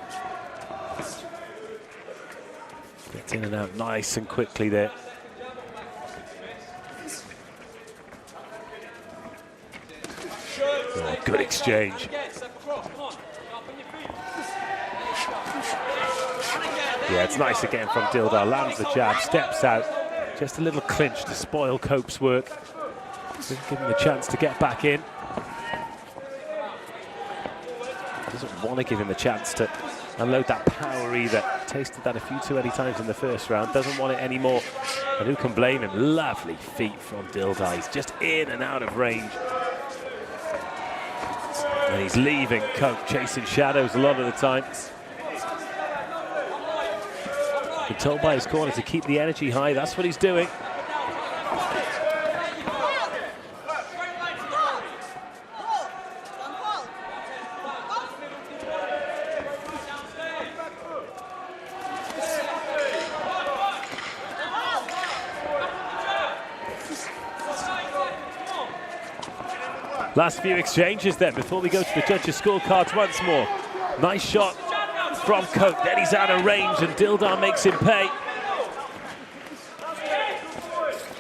Speaker 1: Gets in and out nice and quickly there. Oh, good exchange. Yeah, it's nice again from Dildar. Lands the jab, steps out. Just a little clinch to spoil Cope's work. Doesn't give him the chance to get back in. Doesn't want to give him the chance to unload that power either. Tasted that a few too many times in the first round. Doesn't want it anymore. And who can blame him? Lovely feet from Dildar. He's just in and out of range. And he's leaving Cope, chasing shadows a lot of the time. Been told by his corner to keep the energy high. That's what he's doing. Last few exchanges then before we go to the judges' scorecards once more. Nice shot from Cope, then he's out of range and Dildar makes him pay.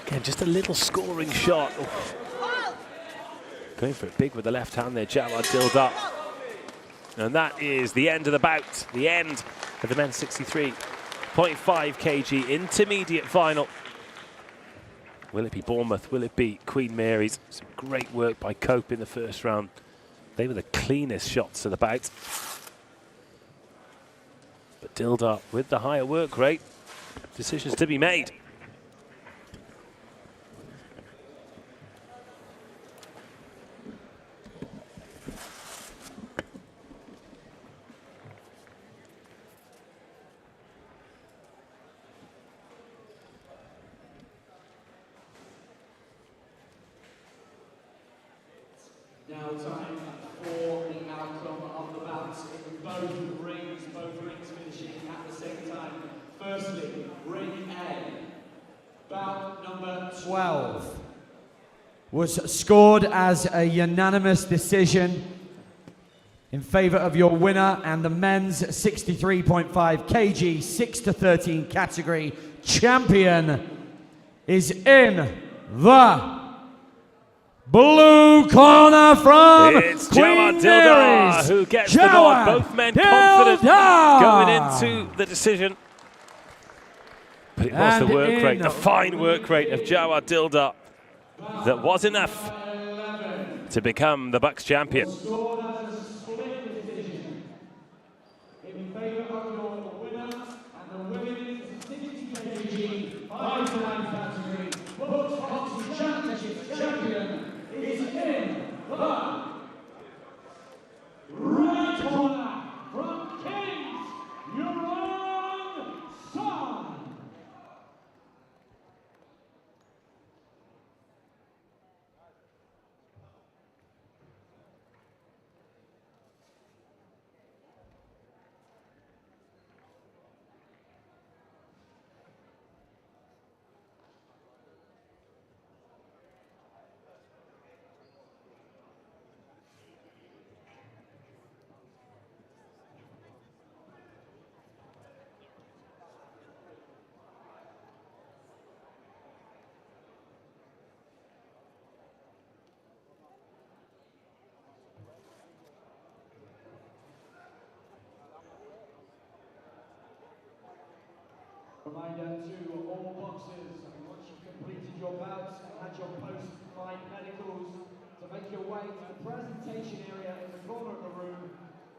Speaker 1: Again, just a little scoring shot. Oof. Going for it big with the left hand there, Jawad Dildar. And that is the end of the bout, the end of the men's 63.5 kg intermediate final. Will it be Bournemouth? Will it be Queen Mary's? Some great work by Cope in the first round. They were the cleanest shots of the bout. But Dildar with the higher work rate. Decisions to be made.
Speaker 5: Now time for the outcome of the bouts in both rings finishing at the same time. Firstly, ring A, bout number
Speaker 2: 12 was scored as a unanimous decision in favour of your winner and the men's 63.5 kg 6-13 category champion is in the blue corner from
Speaker 1: it's
Speaker 2: Queen
Speaker 1: Jawad Dildar
Speaker 2: Mary's.
Speaker 1: who gets the nod. Both men confident going into the decision. But it was the work rate, the fine work rate of Jawad Dildar that was enough to become the BUCS champion.
Speaker 5: in favour of your winner and the women's 60 kg 5-9 category BUCS Boxing Championships champion is in the right corner from Kings, your own son. Reminder to all boxers, once you've completed your bouts and had your post-fight medicals, to make your way to the presentation area in the corner of the room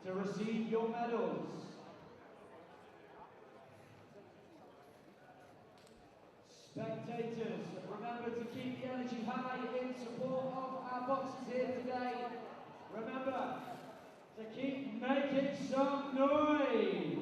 Speaker 5: to receive your medals. Spectators, remember to keep the energy high in support of our boxers here today. Remember to keep making some noise.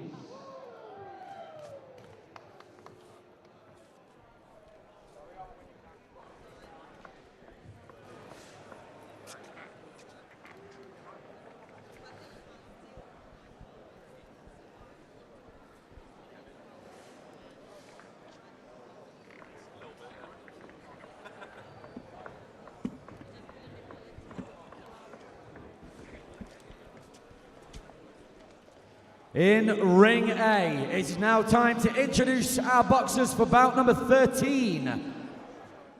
Speaker 2: in ring A. It is now time to introduce our boxers for bout number 13.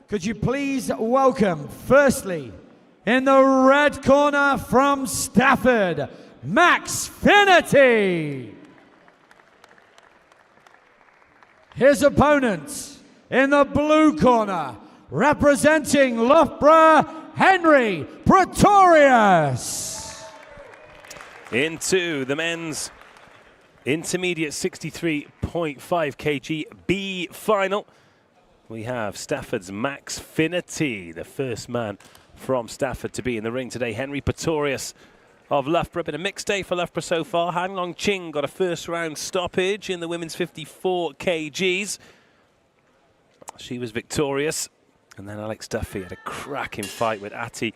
Speaker 2: Could you please welcome, firstly, in the red corner from Stafford, Max Finity. His opponent in the blue corner, representing Loughborough, Henry Pretorius.
Speaker 1: Into the men's intermediate 63.5 kg B final. We have Stafford's Max Finity, the first man from Stafford to be in the ring today. Henry Pretorius of Loughborough. Been a mixed day for Loughborough so far. Han Long Ching got a first round stoppage in the women's 54 kgs. She was victorious. And then Alex Duffy had a cracking fight with Ati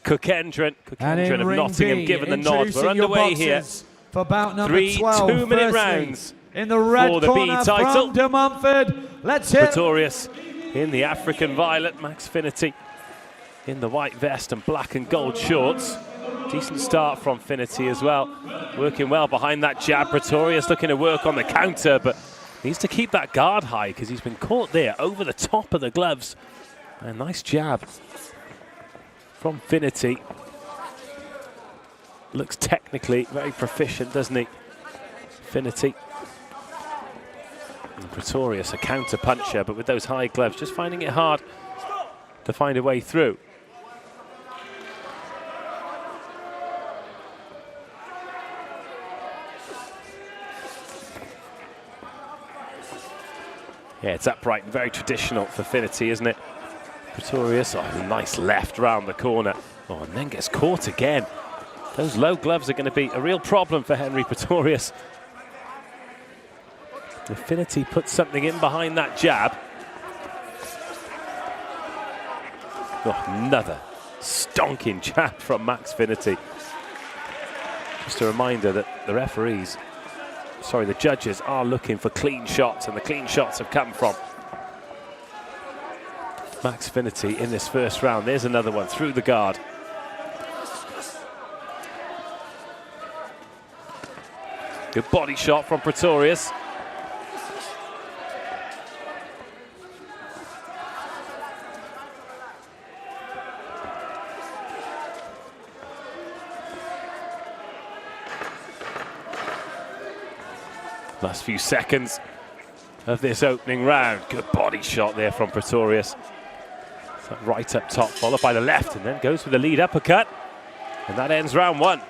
Speaker 1: Cookendron. Cookendron of Nottingham given the nod. We're underway here.
Speaker 2: For bout number
Speaker 1: 3
Speaker 2: 12.
Speaker 1: 2-minute rounds
Speaker 2: in the red
Speaker 1: for the
Speaker 2: corner
Speaker 1: B title.
Speaker 2: from De Montfort. Let's hear
Speaker 1: Pretorius in the African violet. Max Finity in the white vest and black and gold shorts. Decent start from Finity as well. Working well behind that jab. Pretorius looking to work on the counter, but needs to keep that guard high because he's been caught there over the top of the gloves. A nice jab from Finity. Looks technically very proficient, doesn't he? Finity. And Pretorius, a counter puncher, but with those high gloves, just finding it hard to find a way through. Yeah, it's upright and very traditional for Finity, isn't it? Pretorius, oh, nice left round the corner. Oh, and then gets caught again. Those low gloves are going to be a real problem for Henry Pretorius. If Finity puts something in behind that jab. Oh, another stonking jab from Max Finity. Just a reminder that the the judges are looking for clean shots, and the clean shots have come from Max Finity in this first round. There's another one through the guard. Good body shot from Pretorius. Last few seconds of this opening round. Good body shot there from Pretorius. Right up top, followed by the left, and then goes for the lead uppercut. And that ends round one.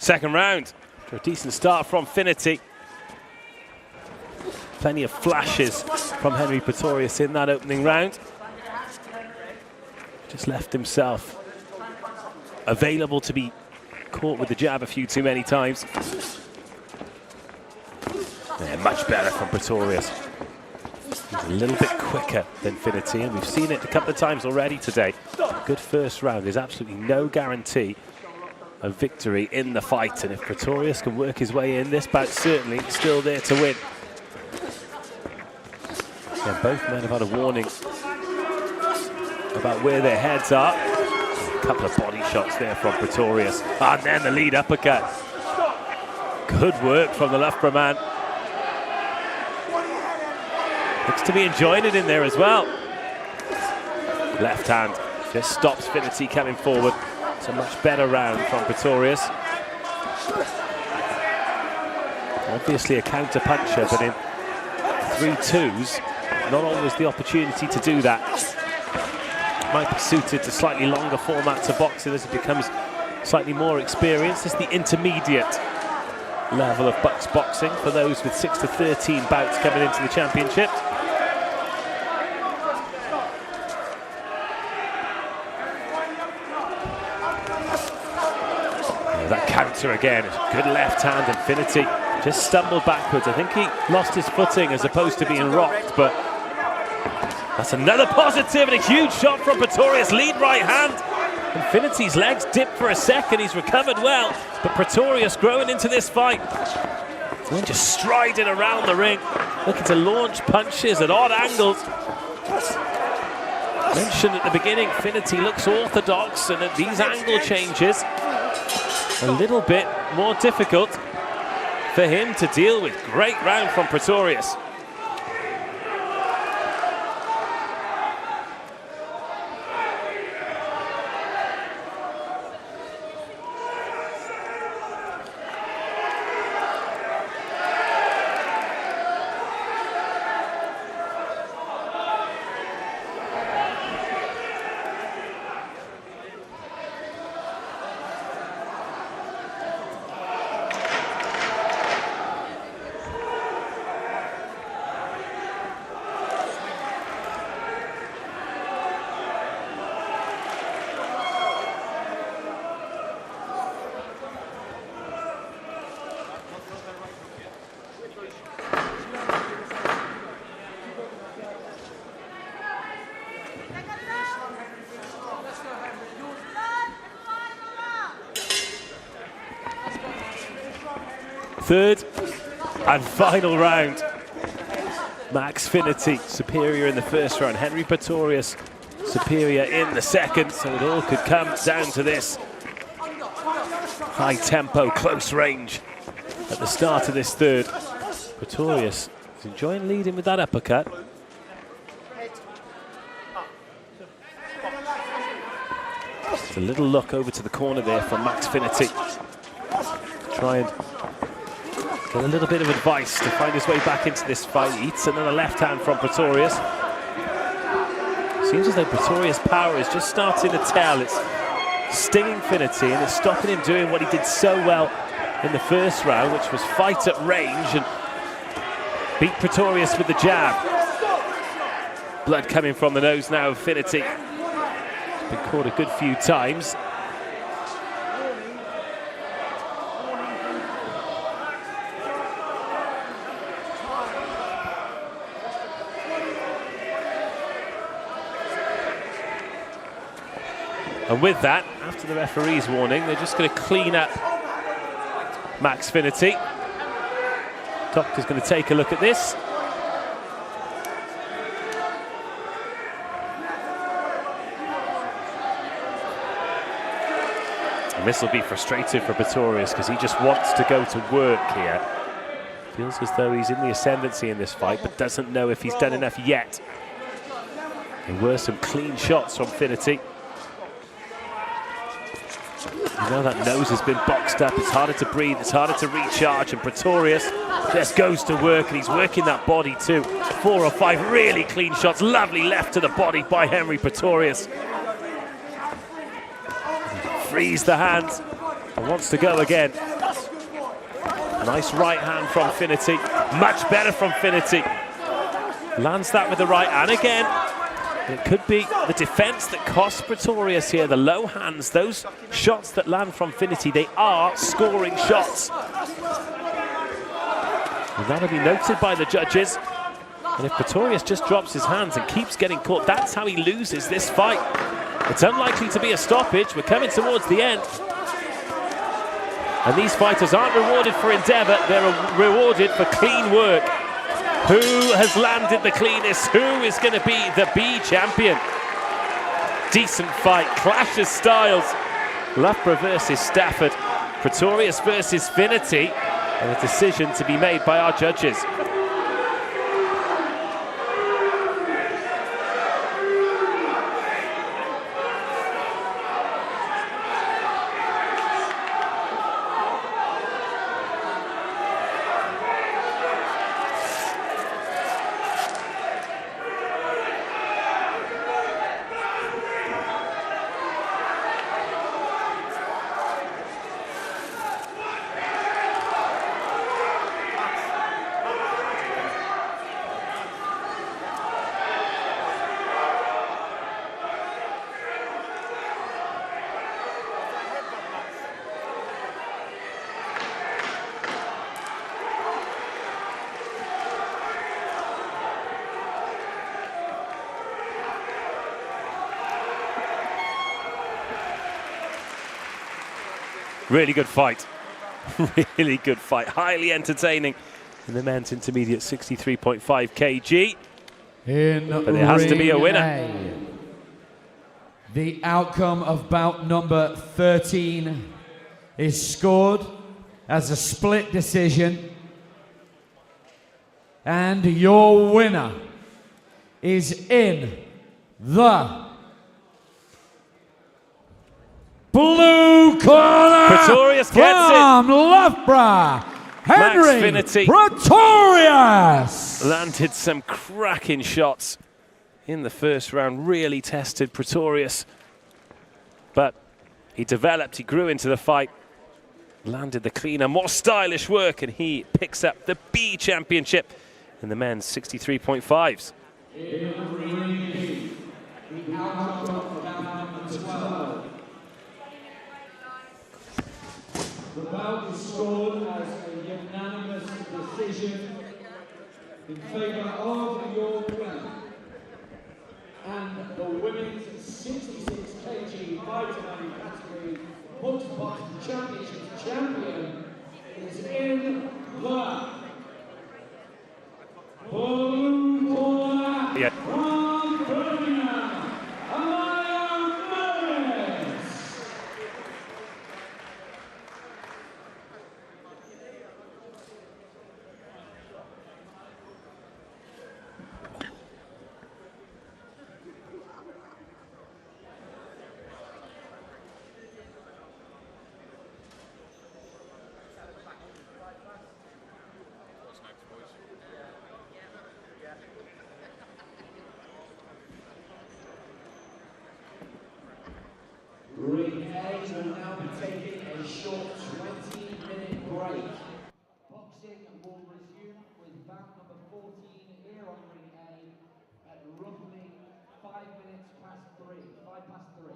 Speaker 1: Second round, for a decent start from Finity. Plenty of flashes from Henry Pretorius in that opening round. Just left himself available to be caught with the jab a few too many times. Yeah, much better from Pretorius. He's a little bit quicker than Finity, and we've seen it a couple of times already today. Good first round. There's absolutely no guarantee of victory in the fight, and if Pretorius can work his way in, this bout's certainly still there to win. Yeah, both men have had a warning about where their heads are. A couple of body shots there from Pretorius, and then the lead uppercut. Good work from the Loughborough man. Looks to be enjoying it in there as well. Left hand just stops Finity coming forward. It's a much better round from Pretorius. Obviously a counter puncher, but in 3 twos. Not always the opportunity to do that. Might be suited to slightly longer formats of boxing as it becomes slightly more experienced. It's the intermediate level of BUCS boxing for those with 6 to 13 bouts coming into the championship. That counter again, good left hand. Infinity just stumbled backwards. I think he lost his footing as opposed to being rocked, but that's another positive and a huge shot from Pretorius. Lead right hand. Infinity's legs dipped for a second. He's recovered well, but Pretorius growing into this fight. And just striding around the ring, looking to launch punches at odd angles. Mentioned at the beginning, Infinity looks orthodox, and at these angle changes, a little bit more difficult for him to deal with. Great round from Pretorius. Third and final round. Max Finity superior in the first round. Henry Pretorius superior in the second. So it all could come down to this high tempo, close range at the start of this third. Pretorius is enjoying leading with that uppercut. It's a little look over to the corner there from Max Finity. Try and get a little bit of advice to find his way back into this fight. He eats another left hand from Pretorius. Seems as though Pretorius' power is just starting to tell. It's stinging Finity and it's stopping him doing what he did so well in the first round, which was fight at range and beat Pretorius with the jab. Blood coming from the nose now of Finity. He's been caught a good few times. And with that, after the referee's warning, they're just going to clean up Max Finity. Doctor's going to take a look at this. And this will be frustrating for Pretorius because he just wants to go to work here. Feels as though he's in the ascendancy in this fight, but doesn't know if he's done enough yet. There were some clean shots from Finity. Now that nose has been boxed up, it's harder to breathe, it's harder to recharge, and Pretorius just goes to work, and he's working that body too. 4 or 5 really clean shots, lovely left to the body by Henry Pretorius. Frees the hands and wants to go again. Nice right hand from Finity, much better from Finity. Lands that with the right hand again. It could be the defense that costs Pretorius here, the low hands, those shots that land from Finity, they are scoring shots. And that'll be noted by the judges. And if Pretorius just drops his hands and keeps getting caught, that's how he loses this fight. It's unlikely to be a stoppage. We're coming towards the end. And these fighters aren't rewarded for endeavor, they're rewarded for clean work. Who has landed the cleanest? Who is going to be the B champion? Decent fight, clash of styles. Loughborough versus Stafford, Pretorius versus Finity, and a decision to be made by our judges. Really good fight. Really good fight. Highly entertaining in the men's intermediate 63.5 kg. But there has to be a winner.
Speaker 2: A. The outcome of bout number 13 is scored as a split decision. And your winner is in the blue corner
Speaker 1: Pretorius gets
Speaker 2: from Loughborough, Henry
Speaker 1: Finity
Speaker 2: Pretorius.
Speaker 1: landed some cracking shots in the first round, really tested Pretorius. But he developed, he grew into the fight, landed the cleaner, more stylish work, and he picks up the B championship in the men's 63.5s.
Speaker 5: The bout is scored as a unanimous decision in favour of your winner. And the women's 66 kg fighter category BUCS Boxing Championships champion is in the blue corner from Birmingham, novice. Ring A will now be taking a short 20-minute break. Boxing will resume with bout number 14 here on Ring A at roughly 5 minutes past 3. 5 past 3.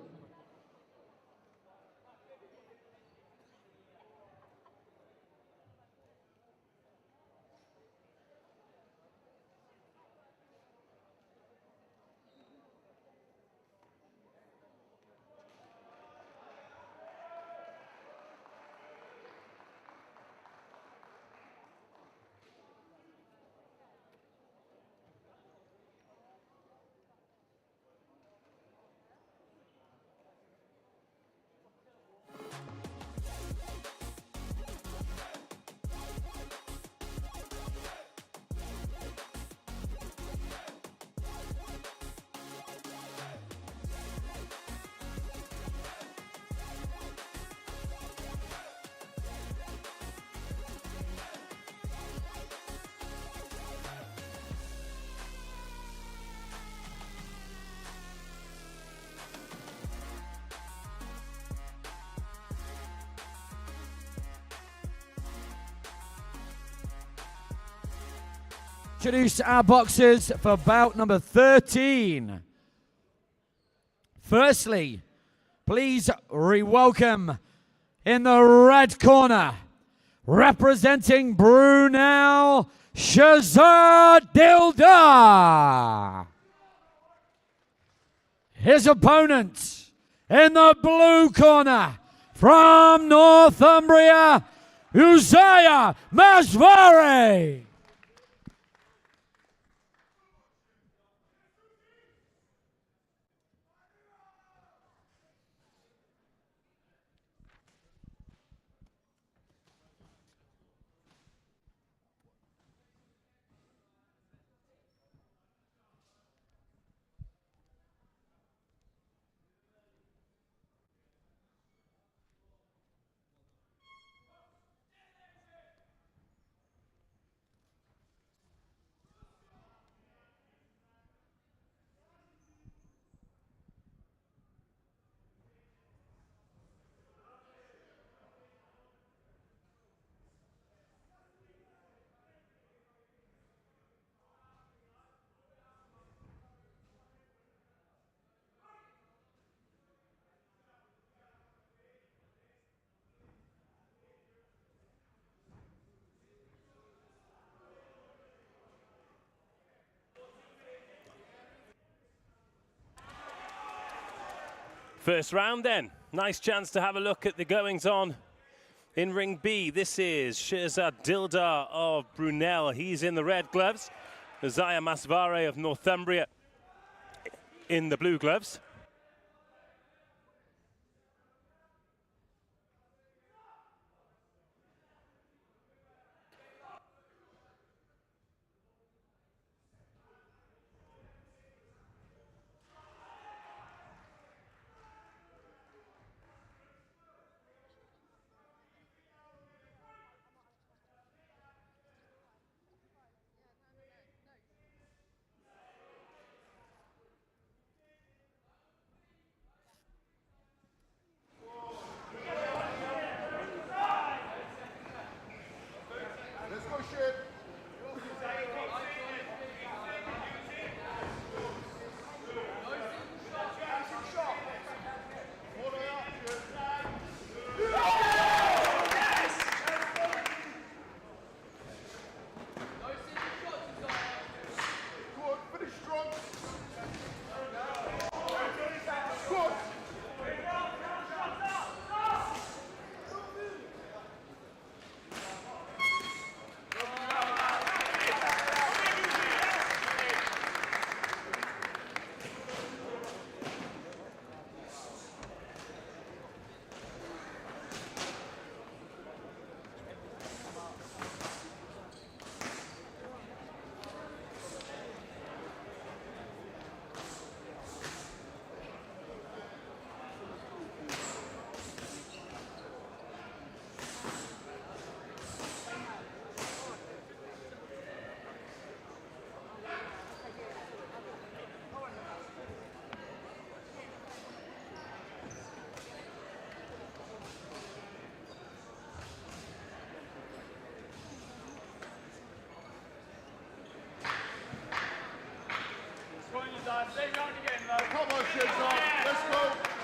Speaker 2: Introduce our boxers for bout number 13. Firstly, please re-welcome in the red corner, representing Brunel, Shazad Dildar. His opponent in the blue corner, from Northumbria, Uzziah Masvari.
Speaker 1: First round then. Nice chance to have a look at the goings on In ring B, this is Shirzad Dildar of Brunel. He's in the red gloves. Zaya Masvare of Northumbria in the blue gloves.
Speaker 6: Let's go, shit. Come on, Shirzad. Let's go.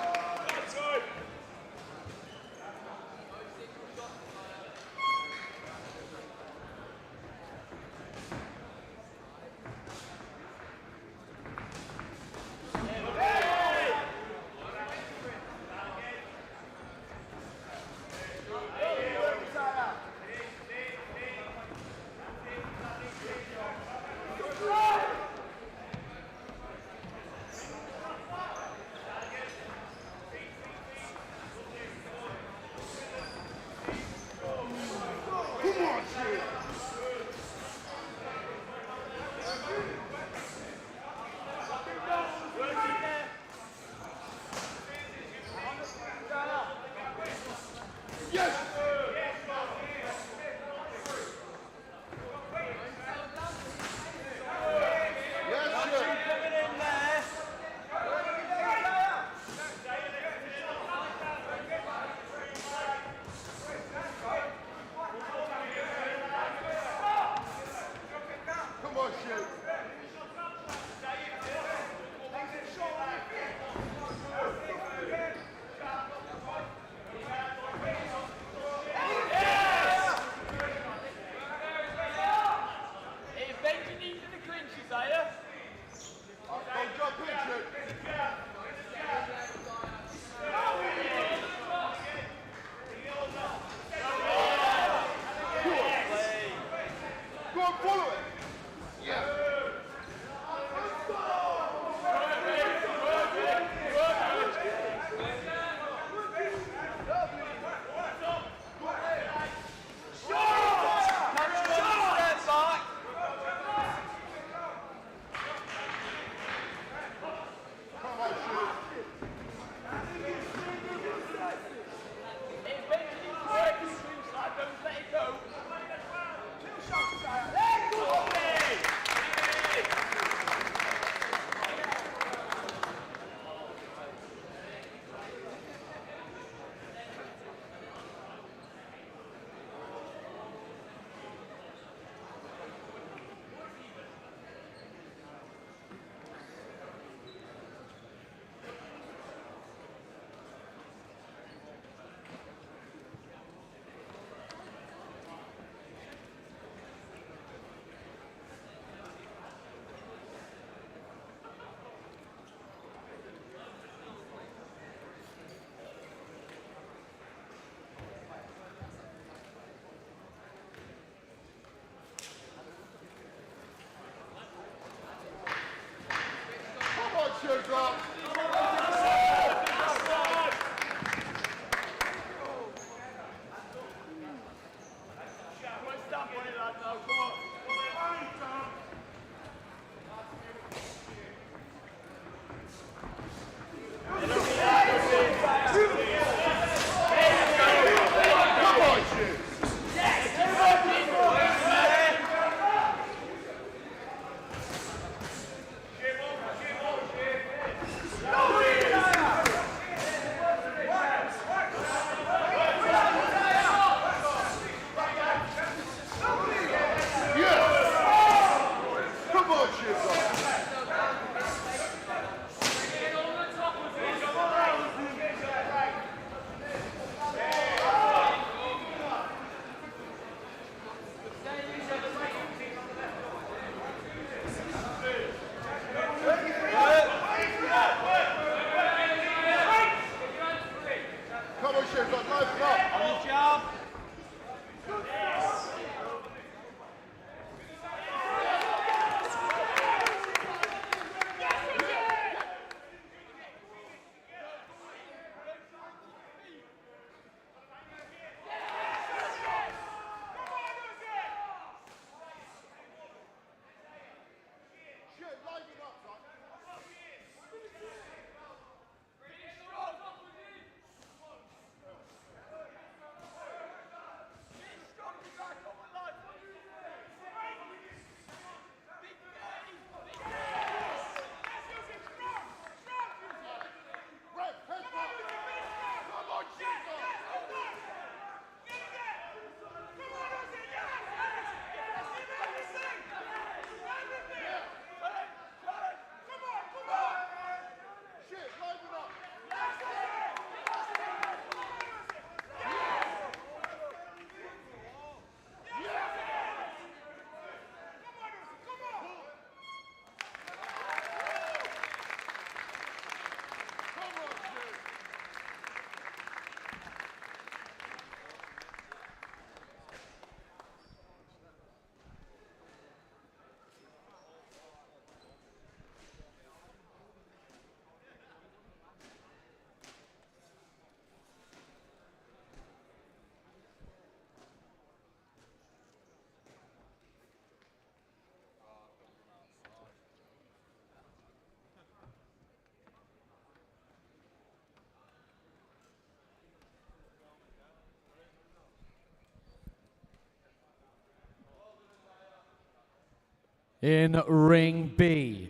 Speaker 2: In ring B,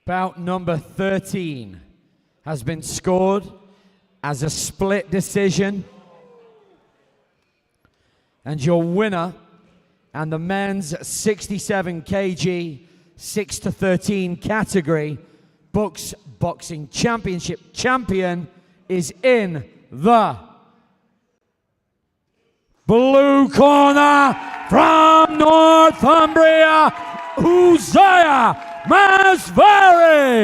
Speaker 2: bout number 13 has been scored as a split decision. And your winner and the men's 67 kg 6 to 13 category BUCS Boxing Championship champion is in the blue corner from Northumbria, Uzziah Masvari.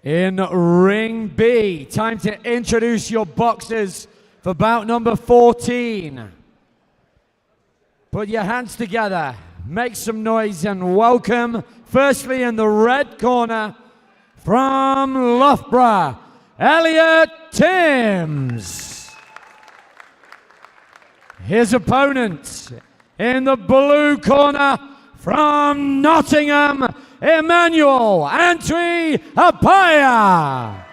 Speaker 2: In ring B, time to introduce your boxers for bout number 14. Put your hands together, make some noise and welcome, firstly in the red corner, from Loughborough, Elliot Timms. His opponent in the blue corner, from Nottingham, Emmanuel Antwi Apaya.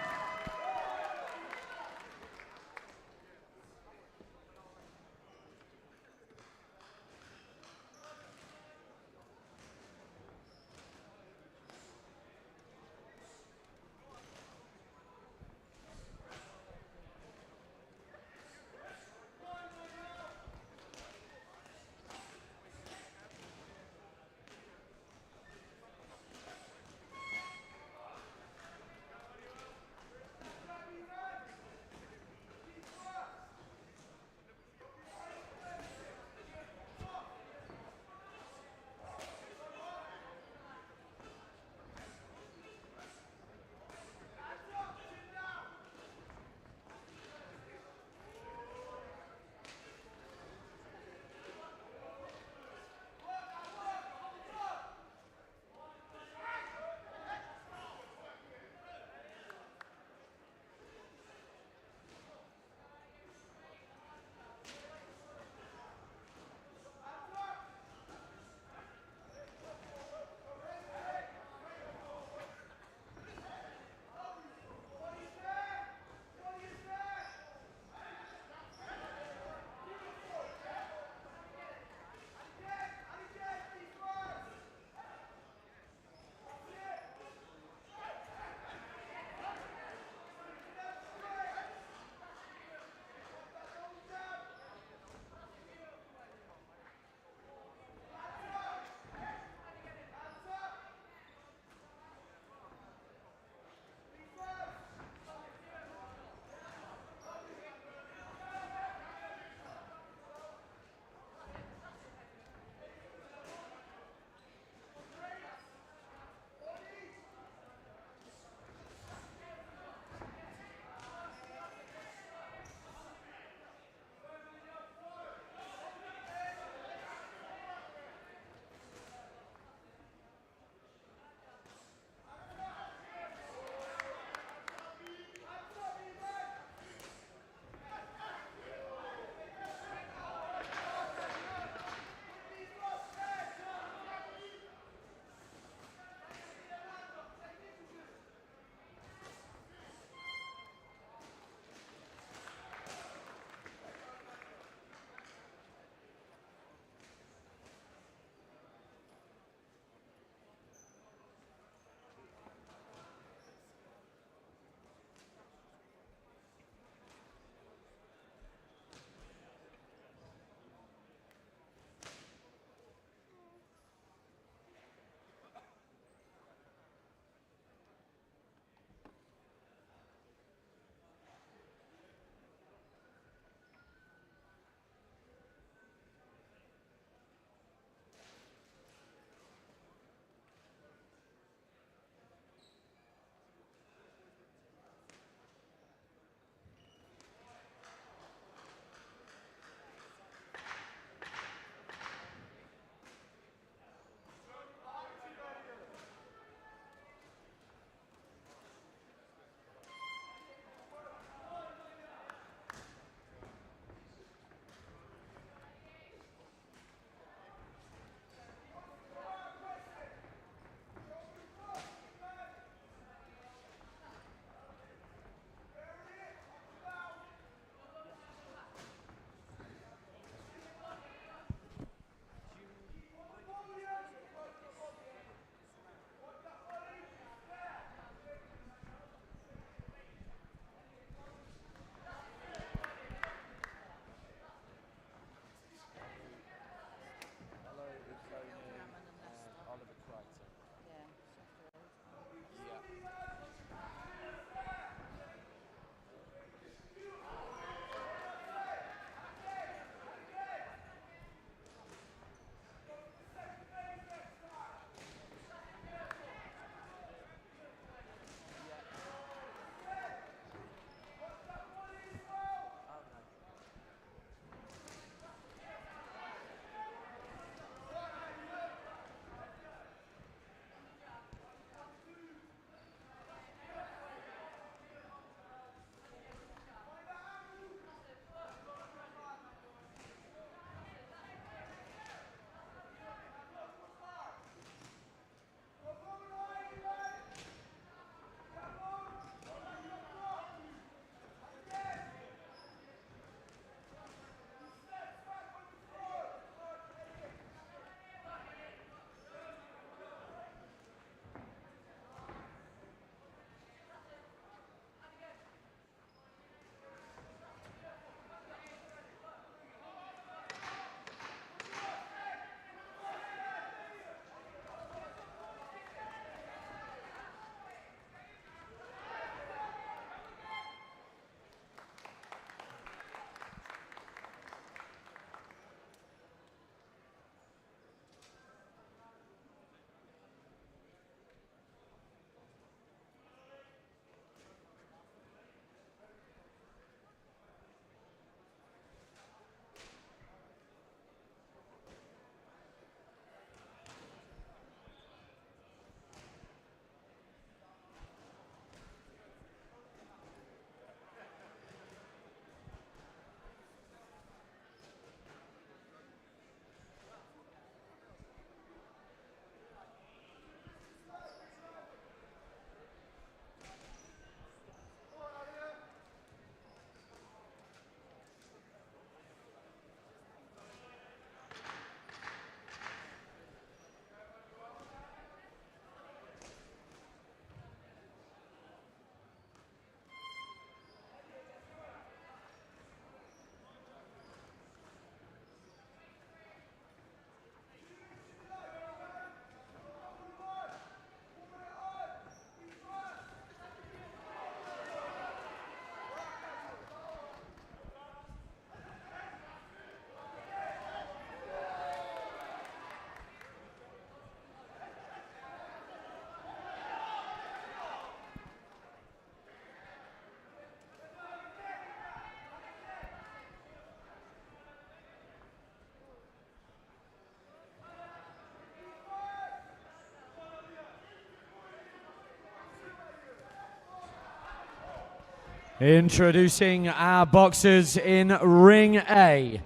Speaker 2: Introducing our boxers in Ring A.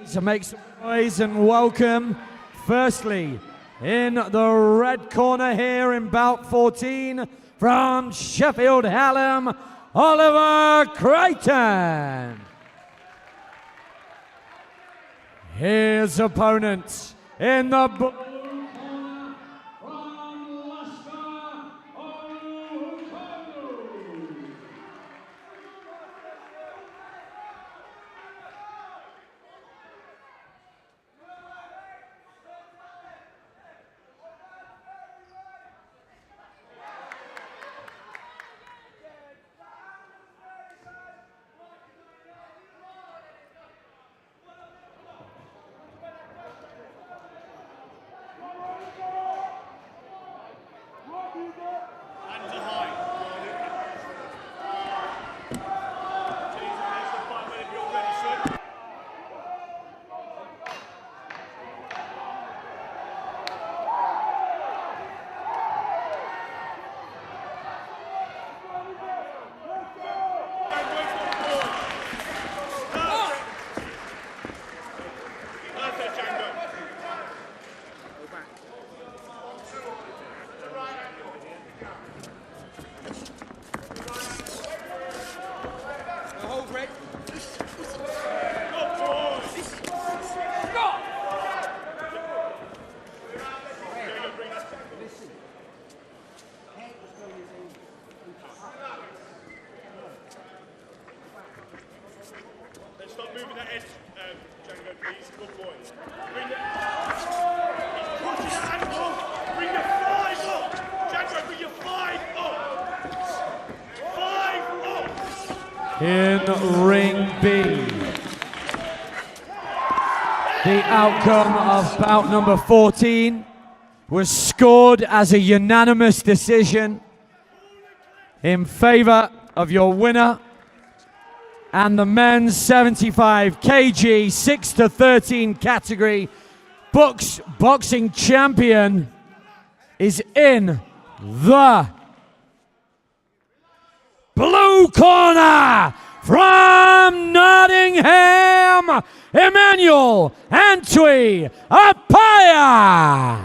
Speaker 2: So make some noise and welcome, firstly, in the red corner here in bout 14, from Sheffield Hallam, Oliver Crichton. His opponent in the blue corner, from Leicester,
Speaker 3: Stop moving that edge, Django, please. Good boy. Bring the ankle. Bring your thighs up. Django, bring your thighs up. 5 up.
Speaker 2: in Ring B. The outcome of bout number 14 was scored as a unanimous decision in favor of your winner, and the men's 75 kg 6 to 13 category BUCS Boxing Champion is in the blue corner, from Nottingham, Emmanuel Antwi Apaya.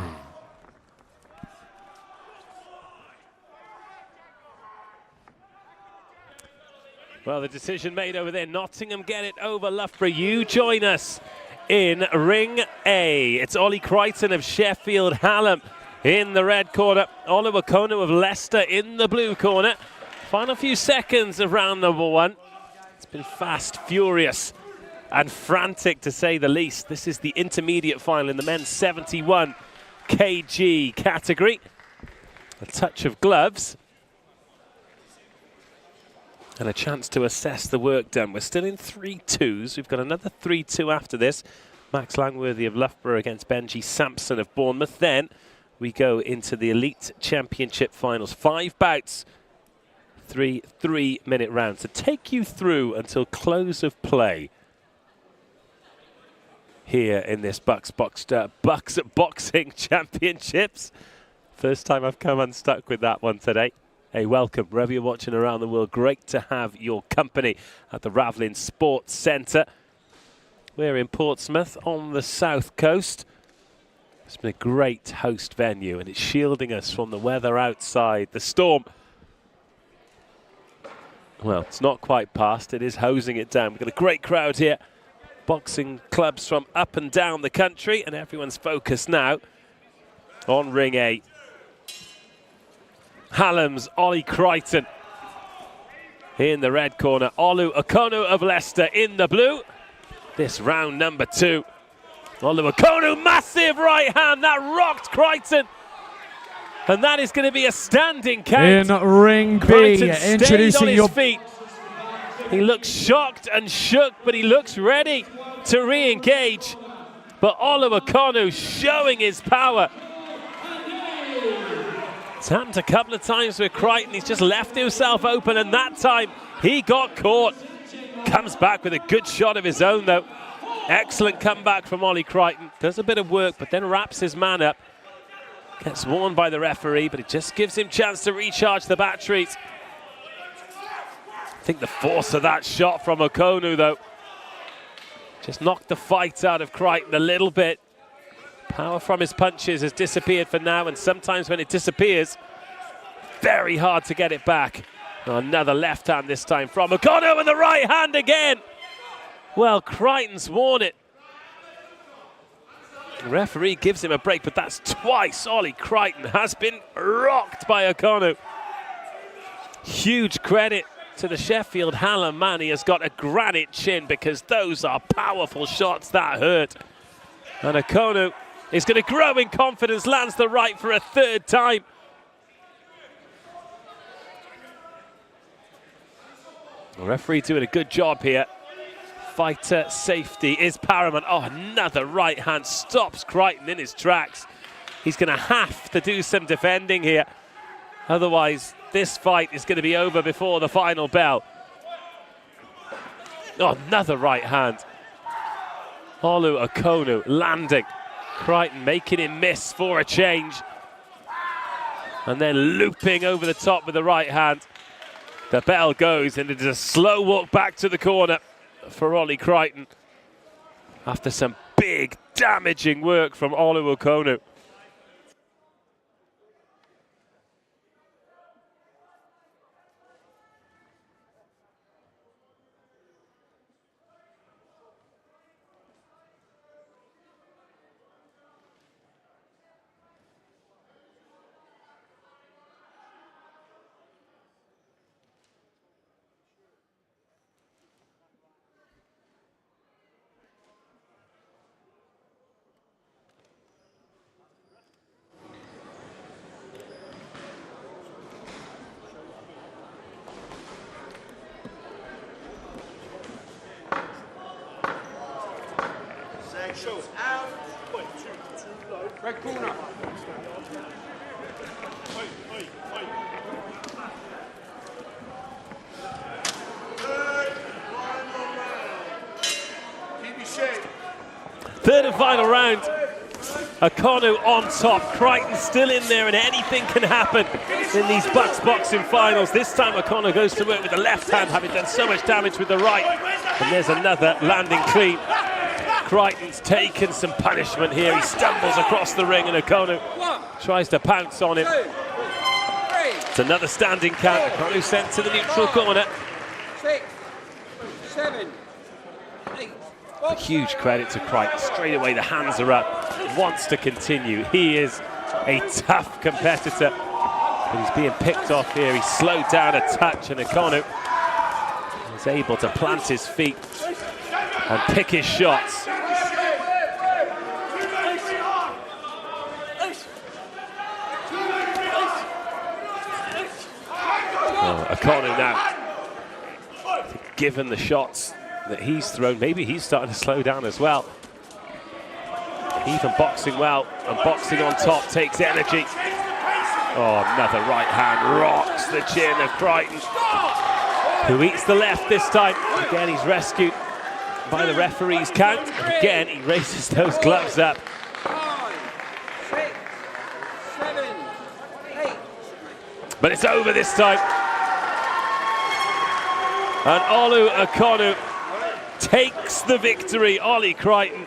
Speaker 1: Well, the decision made over there. Nottingham get it over Loughborough. You join us in Ring A. It's Ollie Crichton of Sheffield Hallam in the red corner. Oliver Kono of Leicester in the blue corner. Final few seconds of round number 1. It's been fast, furious, and frantic to say the least. This is the intermediate final in the men's 71 kg category. A touch of gloves and a chance to assess the work done. We're still in 3-2s. We've got another 3-2 after this. Max Langworthy of Loughborough against Benji Sampson of Bournemouth. Then we go into the Elite Championship finals. 5 bouts, 3 3-minute rounds to take you through until close of play here in this BUCS Boxing Championships. First time I've come unstuck with that one today. Hey, welcome, wherever you're watching around the world. Great to have your company at the Ravelin Sports Centre. We're in Portsmouth on the south coast. It's been a great host venue, and it's shielding us from the weather outside. The storm, well, it's not quite past. It is hosing it down. We've got a great crowd here. Boxing clubs from up and down the country, and everyone's focused now on Ring A. Hallam's Ollie Crichton in the red corner. Olu Okono of Leicester in the blue. This round number 2. Olu Okono, massive right hand. That rocked Crichton. And that is going to be a standing count.
Speaker 2: In Ring B,
Speaker 1: Crichton
Speaker 2: introducing
Speaker 1: on
Speaker 2: your
Speaker 1: his feet. He looks shocked and shook, but he looks ready to re-engage. But Olu Okono showing his power. It's happened a couple of times with Crichton. He's just left himself open, and that time he got caught. Comes back with a good shot of his own, though. Excellent comeback from Ollie Crichton. Does a bit of work, but then wraps his man up. Gets warned by the referee, but it just gives him chance to recharge the batteries. I think the force of that shot from Okonu, though, just knocked the fight out of Crichton a little bit. Power from his punches has disappeared for now, and sometimes when it disappears, very hard to get it back. Another left hand this time from Okonu, and the right hand again. Well, Crichton's worn it. The referee gives him a break, but that's twice Ollie Crichton has been rocked by Okonu. Huge credit to the Sheffield Hallam man. He has got a granite chin because those are powerful shots that hurt. And Okonu is going to grow in confidence, lands the right for a third time. The referee doing a good job here. Fighter safety is paramount. Oh, another right hand stops Crichton in his tracks. He's going to have to do some defending here. Otherwise, this fight is going to be over before the final bell. Oh, another right hand. Olu Okonu landing. Crichton making him miss for a change. And then looping over the top with the right hand. The bell goes, and it is a slow walk back to the corner for Ollie Crichton after some big damaging work from Olu Okonu.
Speaker 6: Red corner. Keep your shape.
Speaker 1: Third and final round. Okonu on top. Crichton still in there, and anything can happen in these BUCS Boxing finals. This time Okonu goes to work with the left hand, having done so much damage with the right. And there's another landing clean. Crichton's taken some punishment here. He stumbles across the ring, and Okonu tries to pounce on him. It's another standing count. Okonu sent to the neutral corner.
Speaker 6: 6, 7, 8.
Speaker 1: A huge credit to Crichton. Straight away, the hands are up. Wants to continue. He is a tough competitor, but he's being picked off here. He's slowed down a touch, and Okonu is able to plant his feet and pick his shots. Okonu now, given the shots that he's thrown, maybe he's starting to slow down as well. Even boxing well, and boxing on top takes energy. Oh, another right hand rocks the chin of Crichton, who eats the left this time. Again, he's rescued by the referee's count, and again, he raises those gloves up.
Speaker 6: 5, 6, 7, 8.
Speaker 1: But it's over this time. And Olu Okonu takes the victory. Ollie Crichton,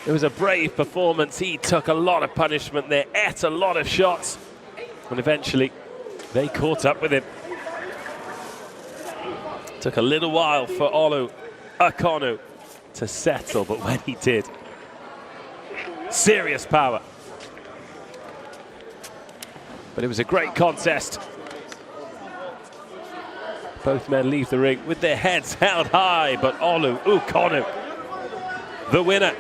Speaker 1: it was a brave performance. He took a lot of punishment there, ate a lot of shots, and eventually they caught up with him. Took a little while for Olu Okonu to settle, but when he did, serious power. But it was a great contest. Both men leave the ring with their heads held high, but Olu Okonu, the winner.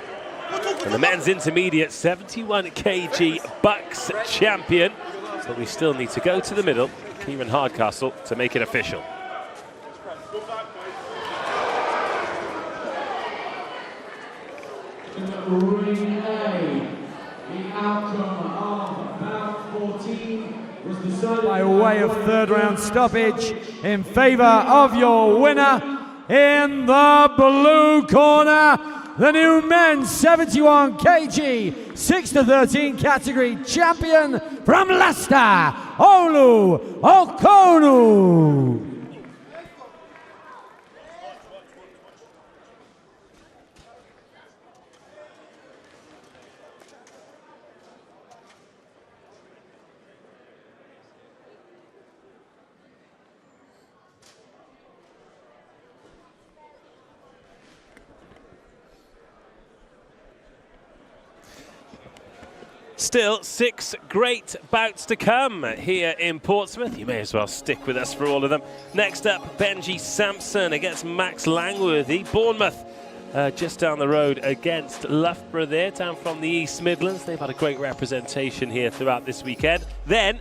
Speaker 1: And the men's intermediate 71 kg BUCS champion. But we still need to go to the middle, Kieran Hardcastle, to make it official.
Speaker 5: Ring A, the outcome of Bout 14 was decided
Speaker 2: by way of third round stoppage in favor of your winner in the blue corner, the new men's 71 kg 6-13 category champion from Leicester, Olu Okonu.
Speaker 1: Still 6 great bouts to come here in Portsmouth. You may as well stick with us for all of them. Next up, Benji Sampson against Max Langworthy. Bournemouth just down the road against Loughborough there, down from the East Midlands. They've had a great representation here throughout this weekend. Then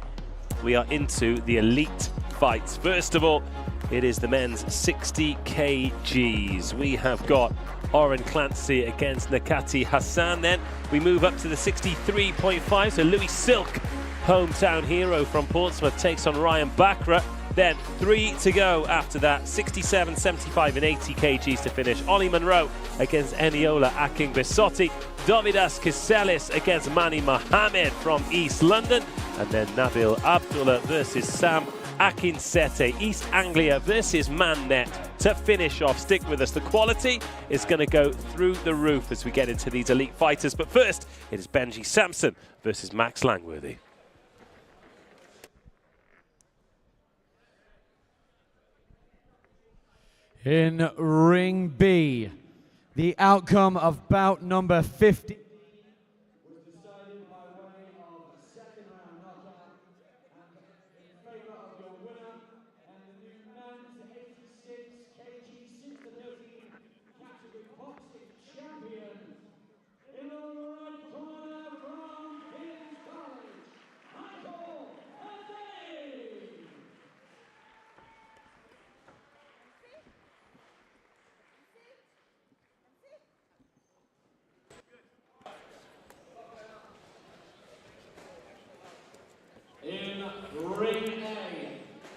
Speaker 1: we are into the elite fights. First of all, it is the men's 60 kgs. We have got Oren Clancy against Nakati Hassan. Then we move up to the 63.5. So Louis Silk, hometown hero from Portsmouth, takes on Ryan Bakra. Then 3 to go after that. 67, 75 and 80 kgs to finish. Ollie Monroe against Eniola Aking-Bisotti. Davidas Kiselis against Mani Mohammed from East London. And then Nabil Abdullah versus Sam Akinsete. East Anglia versus Mannet to finish off. Stick with us. The quality is going to go through the roof as we get into these elite fighters. But first, it is Benji Sampson versus Max Langworthy.
Speaker 2: In Ring B, the outcome of bout number 50.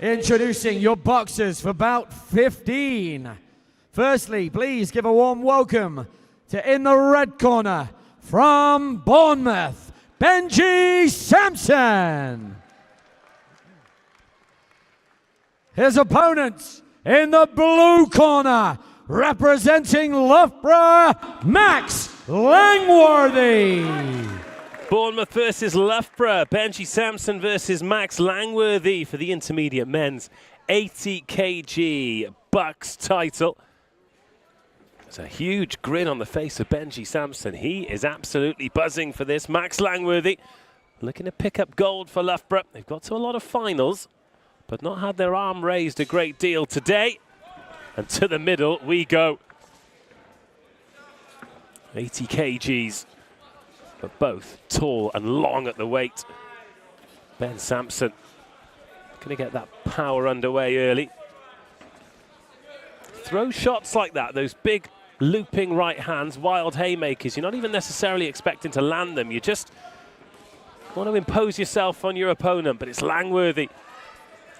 Speaker 2: Introducing your boxers for bout 15. Firstly, please give a warm welcome to, in the red corner, from Bournemouth, Benji Sampson. His opponent in the blue corner, representing Loughborough, Max Langworthy.
Speaker 1: Bournemouth versus Loughborough. Benji Sampson versus Max Langworthy for the intermediate men's 80 kg BUCS title. There's a huge grin on the face of Benji Sampson. He is absolutely buzzing for this. Max Langworthy looking to pick up gold for Loughborough. They've got to a lot of finals, but not had their arm raised a great deal today. And to the middle we go. 80 kgs. But both tall and long at the weight. Ben Sampson going to get that power underway early. Throw shots like that, those big looping right hands, wild haymakers. You're not even necessarily expecting to land them. You just want to impose yourself on your opponent. But it's Langworthy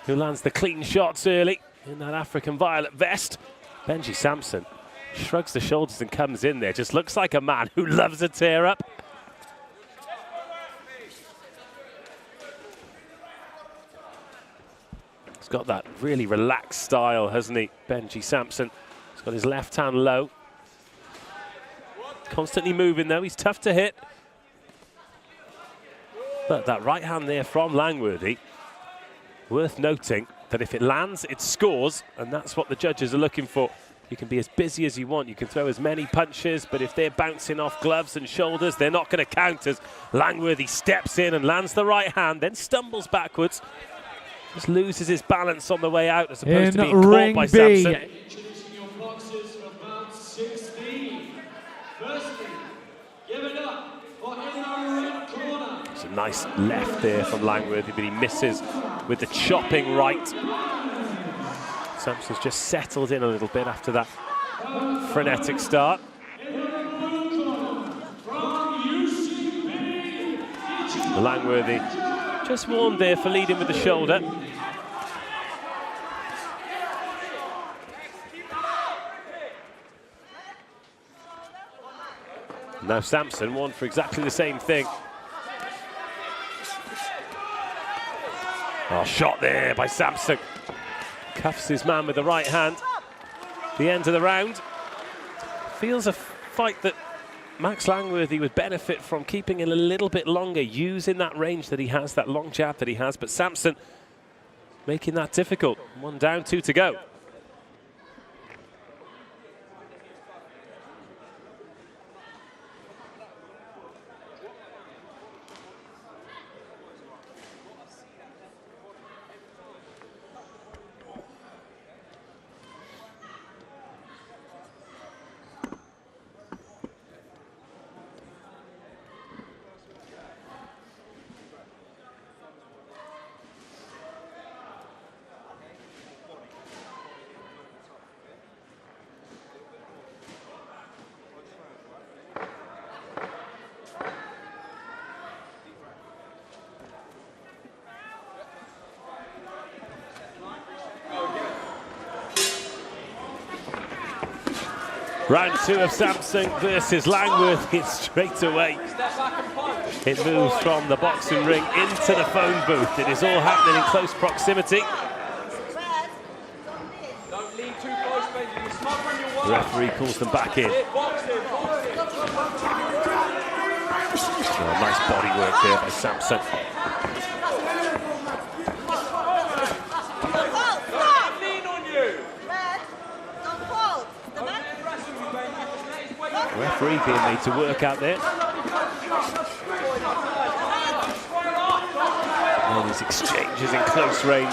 Speaker 1: who lands the clean shots early in that African violet vest. Benji Sampson shrugs the shoulders and comes in there. Just looks like a man who loves a tear up. Got that really relaxed style, hasn't he, Benji Sampson? He's got his left hand low. Constantly moving though, he's tough to hit. But that right hand there from Langworthy, worth noting that if it lands, it scores, and that's what the judges are looking for. You can be as busy as you want, you can throw as many punches, but if they're bouncing off gloves and shoulders, they're not going to count as Langworthy steps in and lands the right hand, then stumbles backwards. Just loses his balance on the way out as opposed to being caught by Sampson.
Speaker 5: Introducing your boxers for bout 16. Firstly, give it up for in the red corner.
Speaker 1: It's a nice left there from Langworthy, but he misses with the chopping right. Sampson's just settled in a little bit after that frenetic start. Langworthy just warned there for leading with the shoulder. Now Sampson warned for exactly the same thing. Oh, shot there by Sampson. Cuffs his man with the right hand. The end of the round. Feels a fight that Max Langworthy would benefit from keeping it a little bit longer, using that range that he has, that long jab that he has, but Sampson making that difficult. 1 down, 2 to go. Round 2 of Sampson versus Langworthy. Straight away, it moves from the boxing ring into the phone booth. It is all happening in close proximity. The referee calls them back in. Oh, nice body work there by Sampson. Referee being made to work out there. All these exchanges in close range.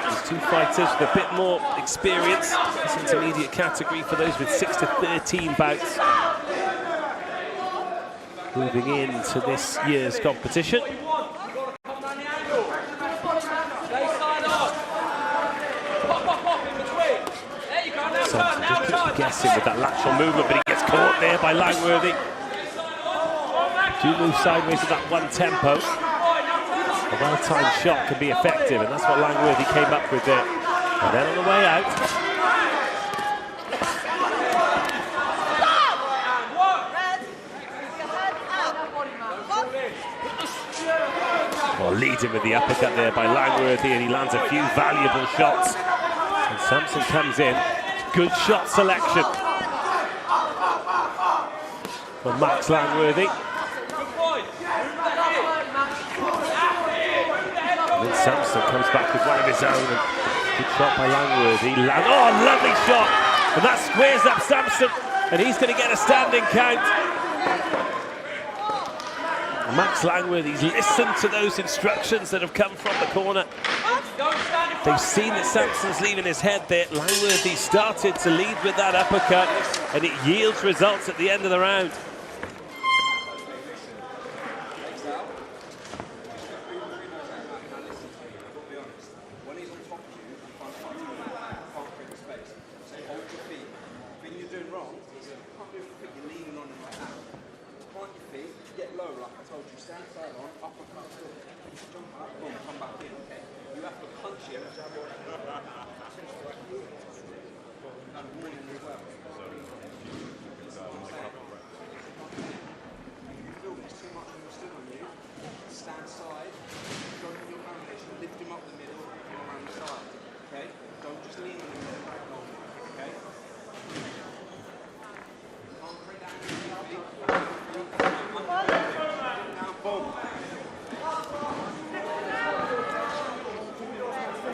Speaker 1: These two fighters with a bit more experience. This intermediate category for those with 6 to 13 bouts. Moving into this year's competition. Sampson just keeps guessing with that lateral movement, but he gets caught there by Langworthy. Do move sideways at that one tempo. A well-timed shot can be effective, and that's what Langworthy came up with there. And then on the way out, well, leading with the uppercut there by Langworthy, and he lands a few valuable shots. And Sampson comes in. Good shot selection from Max Langworthy. And then Sampson comes back with one of his own. And good shot by Langworthy. Oh, lovely shot! And that squares up Sampson, and he's going to get a standing count. Max Langworthy's listened to those instructions that have come from the corner. They've seen that Sampson's leaving his head there. Langworthy started to lead with that uppercut, and it yields results at the end of the round.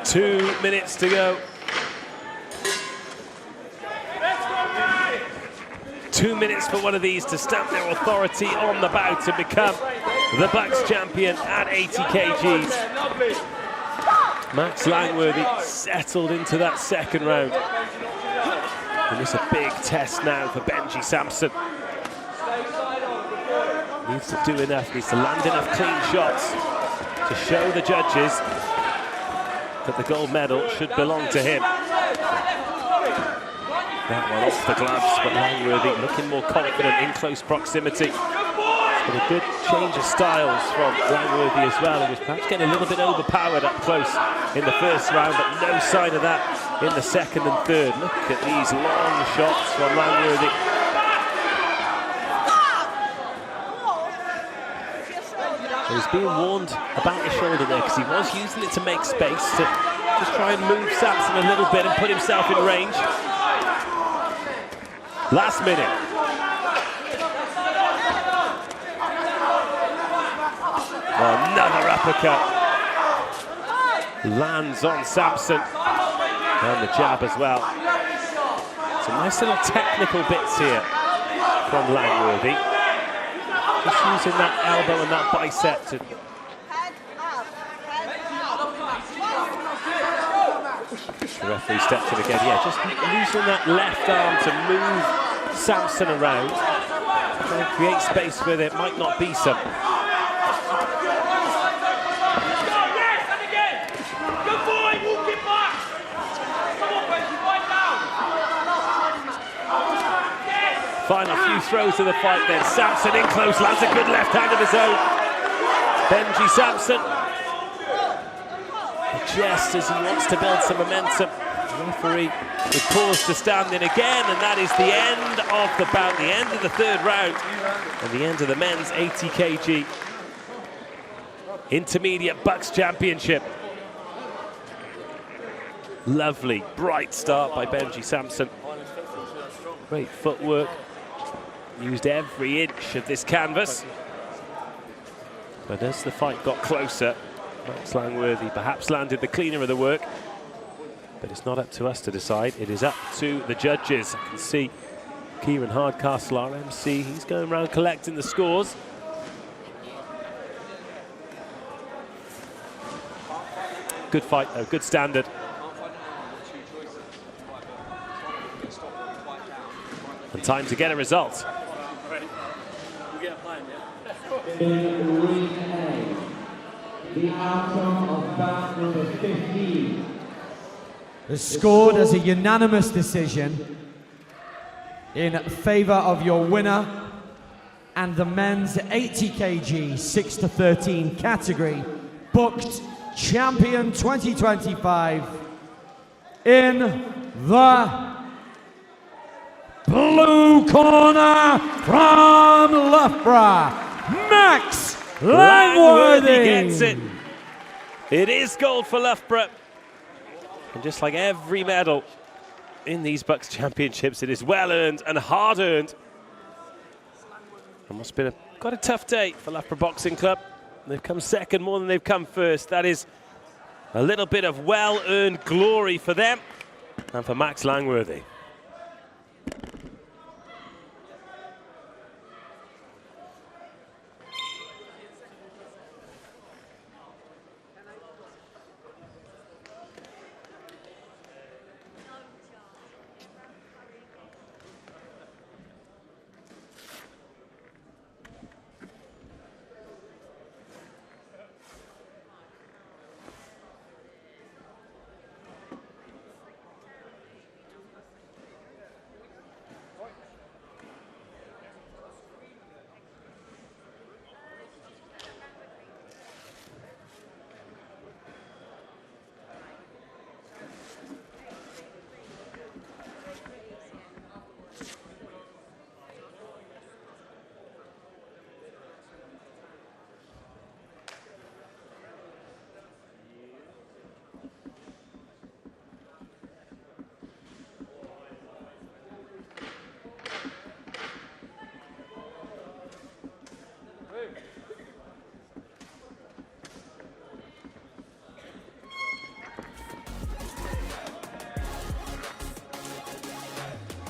Speaker 1: Two minutes to go. 2 minutes for one of these to stamp their authority on the bout and become the BUCS champion at 80 kgs. Max Langworthy settled into that second round. And it's a big test now for Benji Sampson. Needs to do enough, needs to land enough clean shots to show the judges that the gold medal should belong to him. That one off the gloves, but Langworthy looking more confident in close proximity. But a good change of styles from Langworthy as well. He was perhaps getting a little bit overpowered up close in the first round, but no sign of that in the second and third. Look at these long shots from Langworthy. He's being warned about the shoulder there because he was using it to make space to just try and move Sampson a little bit and put himself in range. Last minute. Oh, another uppercut. Lands on Sampson. And the jab as well. Some nice little technical bits here from Langworthy. Just using that elbow and that bicep to... The referee steps in again, yeah, just using that left arm to move Sampson around. Trying to create space where there might not be some. Final few throws of the fight then. Sampson in close, lands a good left hand of his own. Benji Sampson, just as he wants to build some momentum, referee would pause to stand in again, and that is the end of the bout, the end of the third round, and the end of the men's 80 kg Intermediate BUCS Championship. Lovely, bright start by Benji Sampson. Great footwork. Used every inch of this canvas. But as the fight got closer, Max Langworthy perhaps landed the cleaner of the work. But it's not up to us to decide. It is up to the judges. I can see Kieran Hardcastle, our MC. He's going around collecting the scores. Good fight, though. Good standard. And time to get a result.
Speaker 5: In Ring A, the outcome of bout number 15
Speaker 2: is scored as a unanimous decision in favour of your winner and the men's 80 kg 6-13 category, BUCS Champion 2025 in the blue corner from Loughborough, Max Langworthy
Speaker 1: gets it. It is gold for Loughborough. And just like every medal in these BUCS Championships, it is well earned and hard earned. It must have been quite a tough day for Loughborough Boxing Club. They've come second more than they've come first. That is a little bit of well-earned glory for them and for Max Langworthy.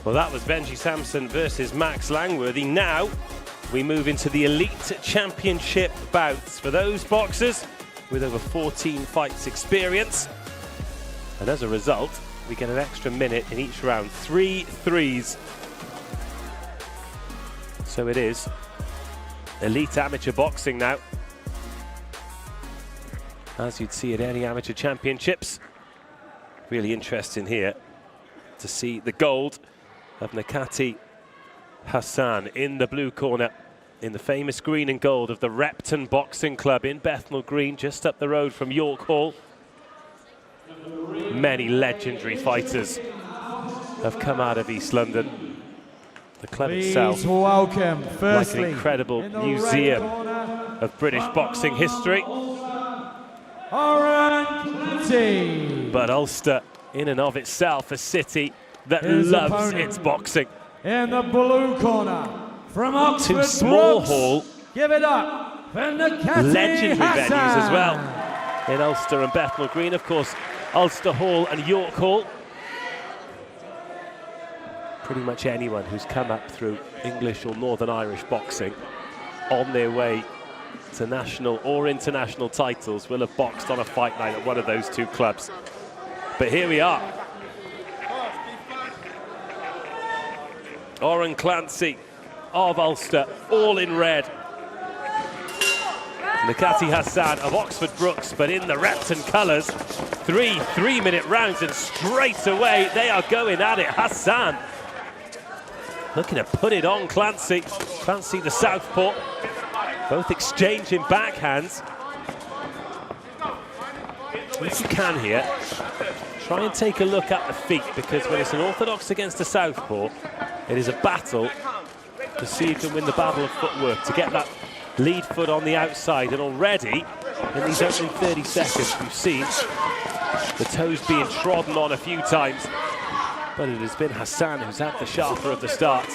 Speaker 1: Well, that was Benji Sampson versus Max Langworthy. Now we move into the Elite Championship bouts for those boxers with over 14 fights experience. And as a result, we get an extra minute in each round, 3 threes. So it is Elite Amateur Boxing now, as you'd see at any amateur championships. Really interesting here to see the gold of Nakati Hassan in the blue corner in the famous green and gold of the Repton Boxing Club in Bethnal Green, just up the road from York Hall. Many legendary fighters have come out of East London. The club itself,
Speaker 2: welcome, firstly,
Speaker 1: like an incredible museum of British boxing history. But Ulster, in and of itself, a city that loves its boxing.
Speaker 2: In the blue corner from Oxford
Speaker 1: To Small
Speaker 2: Brooks.
Speaker 1: Hall,
Speaker 2: Give it up for Nakati
Speaker 1: legendary
Speaker 2: Hassan.
Speaker 1: venues as well in Ulster and Bethnal Green. Of course, Ulster Hall and York Hall. Pretty much anyone who's come up through English or Northern Irish boxing on their way to national or international titles will have boxed on a fight night at one of those two clubs. But here we are. Oran Clancy of Ulster, all in red. Nakati Hassan of Oxford Brooks, but in the Repton colours. 3 3-minute rounds, and straight away they are going at it. Hassan looking to put it on Clancy. Clancy the southpaw, both exchanging backhands. If you can here, Try and take a look at the feet, because when it's an orthodox against a southpaw, it is a battle to see who can win the battle of footwork, to get that lead foot on the outside. And already, in these opening 30 seconds, we've seen the toes being trodden on a few times, but it has been Hassan who's had the sharper of the starts.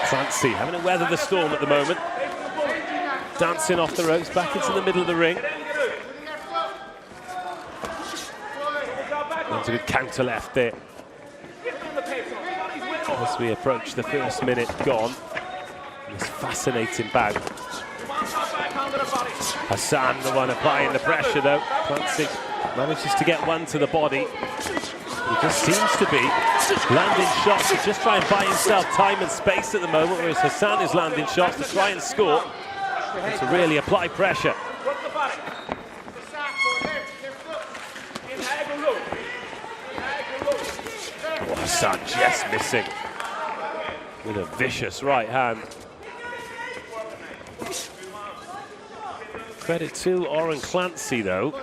Speaker 1: Clancy having to weather the storm at the moment. Dancing off the ropes, back into the middle of the ring. That's a good counter left there. As we approach the first minute gone, this fascinating bout. Hassan, the one applying the pressure though. Clancy manages to get one to the body. He just seems to be landing shots to just try and buy himself time and space at the moment, whereas Hassan is landing shots to try and score and to really apply pressure. Oh, Hassan just missing with a vicious right hand. Credit to Oren Clancy though.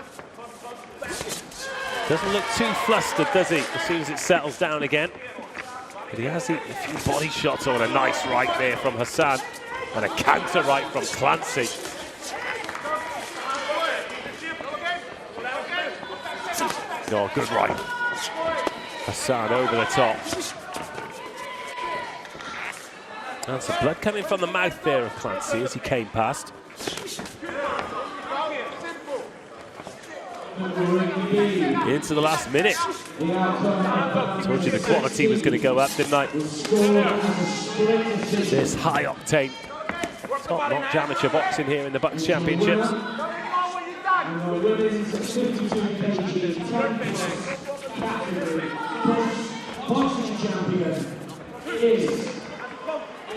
Speaker 1: Doesn't look too flustered, does he, as soon as it settles down again. But he has a few body shots on. A nice right there from Hassan and a counter right from Clancy. Oh, good right. Hassan over the top. And some blood coming from the mouth there of Clancy as he came past. Into the last minute. Told you the quality was going to go up, didn't I? This high octane, top-notch amateur boxing here in the BUCS Championships.
Speaker 5: Boxing champion is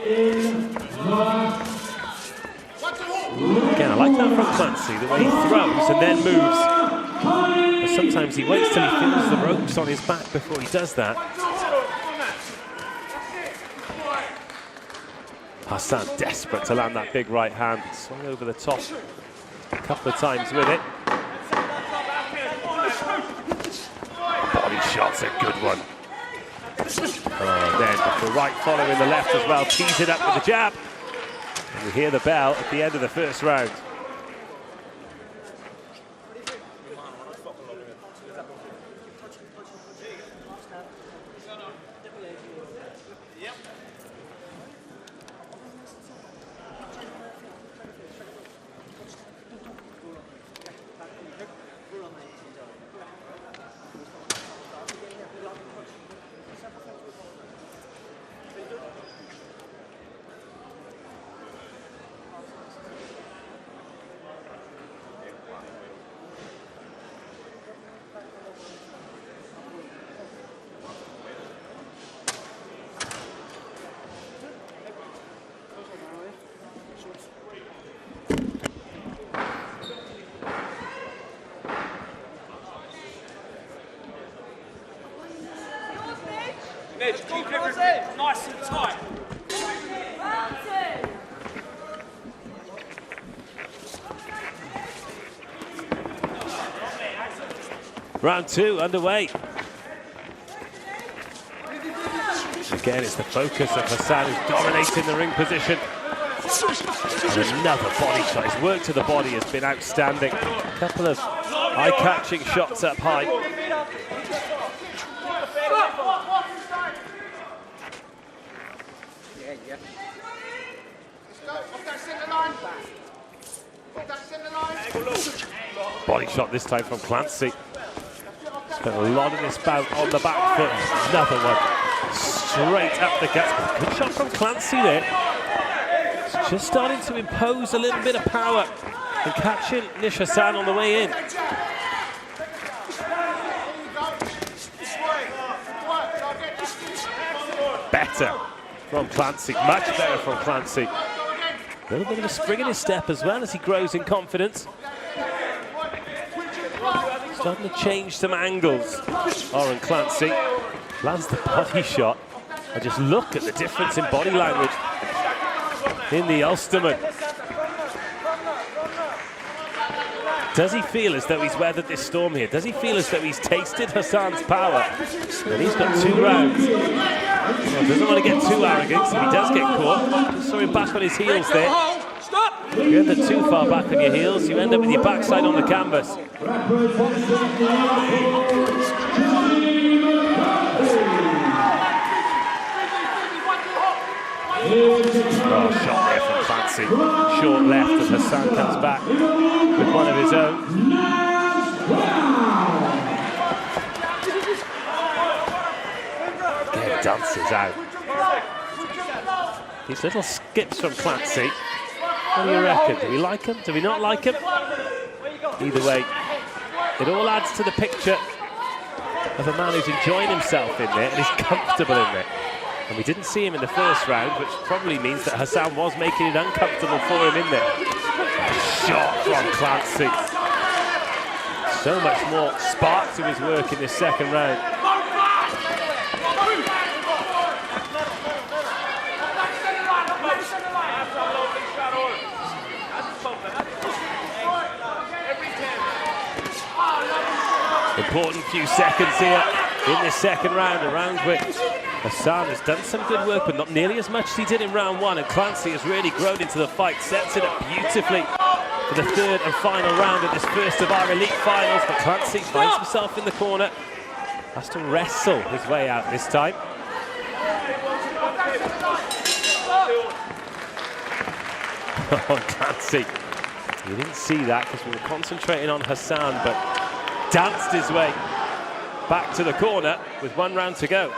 Speaker 5: in the...
Speaker 1: Again, I like that from Clancy, the way he throws and then moves. But sometimes he waits till he feels the ropes on his back before he does that. Hassan desperate to land that big right hand. Swung over the top a couple of times with it. Body shot's a good one. Oh, then the right following the left as well, tees it up with the jab. And we hear the bell at the end of the first round.
Speaker 3: Keep everything nice and tight.
Speaker 1: Round two underway. Again, it's the focus of Hassan who's dominating the ring position. And another body shot. His work to the body has been outstanding. A couple of eye-catching shots up high. Body shot this time from Clancy. Spent a lot of this bout on the back foot. Another one. Straight up the guts. Good shot from Clancy there. It's just starting to impose a little bit of power and catching Nish Hassan on the way in. Better from Clancy. Much better from Clancy. A little bit of a spring in his step as well as he grows in confidence. Starting to change some angles. Oren Clancy lands the body shot. And just look at the difference in body language in the Ulsterman. Does he feel as though he's weathered this storm here? Does he feel as though he's tasted Hassan's power? And he's got 2 rounds. Well, doesn't want to get too arrogant, so if he does get caught. Just saw him back on his heels there. If you end up too far back on your heels, you end up with your backside on the canvas. Oh, shot there from Clancy. Short left, and Hassan comes back with one of his own. Again, dances out. These little skips from Clancy. What do you reckon? Do we like him? Do we not like him? Either way, it all adds to the picture of a man who's enjoying himself in there and is comfortable in there. And we didn't see him in the first round, which probably means that Hassan was making it uncomfortable for him in there. Shot from Clancy. So much more spark to his work in this second round. Important few seconds here in this second round, a round which Hassan has done some good work, but not nearly as much as he did in round 1, and Clancy has really grown into the fight, sets it up beautifully for the third and final round of this first of our elite finals, but Clancy finds himself in the corner, has to wrestle his way out this time. Oh, Clancy, you didn't see that because we were concentrating on Hassan, but danced his way back to the corner with 1 round to go.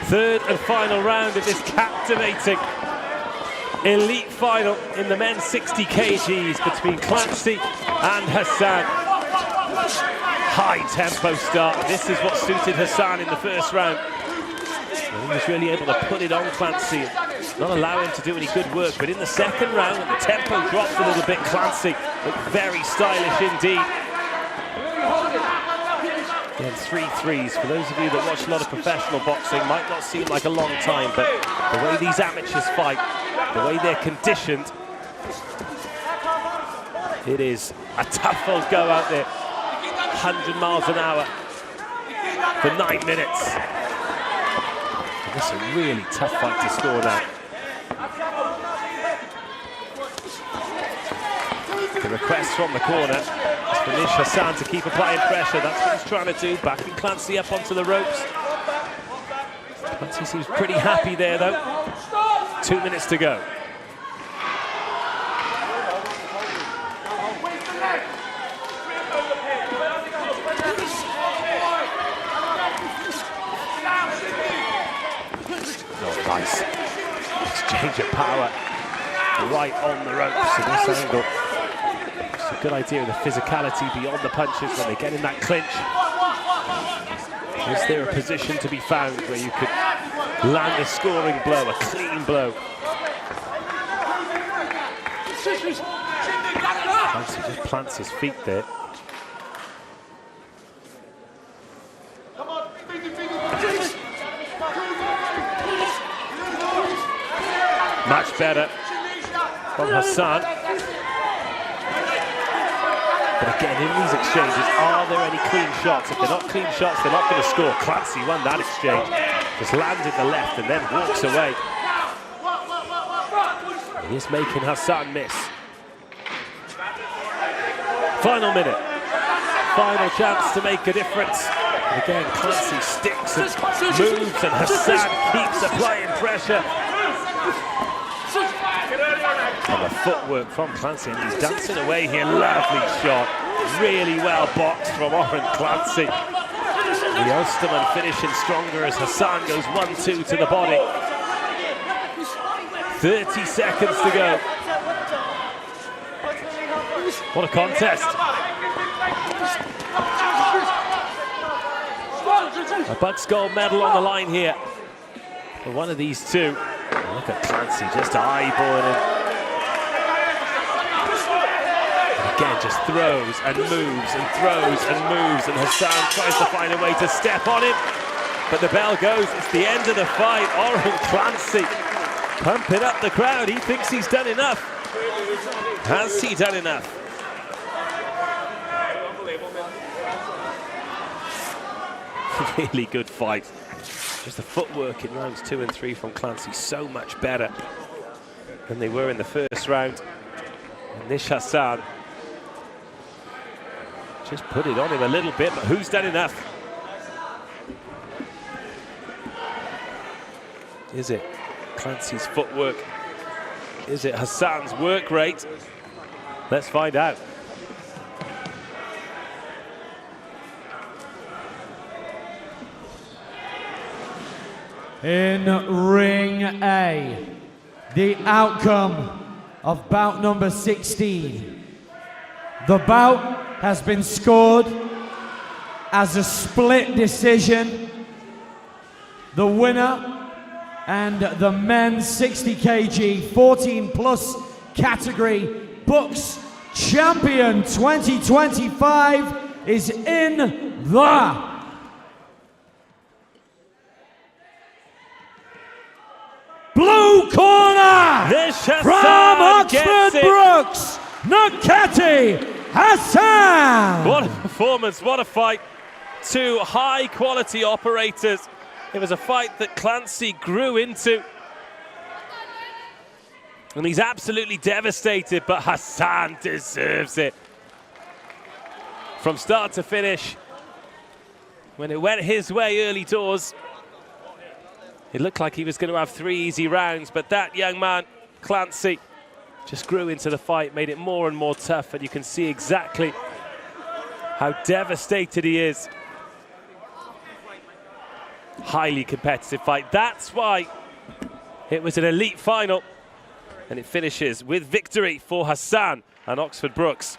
Speaker 1: Third and final round of this captivating elite final in the men's 60 kgs between Clancy and Hassan. High tempo start. This is what suited Hassan in the first round. And he was really able to put it on Clancy and not allow him to do any good work. But in the second round, when the tempo dropped a little bit, Clancy looked very stylish indeed. Again, 3 threes. For those of you that watch a lot of professional boxing, might not seem like a long time, but the way these amateurs fight, the way they're conditioned, it is a tough old go out there. 100 miles an hour for 9 minutes. And this is a really tough fight to score now. The request from the corner is for Nish Hassan to keep applying pressure. That's what he's trying to do, backing Clancy up onto the ropes. Clancy seems pretty happy there though. 2 minutes to go. Oh, nice exchange of power right on the ropes in this angle. It's a good idea of the physicality beyond the punches when they get in that clinch. Is there a position to be found where you could land a scoring blow, a clean blow? Clancy just plants his feet there. Much better from Hassan. But again, in these exchanges, are there any clean shots? If they're not clean shots, they're not going to score. Clancy won that exchange. Just landed the left and then walks away. He is making Hassan miss. Final minute. Final chance to make a difference. And again, Clancy sticks and moves, and Hassan keeps applying pressure. And the footwork from Clancy, and he's dancing away here. Lovely shot. Really well boxed from Oren Clancy. The Ulsterman finishing stronger as Hassan goes 1-2 to the body. 30 seconds to go. What a contest. A BUCS gold medal on the line here for one of these two. Look at Clancy just eyeballing him. Again, just throws and moves and throws and moves, and Hassan tries to find a way to step on him. But the bell goes, it's the end of the fight. Oren Clancy pumping up the crowd. He thinks he's done enough. Has he done enough? Really good fight. Just the footwork in rounds 2 and 3 from Clancy so much better than they were in the first round. And Nish Hassan just put it on him a little bit, but who's done enough? Is it Clancy's footwork? Is it Hassan's work rate? Let's find out.
Speaker 2: In Ring A, the outcome of bout number 16. The bout has been scored as a split decision. The winner and the men's 60 kg 14 plus category BUCS Champion 2025 is in the blue corner from Oxford Brookes, Nakati Hassan.
Speaker 1: What a performance, what a fight. Two high quality operators. It was a fight that Clancy grew into. And he's absolutely devastated, but Hassan deserves it. From start to finish, when it went his way early doors, it looked like he was going to have 3 easy rounds, but that young man, Clancy, just grew into the fight, made it more and more tough, and you can see exactly how devastated he is. Highly competitive fight. That's why it was an elite final, and it finishes with victory for Hassan and Oxford Brookes.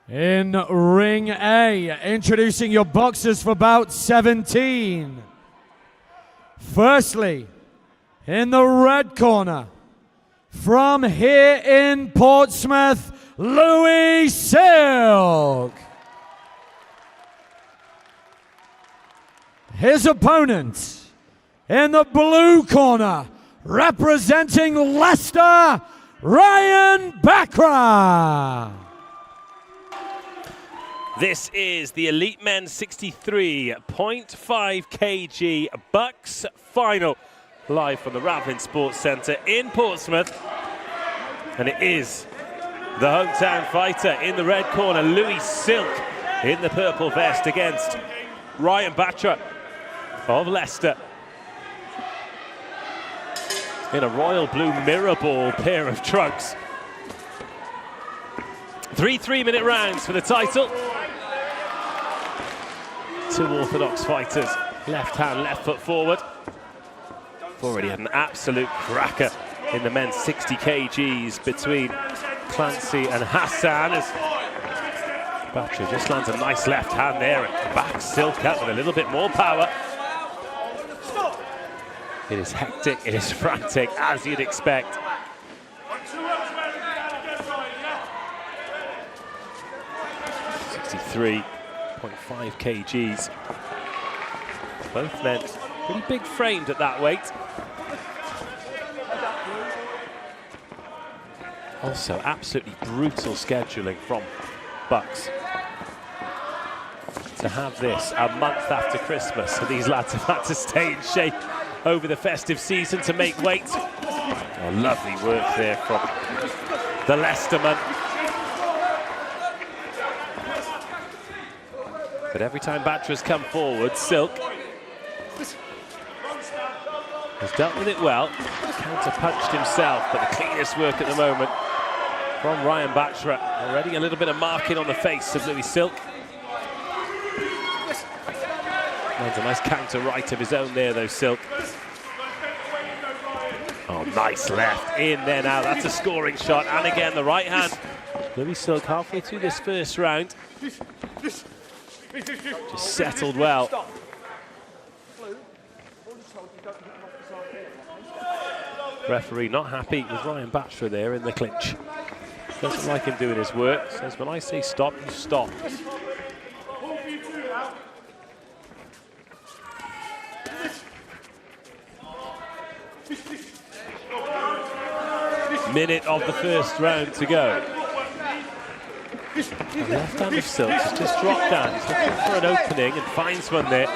Speaker 2: In Ring A, introducing your boxers for bout 17. Firstly, in the red corner, from here in Portsmouth, Louis Silk. His opponent in the blue corner, representing Leicester, Ryan Bakra.
Speaker 1: This is the Elite Men's 63.5 kg BUCS final, live from the Ravelin Sports Centre in Portsmouth. And it is the hometown fighter in the red corner, Louis Silk, in the purple vest against Ryan Bakra of Leicester in a royal blue mirror ball pair of trunks. 3 3-minute rounds for the title. Two orthodox fighters, left hand, left foot forward. Already had an absolute cracker in the men's 60 kgs between Clancy and Hassan, as Bakra just lands a nice left hand there and backs Silk up with a little bit more power. It is hectic, it is frantic, as you'd expect. 63.5 kgs. Both men pretty big framed at that weight. Also, absolutely brutal scheduling from BUCS. To have this a month after Christmas, so these lads have had to stay in shape over the festive season to make weight. Oh, lovely work there from the Leicesterman. But every time Batra's come forward, Silk has dealt with it well. Counter-punched himself, but the cleanest work at the moment from Ryan Bakra. Already a little bit of marking on the face of Louis Silk. Lands a nice counter right of his own there, though, Silk. Oh, nice left in there now. That's a scoring shot. And again, the right hand. Louis Silk halfway through this first round. Just settled well. Referee not happy with Ryan Bakra there in the clinch. Doesn't like him doing his work. Says, when I say stop, you stop. Minute of the first round to go. The left hand of Silk has just dropped down. He's looking for an opening and finds one there.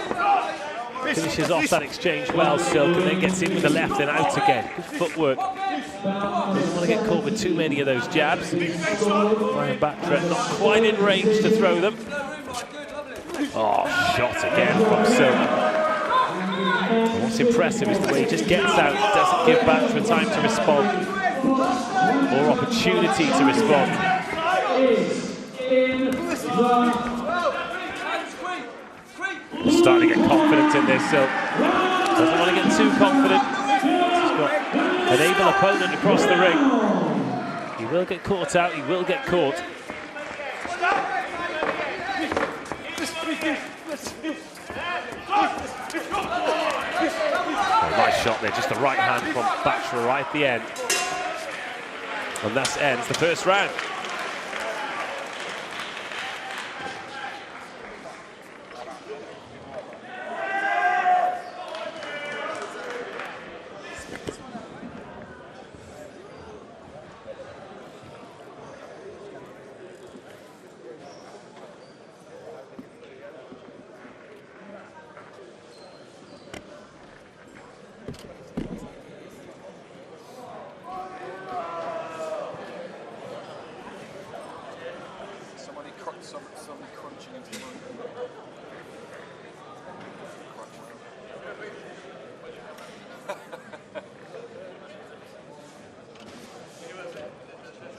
Speaker 1: Finishes off that exchange well, Silk, and then gets in with the left and out again. Good footwork. Doesn't want to get caught with too many of those jabs. Ryan Bakra not quite in range to throw them. Oh, shot again from Silk. And what's impressive is the way he just gets out, doesn't give Bakra time to respond, or opportunity to respond. Starting to get confident in this, Silk. Doesn't want to get too confident. He's got an able opponent across the ring. He will get caught out, he will get caught. Oh, nice shot there, just the right hand from Bakra right at the end. And that ends the first round.
Speaker 4: Somebody crunching into the room.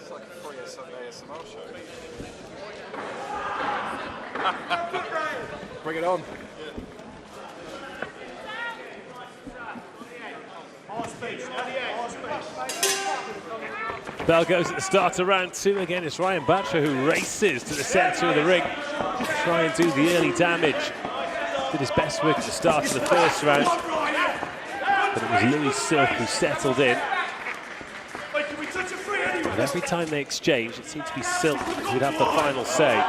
Speaker 4: It's like a free ASMR show. Bring it on.
Speaker 1: Bell goes at the start of round two. Again, it's Ryan Bakra who races to the centre of the ring to try and do the early damage. Did his best work at the start of the first round, but it was Louis Silk who settled in. And every time they exchange, it seemed to be Silk who'd have the final say.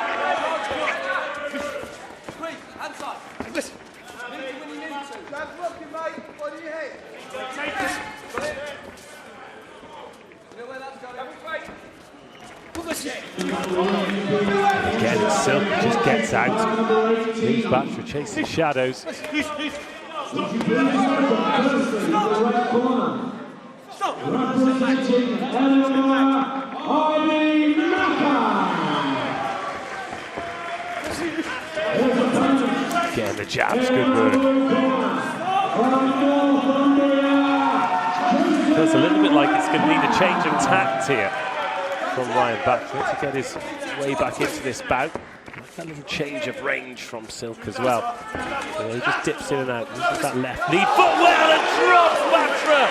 Speaker 1: Again, it's Silk who just gets out. Leaves Batra chasing shadows. Again, the jabs, good work. Feels a little bit like it's going to need a change of tact here from Ryan Batra to get his way back into this bout. Like that little change of range from Silk as well. So he just dips in and out. Uses that left lead foot well and drops Batra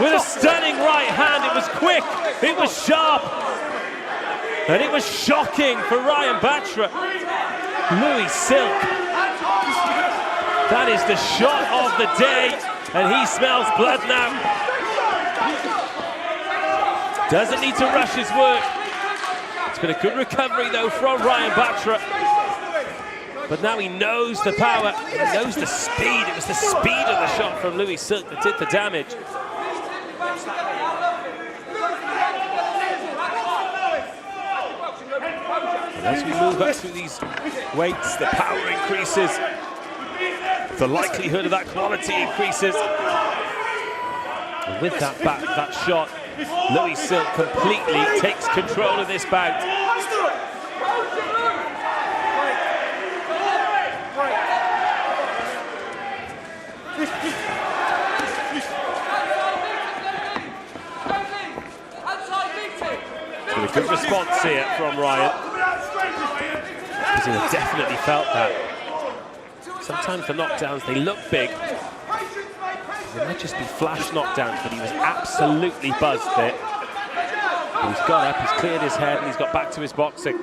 Speaker 1: with a stunning right hand. It was quick, it was sharp, and it was shocking for Ryan Batra. Louis Silk. That is the shot of the day, and he smells blood now. Doesn't need to rush his work. It's been a good recovery though from Ryan Batra. But now he knows the power, he knows the speed. It was the speed of the shot from Louis Silk that did the damage. And as we move up through these weights, the power increases. The likelihood of that quality increases. And with that shot, Louis Silk completely takes control of this bout. With a good response here from Ryan. Because he definitely felt that. Sometimes the knockdowns, they look big. They might just be flash knockdowns, but he was absolutely buzzed there. But he's got up, he's cleared his head, and he's got back to his boxing.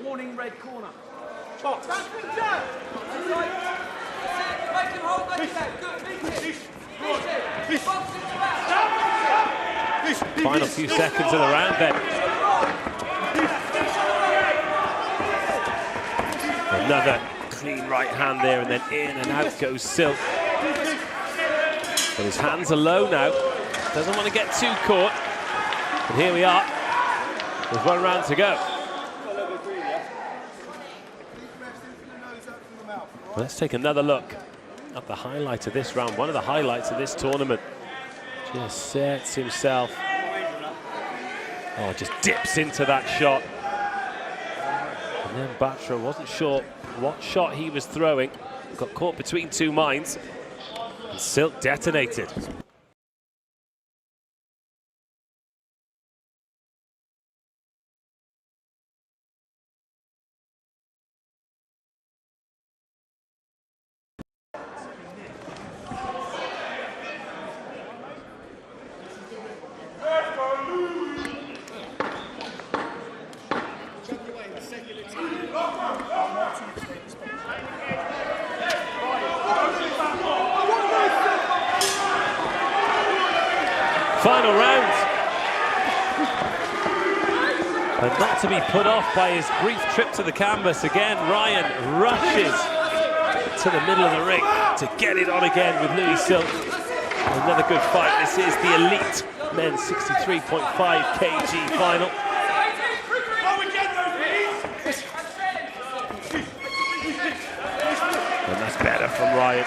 Speaker 4: Warning, red corner.
Speaker 6: Box.
Speaker 1: Final few seconds of the round then. Another clean right hand there, and then in and out goes Silk. But his hands are low now. Doesn't want to get too caught. And here we are, with 1 round to go. Let's take another look at the highlight of this round. One of the highlights of this tournament. Just sets himself. Oh, just dips into that shot. And then Batra wasn't sure what shot he was throwing. Got caught between two minds. And Silk detonated. Final round. And not to be put off by his brief trip to the canvas again, Ryan rushes to the middle of the ring to get it on again with Louis Silk. Another good fight. This is the elite men's 63.5 kg final. And that's better from Ryan.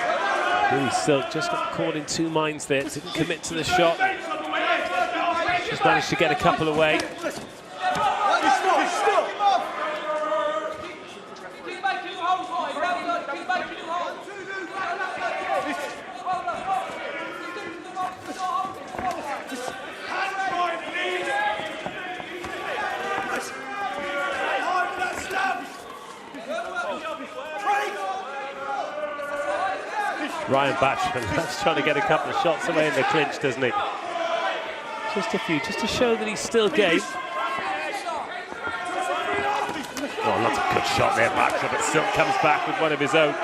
Speaker 1: Louis Silk just got caught in two minds there, didn't commit to the shot. Just managed to get a couple away. Ryan Batra loves trying to get a couple of shots away in the clinch, doesn't he? Just a few, just to show that he's still game. Oh, lots of good shot there, Batra, but Silk comes back with one of his own.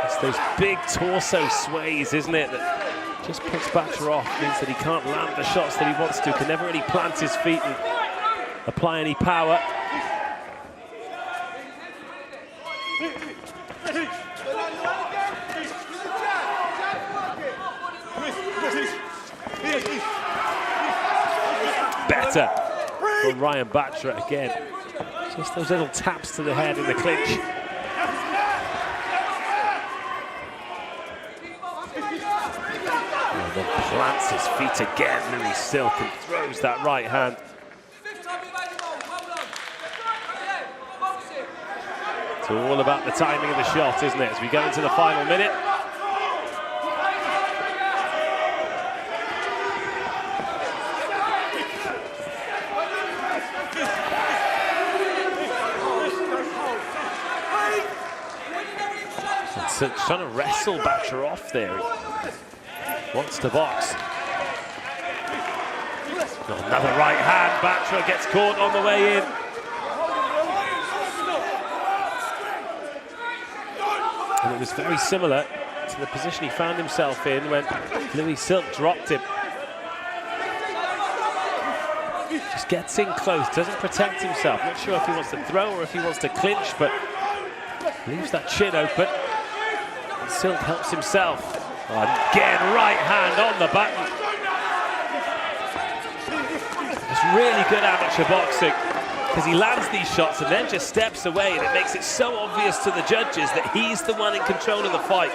Speaker 1: It's those big torso sways, isn't it, that Just puts Butcher off, means that he can't land the shots that he wants to, can never really plant his feet and apply any power. Better from Ryan Butcher again. Just those little taps to the head in the clinch. And then plants his feet again, Louis Silk, and throws that right hand. It's all about the timing of the shot, isn't it, as we go into the final minute. Silk's trying to wrestle Butcher off there. He wants to box. Another right hand. Butcher gets caught on the way in. And it was very similar to the position he found himself in when Louis Silk dropped him. Just gets in close, doesn't protect himself. Not sure if he wants to throw or if he wants to clinch, but leaves that chin open. And Silk helps himself. Again, right hand on the button. It's really good amateur boxing, because he lands these shots and then just steps away, and it makes it so obvious to the judges that he's the one in control of the fight.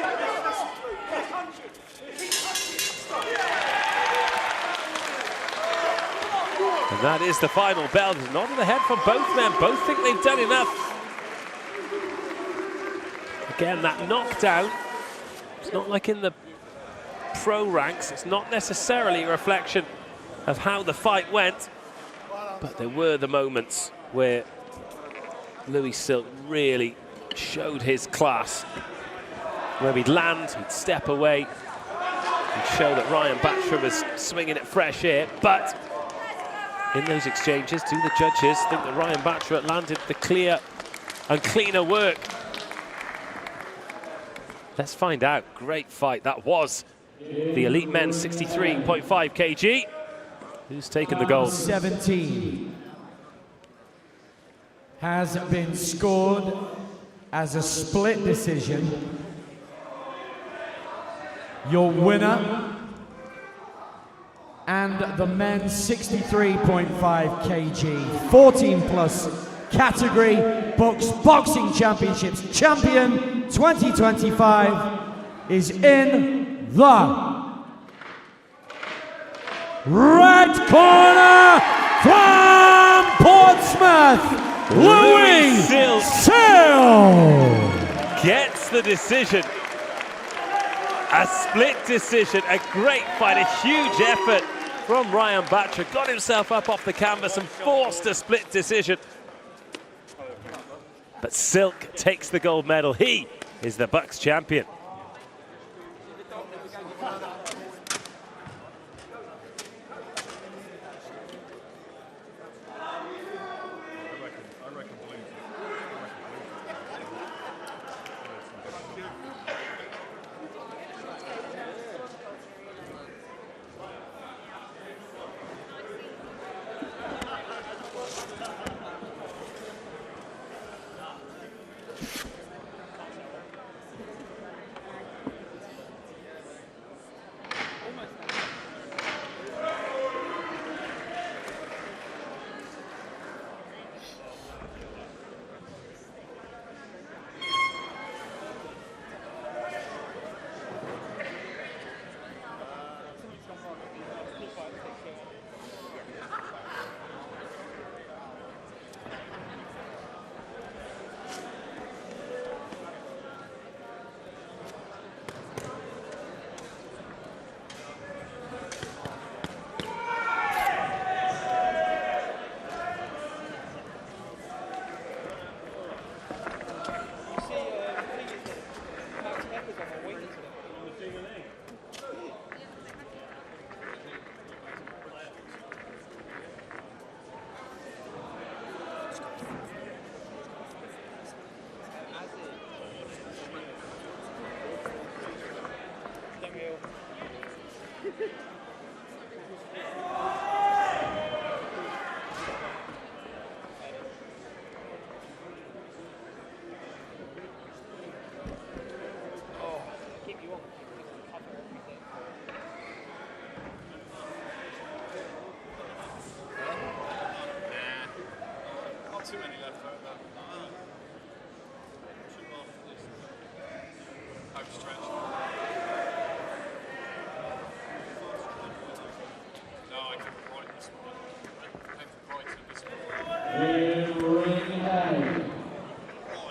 Speaker 1: And that is the final bell. There's a nod of the head from both men. Both think they've done enough. Again, that knockdown, it's not like in the pro ranks. It's not necessarily a reflection of how the fight went, but there were the moments where Louis Silk really showed his class, where he'd land, he'd step away, and show that Ryan Butcher was swinging at fresh air. But in those exchanges, do the judges think that Ryan Butcher landed the clear and cleaner work? Let's find out. Great fight that was. The elite men's 63.5 kg. Who's taken the gold?
Speaker 2: 17 has been scored as a split decision. Your winner and the men's 63.5 kg 14 plus category BUCS Boxing Championships champion 2025 is in the red corner from Portsmouth, Louis Silk
Speaker 1: Gets the decision. A split decision, a great fight, a huge effort from Ryan Butcher. Got himself up off the canvas and forced a split decision. But Silk takes the gold medal. He is the BUCS champion.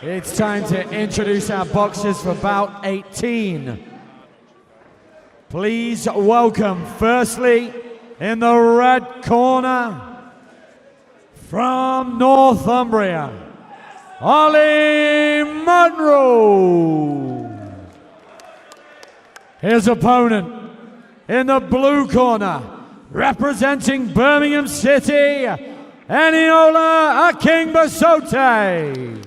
Speaker 2: It's time to introduce our boxers for bout 18. Please welcome, firstly, in the red corner, from Northumbria, Ollie Munro. His opponent in the blue corner, representing Birmingham City, Eniola Akingbasote.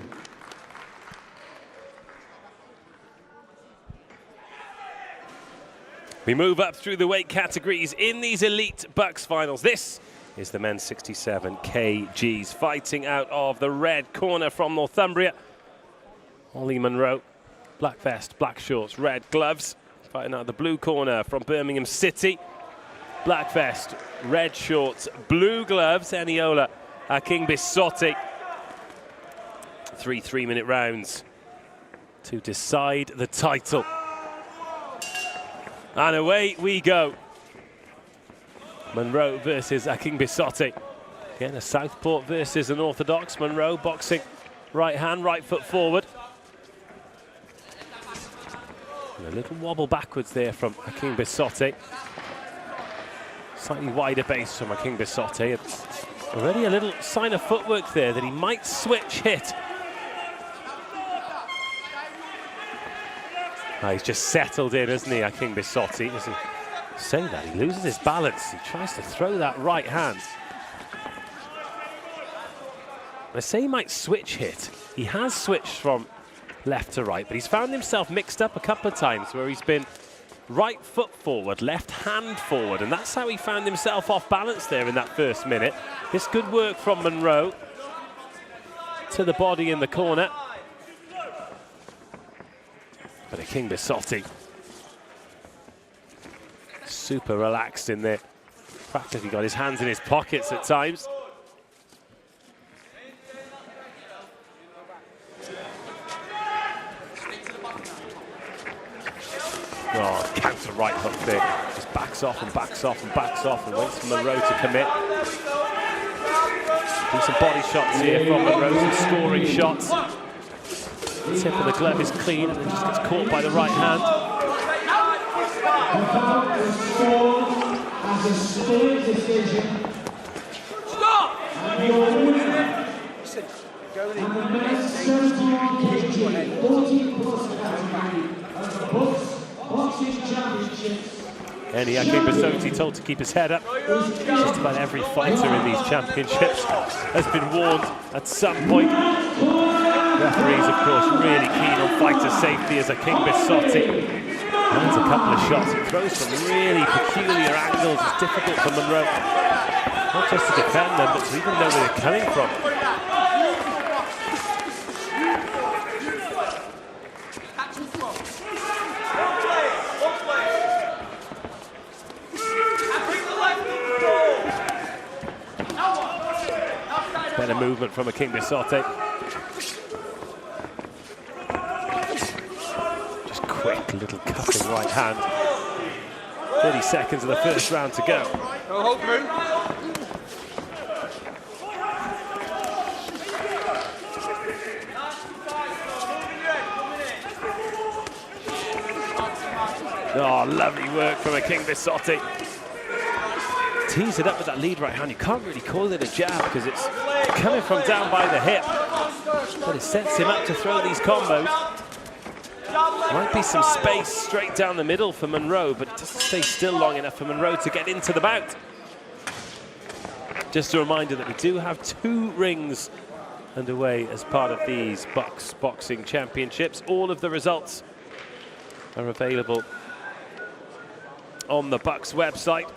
Speaker 1: We move up through the weight categories in these elite BUCS finals. This is the men's 67 kgs, fighting out of the red corner from Northumbria, Ollie Munro, black vest, black shorts, red gloves. Fighting out of the blue corner from Birmingham City, black vest, red shorts, blue gloves, Eniola Akingbasote. 3 3-minute rounds to decide the title. And away we go. Munro versus Akingbasote. Again, a southpaw versus an orthodox. Munro boxing right hand, right foot forward. And a little wobble backwards there from Akingbasote. Slightly wider base from Akingbasote. Already a little sign of footwork there that he might switch hit. He's just settled in, isn't he, Akingbasote? Doesn't say that, he loses his balance. He tries to throw that right hand. I say he might switch hit. He has switched from left to right, but he's found himself mixed up a couple of times where he's been right foot forward, left hand forward, and that's how he found himself off balance there in that first minute. This good work from Munro to the body in the corner. But Akingbasote, super relaxed in there. Practically got his hands in his pockets at times. Oh, counter right hook there. Just backs off and backs off and backs off and waits for Munro to commit. Decent body shots here from Munro, some scoring shots. The tip of the glove is clean and then just gets caught by the right hand.
Speaker 5: As a split decision. Stop! And your winner, and the men's 71 kg, 14+ category of the BUCS Boxing Championships.
Speaker 1: Akingbasote told to keep his head up. Just about every fighter in these championships has been warned at some point. Referees, of course, really keen on fighter safety as Akingbasote lands a couple of shots. He throws from really peculiar angles. It's difficult for Munro, not just to defend them, but to even know where they're coming from. Better movement from Akingbasote. Just quick little cutting right hand. 30 seconds of the first round to go.
Speaker 6: Hold through.
Speaker 1: Oh, lovely work from Akingbasote. Tees it up with that lead right hand. You can't really call it a jab because it's coming from down by the hip. But it sets him up to throw these combos. Might be some space straight down the middle for Munro, but it doesn't stay still long enough for Munro to get into the bout. Just a reminder that we do have 2 rings underway as part of these BUCS Boxing Championships. All of the results are available on the BUCS website.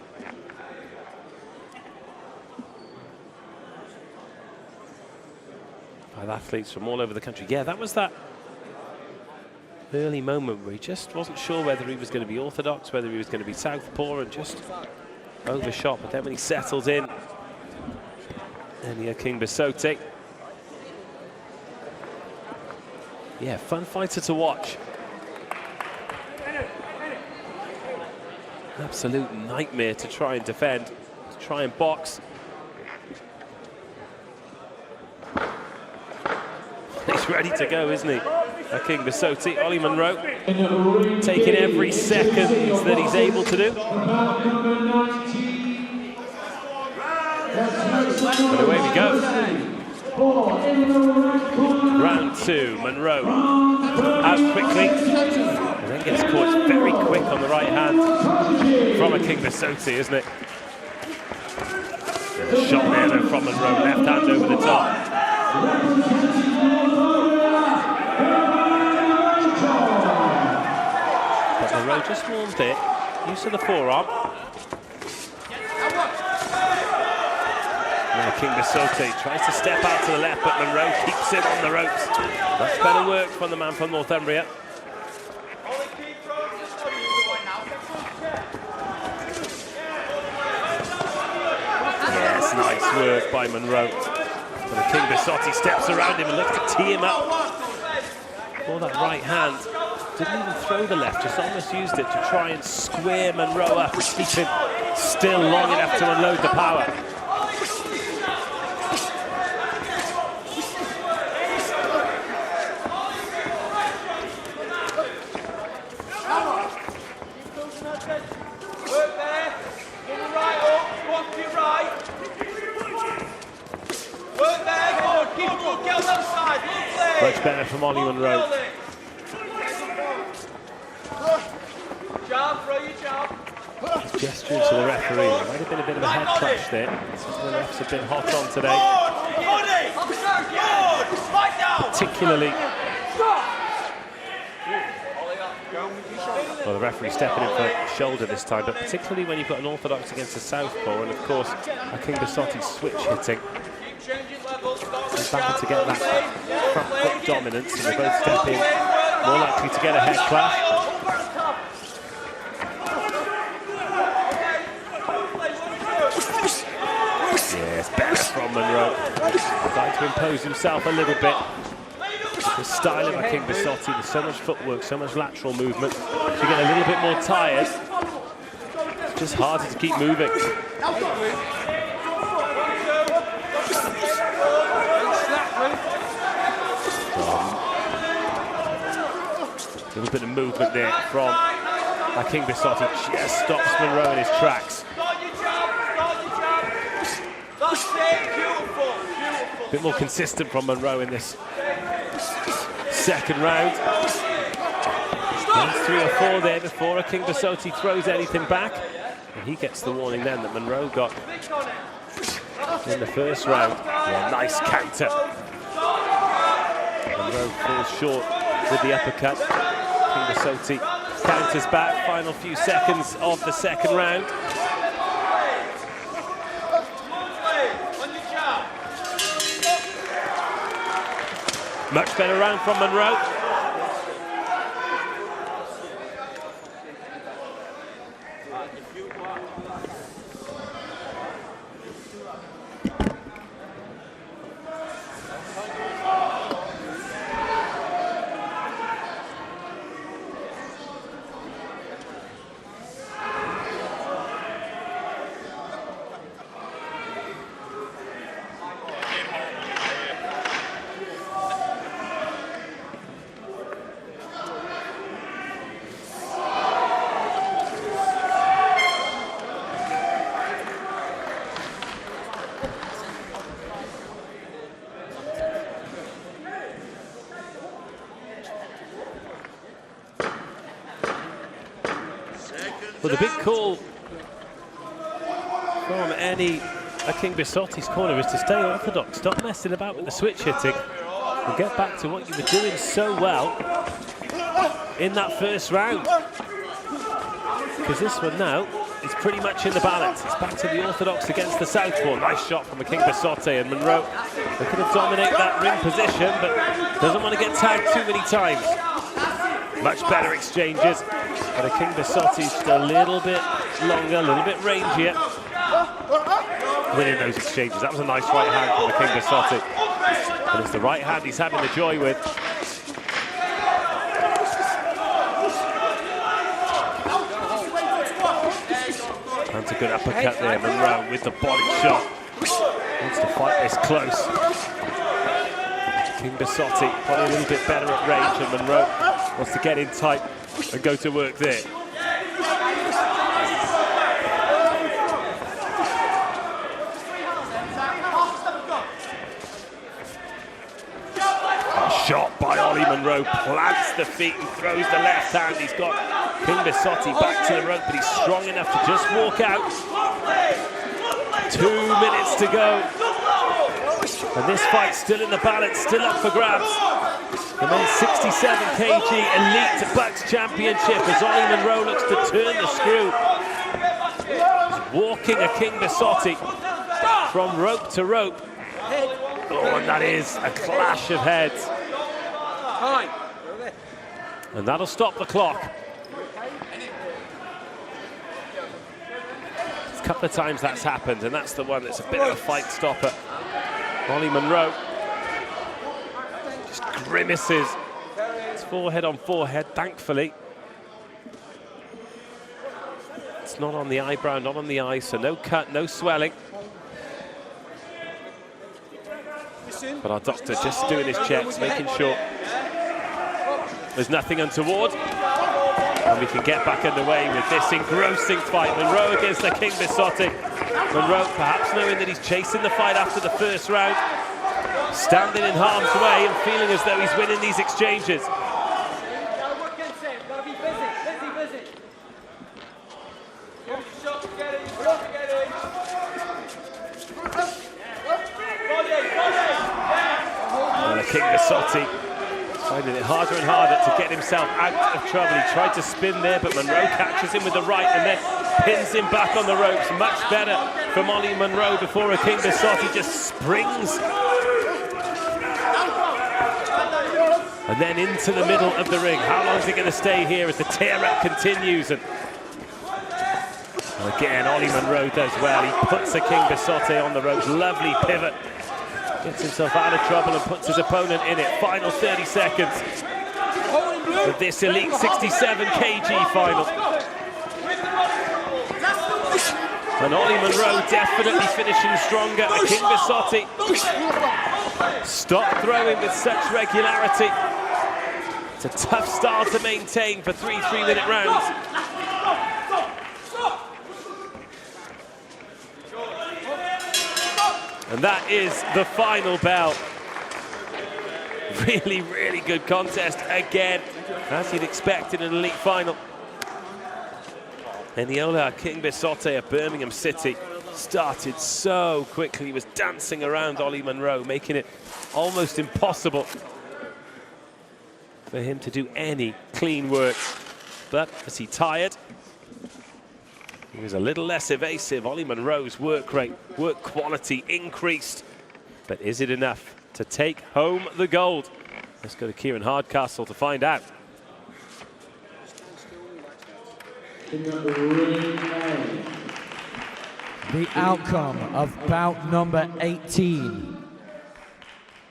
Speaker 1: 5 athletes from all over the country. Yeah, that was that early moment where he just wasn't sure whether he was going to be orthodox, whether he was going to be southpaw, and just overshot. But then when he settled in, Akingbasote. Yeah, fun fighter to watch. Absolute nightmare to try and defend, to try and box. He's ready to go, isn't he? King Bisotti, Ollie Munro, taking every second that he's able to do. And away we go. Round 2, Munro out quickly, and then gets caught very quick on the right hand from King Bisotti, isn't it? And a shot there though from Munro, left hand over the top. But Munro just warmed it, use of the forearm. Now King Bisotti tries to step out to the left, but Munro keeps him on the ropes. Much better work from the man from Northumbria. Yes, nice work by Munro. And King Bisotti steps around him and looks to tee him up for that right hand. Didn't even throw the left, just almost used it to try and square Munro up and keep him still long enough to unload the power. Much better from Ollie Munro. He's gesturing to the referee. There might have been a bit of a head clash there. The refs have been hot on today. Particularly. Well, the referee stepping in for shoulder this time, but particularly when you've got an orthodox against a southpaw, and of course, King Bisotti's switch hitting. He's back to get that front foot dominance, and they both step in, more likely to get a head clash. Yes, better from Munro. Trying to impose himself a little bit. The style of King Bisotti, with so much footwork, so much lateral movement, you get a little bit more tired. It's just harder to keep moving. A little bit of movement there from King Bisotti, just stops Munro in his tracks. A bit more consistent from Munro in this second round. There's 3 or 4 there before King Bisotti throws anything back. And he gets the warning then that Munro got in the first round. Yeah, nice counter. Munro falls short with the uppercut. King Bisotti counters back. Final few seconds of the second round. Much better round from Munro. Well, the big call from any King Bisotti's corner is to stay orthodox, stop messing about with the switch hitting, and get back to what you were doing so well in that first round. Because this one now is pretty much in the balance. It's back to the orthodox against the southpaw. Nice shot from King Bisotti, and Munro looking to dominate that ring position, but doesn't want to get tagged too many times. Much better exchanges. But King Bisotti's just a little bit longer, a little bit rangier. Winning those exchanges. That was a nice right hand from King Bisotti. But it's the right hand he's having the joy with. Lands a good uppercut there. Monroe with the body shot. Wants to fight this close. King Bisotti probably a little bit better at range, and Monroe wants to get in tight and go to work there. Shot by Ollie Monroe, plants the feet and throws the left hand. He's got King Bisotti back to the rope, but he's strong enough to just walk out. 2 minutes to go. And this fight's still in the balance, still up for grabs. The men's 67 kg Elite BUCS Championship as Ollie Monroe looks to turn the screw. He's walking a King Bisotti from rope to rope. Oh, and that is a clash of heads. And that'll stop the clock. There's a couple of times that's happened, and that's the one that's a bit of a fight stopper. Ollie Monroe just grimaces. It's forehead on forehead, thankfully. It's not on the eyebrow, not on the eye, so no cut, no swelling. But our doctor just doing his checks, making sure there's nothing untoward. And we can get back underway with this engrossing fight. Monroe against the King Bisotti. Monroe perhaps knowing that he's chasing the fight after the first round, standing in harm's way and feeling as though he's winning these exchanges. King Bisotti finding it harder and harder to get himself out of trouble. He tried to spin there, but Monroe catches him with the right and then pins him back on the ropes. Much better from Ollie Monroe before a King Bisotti just springs. And then into the middle of the ring. How long is he going to stay here as the tear-up continues? And again, Ollie Monroe does well. He puts a King Bisotti on the ropes. Lovely pivot. Gets himself out of trouble and puts his opponent in it. Final 30 seconds of this Elite 67 kg final. And Ollie Monroe definitely finishing stronger. A King Bisotti stop throwing with such regularity. It's a tough style to maintain for 3 3-minute rounds. And that is the final bell. Really, really good contest again, as you'd expect in an elite final. Eniola King Bisotti of Birmingham City started so quickly. He was dancing around Ollie Monroe, making it almost impossible for him to do any clean work. But as he tired, he was a little less evasive. Ollie Monroe's work rate, work quality increased. But is it enough to take home the gold? Let's go to Kieran Hardcastle to find out.
Speaker 2: The outcome of bout number 18.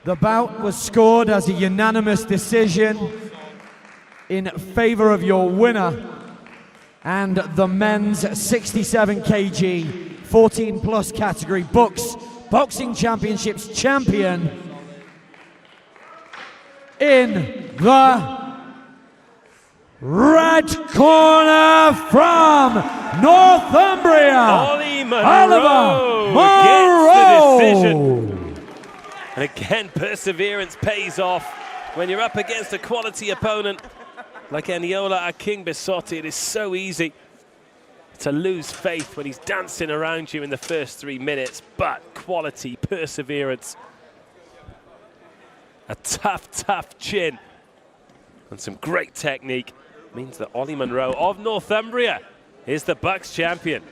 Speaker 2: The bout was scored as a unanimous decision in favor of your winner, and the men's 67 kg, 14+ category BUCS Boxing Championships champion in the red corner from Northumbria,
Speaker 1: Ollie Monroe gets the decision. And again, perseverance pays off when you're up against a quality opponent like Eniola King Bisotti. It is so easy to lose faith when he's dancing around you in the first 3 minutes, but quality, perseverance, a tough chin, and some great technique means that Ollie Monroe of Northumbria is the BUCS champion.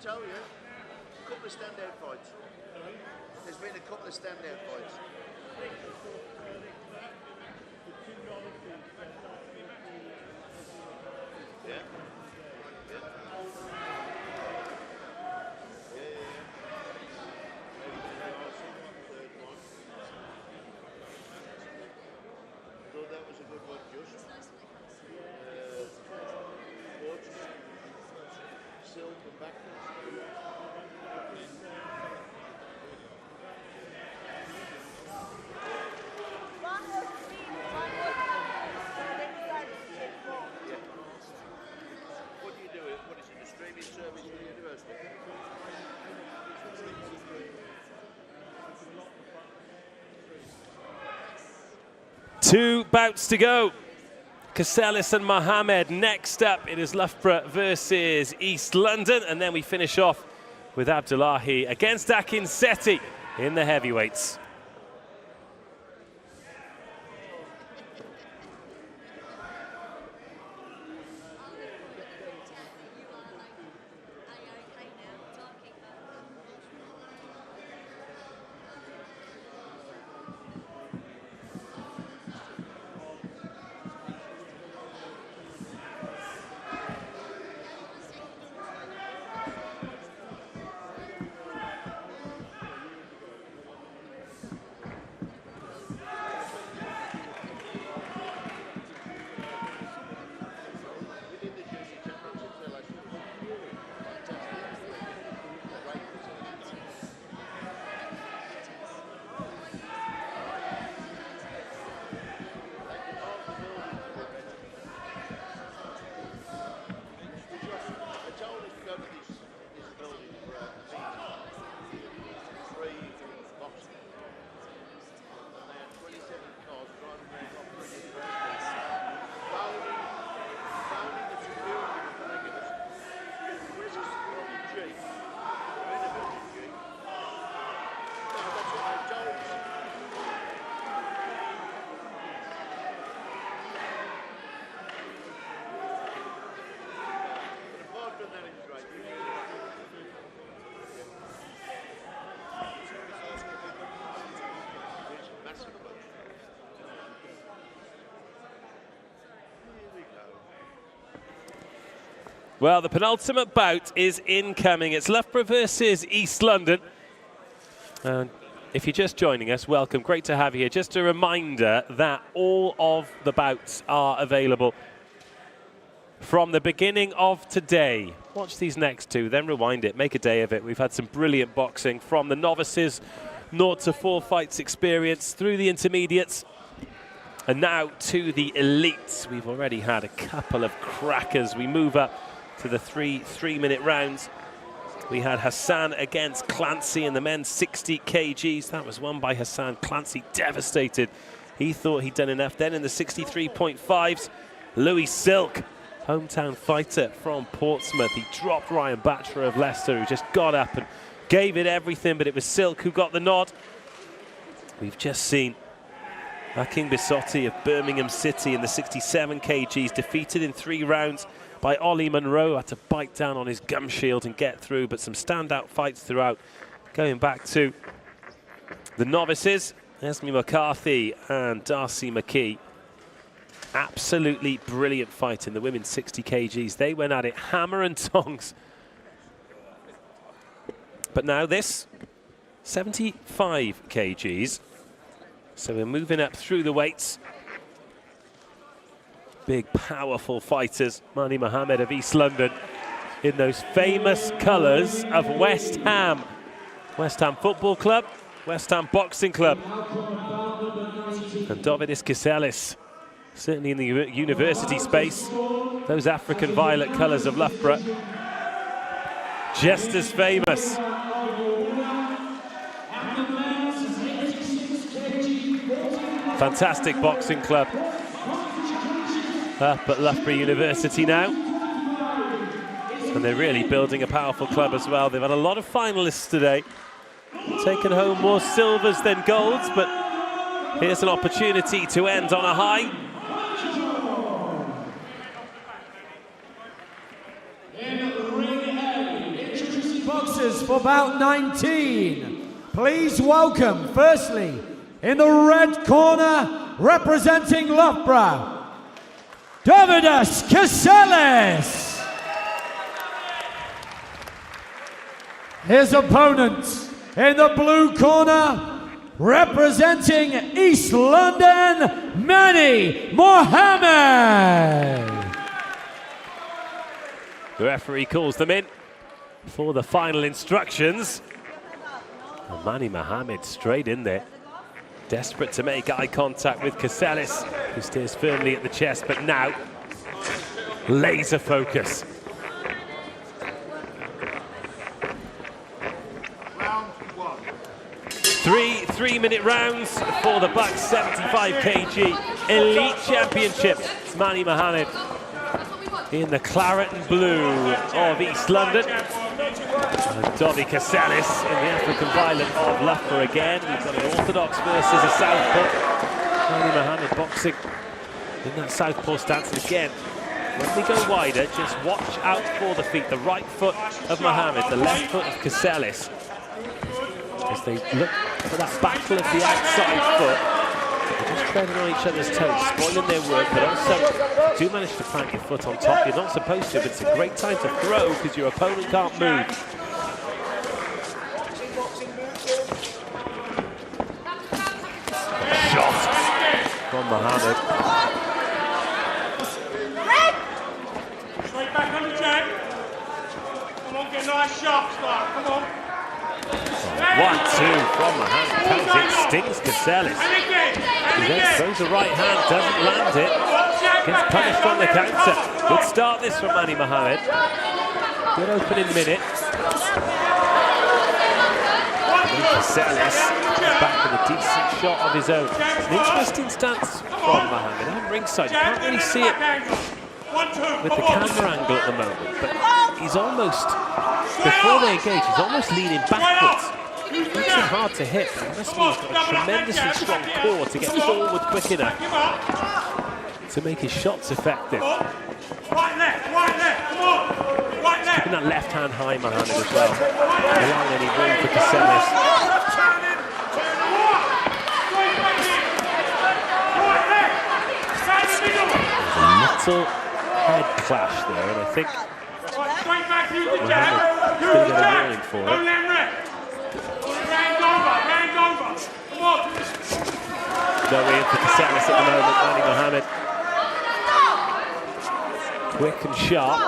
Speaker 7: tell you, a couple of standout fights. There's been a couple of standout fights. Yeah. Thought that was a good one, just. Portsmouth, Silk and back. What do you do? What is it? The streaming service for the university?
Speaker 1: Two bouts to go. Casellis and Mohammed. Next up, it is Loughborough versus East London. And then we finish off with Abdullahi against Akinseti in the heavyweights. Well, the penultimate bout is incoming. It's Loughborough versus East London. And if you're just joining us, welcome. Great to have you here. Just a reminder that all of the bouts are available from the beginning of today. Watch these next two, then rewind it, make a day of it. We've had some brilliant boxing from the novices, 0 to 4 fights experience, through the intermediates, and now to the elites. We've already had a couple of crackers. We move up to the three-minute rounds. We had Hassan against Clancy in the men's 60 kgs. That was won by Hassan. Clancy devastated. He thought he'd done enough. Then in the 63.5s, Louis Silk, hometown fighter from Portsmouth. He dropped Ryan Batcher of Leicester, who just got up and gave it everything, but it was Silk who got the nod. We've just seen Akin Bisotti of Birmingham City in the 67 kgs, defeated in 3 rounds by Ollie Monroe. Had to bite down on his gum shield and get through, but some standout fights throughout. Going back to the novices, Esme McCarthy and Darcy McKee. Absolutely brilliant fight in the women's 60 kgs. They went at it hammer and tongs. But now this, 75 kgs. So we're moving up through the weights. Big, powerful fighters. Mani Mohammed of East London in those famous colours of West Ham. West Ham Football Club, West Ham Boxing Club. And Dovidis Casellis, certainly in the university space, those African violet colours of Loughborough, just as famous. Fantastic boxing club up at Loughborough University now. And they're really building a powerful club as well. They've had a lot of finalists today, taken home more silvers than golds, but here's an opportunity to end on a high.
Speaker 2: boxers for bout 19. Please welcome, firstly, in the red corner, representing Loughborough, Dovidas Casellas. His opponent in the blue corner, representing East London, Manny Mohammed.
Speaker 1: The referee calls them in for the final instructions. And Manny Mohammed straight in there, desperate to make eye contact with Casellas, who stays firmly at the chest, but now laser focus. Three-minute rounds for the BUCS 75 kg Elite Championship. It's Manny Mohammed in the claret and blue of East London. And Dovi Casellas in the African violet of Loughborough again. We've got an orthodox versus a southpaw. Manny Mohammed boxing in that southpaw stance. And again, when we go wider, just watch out for the feet. The right foot of Mohammed, the left foot of Casellas. As they look for that battle of the outside foot. They're just treading on each other's toes, spoiling their work, but also if you do manage to plant your foot on top. You're not supposed to, but it's a great time to throw because your opponent can't move. Shot from Mohammed.
Speaker 3: Straight back on the jab. Come on, get a nice sharp start. Come on.
Speaker 1: 1-2 from Mohammed. Comes in, stings Casellas. He then throws a right hand, doesn't land it. Gets punished on the counter. Good start this from Manny Mohammed. Good opening minute. And then Casellas comes back with a decent shot of his own. It's an interesting stance from Mohammed. I'm ringside, you can't really see it with the camera angle at the moment, but he's almost, before they engage, he's almost leaning backwards. It makes it hard to hit, but it must mean he's got a tremendously strong core to get forward quick enough to make his shots effective.
Speaker 3: Right left, come on. Right left.
Speaker 1: Keeping that left hand high, Mohammed, as well. Allowing any room for Casellas. There's a little head clash there, and I think Mohammed's going to get a warning for it. Going in for Casellas at the moment, Manny Mohammed. Quick and sharp.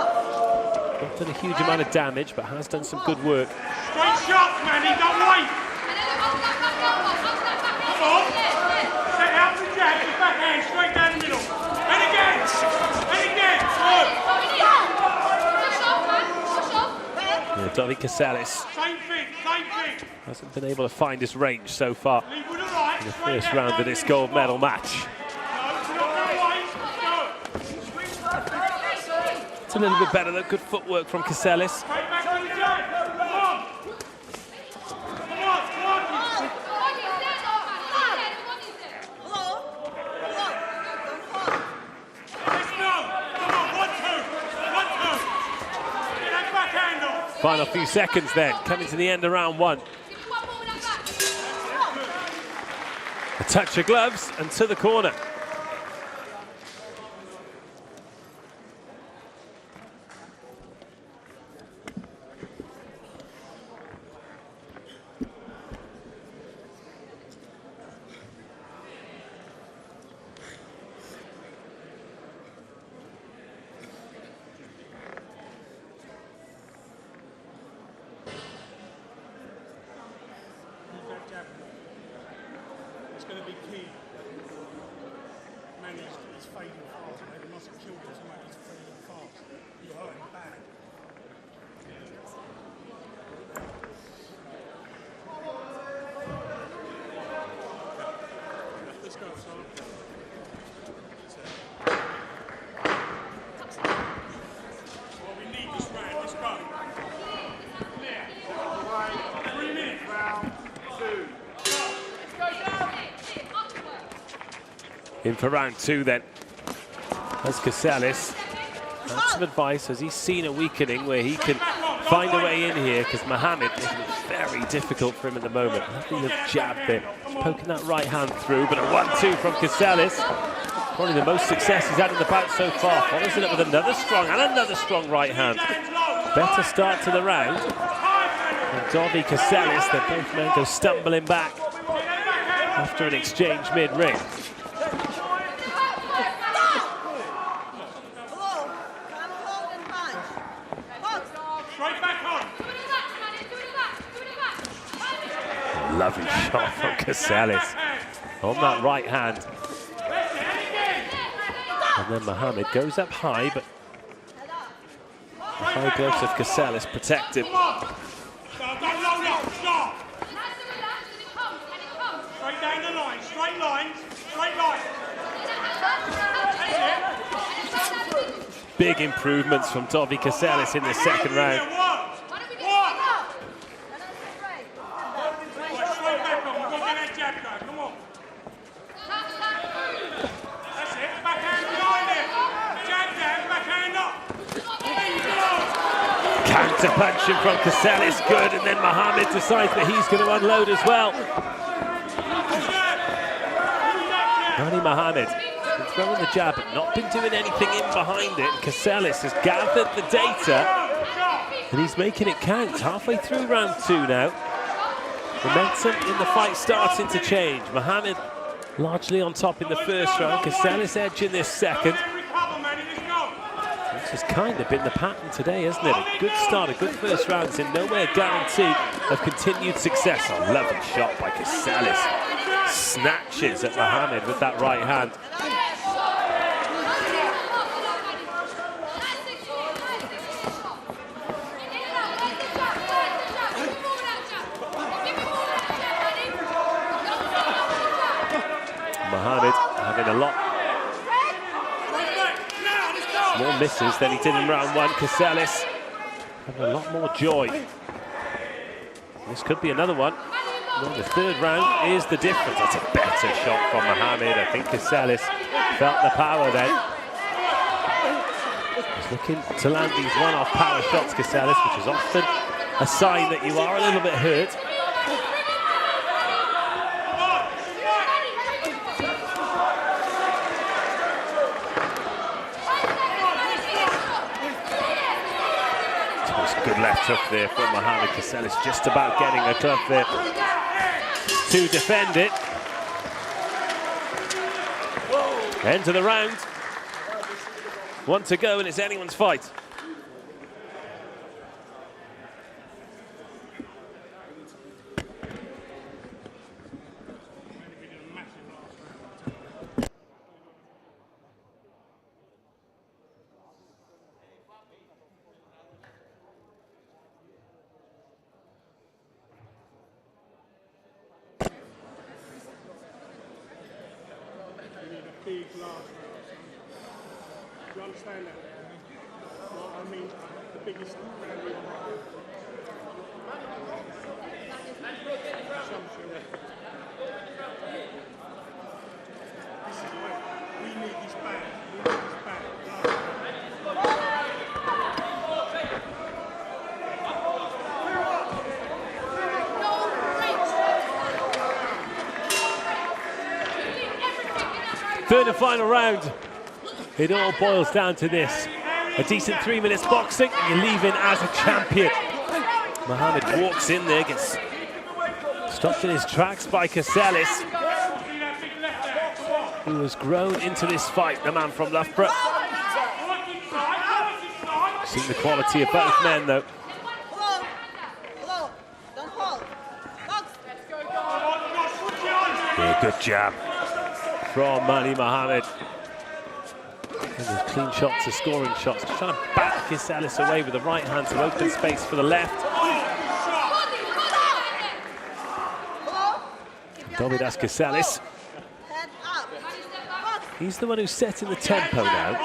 Speaker 1: Not done a huge amount of damage, but has done some good work.
Speaker 3: Straight shots, Manny, don't wait. Come on. Set out the jab, the backhand, straight down the middle. And again.
Speaker 1: Yeah, Dovi Casellas
Speaker 3: Same thing.
Speaker 1: hasn't been able to find his range so far in the first round of this gold medal match. It's a little bit better though, good footwork from Casellas. Final few seconds then, coming to the end of round one. A touch of gloves and to the corner.
Speaker 3: It's going to be key. Man, he's fading fast. They must have killed him. He's fading fast. You're hurting bad. Let's go, son. Well, we need this round. Let's go. 3 minutes. Round 2.
Speaker 1: In for round two then, as Casellas had some advice as he's seen a weakening where he can find a way in here because Mohammed making it very difficult for him at the moment. Nothing of jab there, just poking that right hand through, but a 1-2 from Casellas. Probably the most success he's had in the bout so far. Follows it up with another strong right hand. Better start to the round. And Dovey Casellas, then both men go stumbling back after an exchange mid-ring. Lovely shot from Casellas on that right hand. And then Mohammed goes up high, but the high gloves of Casellas protect him.
Speaker 3: Straight down the line, straight lines, straight lines.
Speaker 1: Big improvements from Dovey Casellas in the second round. Counter punching from Casellas, good, and then Mohammed decides that he's going to unload as well. Mohammed been throwing the jab, but not been doing anything in behind it. Casellas has gathered the data, and he's making it count. Halfway through round 2 now. Momentum in the fight starting to change. Mohammed largely on top in the first round. Casellas edging this second. This has kind of been the pattern today, hasn't it? A good start, a good first round is in nowhere guarantee of continued success. A lovely shot by Casellas. Snatches at Mohammed with that right hand. Mohammed having a lot more misses than he did in round 1. Casellas having a lot more joy. This could be another one. Well, the third round is the difference. That's a better shot from Mohammed. I think Casellas felt the power then. He's looking to land these one-off power shots, Casellas, which is often a sign that you are a little bit hurt. Good left hook there from Mohammed. Casellas just about getting a glove there to defend it. End of the round. 1 to go and it's anyone's fight.
Speaker 3: Big, large round. Do you understand that? Well, I mean, the biggest round we want. This is where we need this bag. We need this bag.
Speaker 1: Third and final round. It all boils down to this. A decent 3 minutes boxing, and you're leaving as a champion. Mohammed walks in there, gets stopped in his tracks by Casellas, who has grown into this fight, the man from Loughborough. Seen the quality of both men, though. Yeah, good jab from Mohammed. And those clean shots are scoring shots. Just trying to back Casellas away with the right hand to open space for the left. Domidas Casellas. He's the one who's setting the tempo now.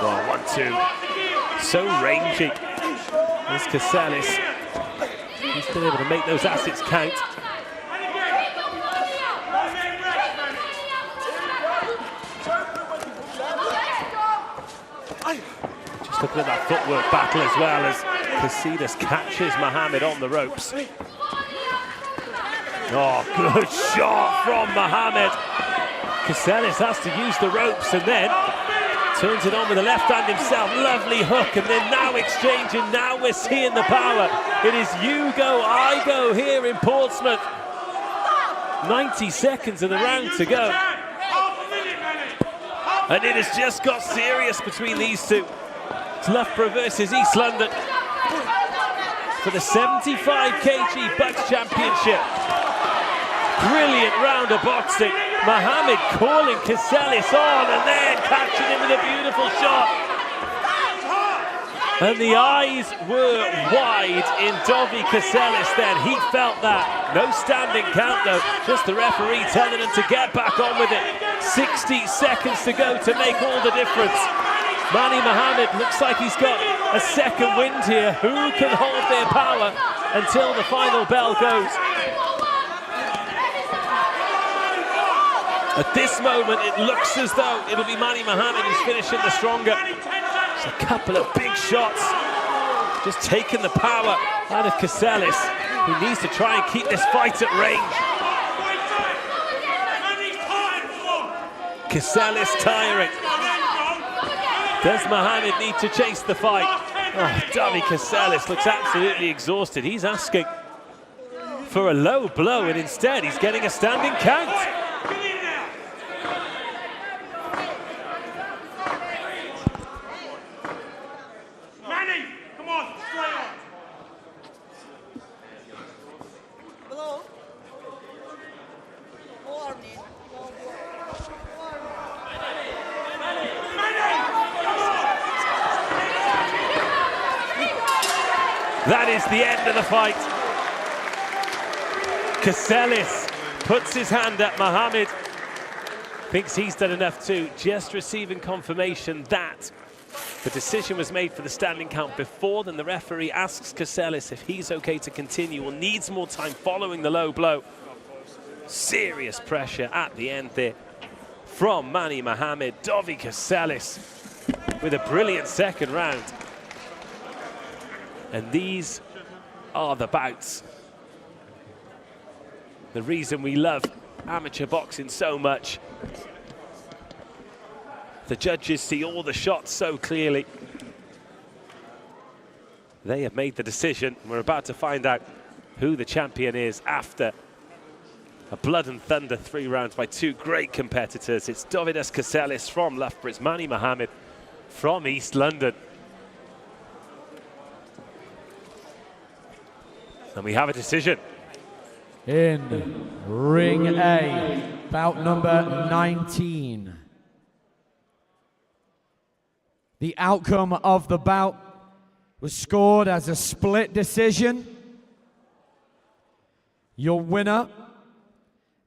Speaker 1: Oh, 1-2. So rangy. There's Casellas. He's been able to make those assets count. Looking at that footwork battle as well as Casillas catches Mohamed on the ropes. Oh, good shot from Mohamed. Casillas has to use the ropes and then turns it on with the left hand himself. Lovely hook, and then now exchanging. Now we're seeing the power. It is you go, I go here in Portsmouth. 90 seconds of the round to go. And it has just got serious between these two. It's Loughborough versus East London for the 75 kg BUCS Championship. Brilliant round of boxing. Mohamed calling Casillas on and then catching him with a beautiful shot. And the eyes were wide in Dovi Casillas then. He felt that. No standing count though, just the referee telling him to get back on with it. 60 seconds to go to make all the difference. Mani Mohamed looks like he's got a second wind here. Who can hold their power until the final bell goes? At this moment, it looks as though it'll be Mani Mohamed who's finishing the stronger. Just a couple of big shots, just taking the power out of Casillas, who needs to try and keep this fight at range. Casillas tiring. Does Mohamed need to chase the fight? Oh, Dovi Casillas looks absolutely exhausted. He's asking for a low blow, and instead he's getting a standing count. That is the end of the fight. Casillas puts his hand up. Mohamed thinks he's done enough too. Just receiving confirmation that the decision was made for the standing count before. Then the referee asks Casillas if he's okay to continue or needs more time following the low blow. Serious pressure at the end there from Mani Mohamed. Dovi Casillas with a brilliant second round. And these are the bouts. The reason we love amateur boxing so much. The judges see all the shots so clearly. They have made the decision. We're about to find out who the champion is after a blood and thunder 3 rounds by 2 great competitors. It's Dovi Casillas from Loughborough. It's Mani Mohamed from East London. And we have a decision.
Speaker 2: In ring A, bout number 19. The outcome of the bout was scored as a split decision. Your winner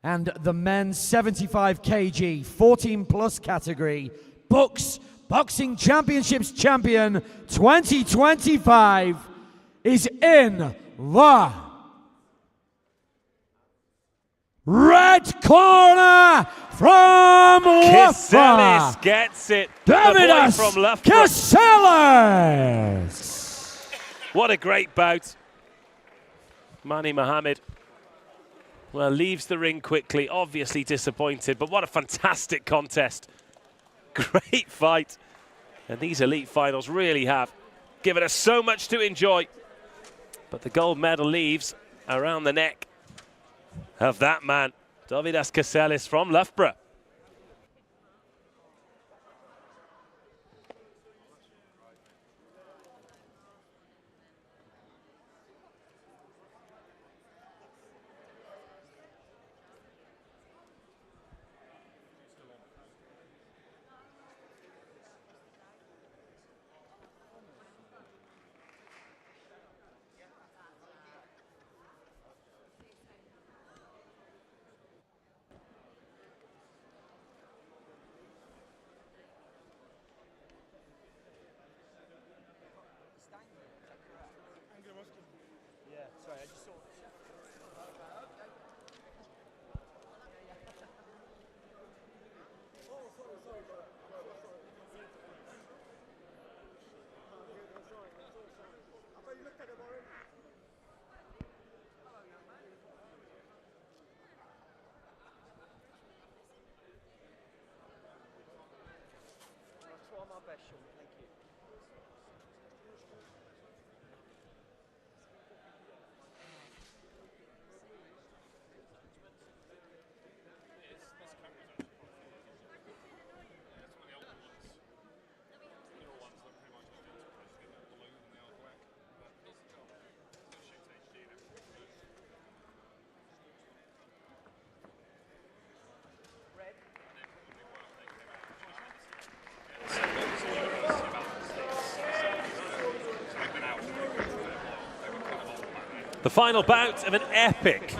Speaker 2: and the men's 75 kg 14 plus category BUCS Boxing Championships champion 2025 is in the red corner from
Speaker 1: Casillas gets it.
Speaker 2: David
Speaker 1: from Loughborough.
Speaker 2: Casillas.
Speaker 1: What a great bout. Mani Mohamed, well, leaves the ring quickly, obviously disappointed, but what a fantastic contest. Great fight. And these elite finals really have given us so much to enjoy. But the gold medal leaves around the neck of that man, Dovi Casillas from Loughborough. The final bout of an epic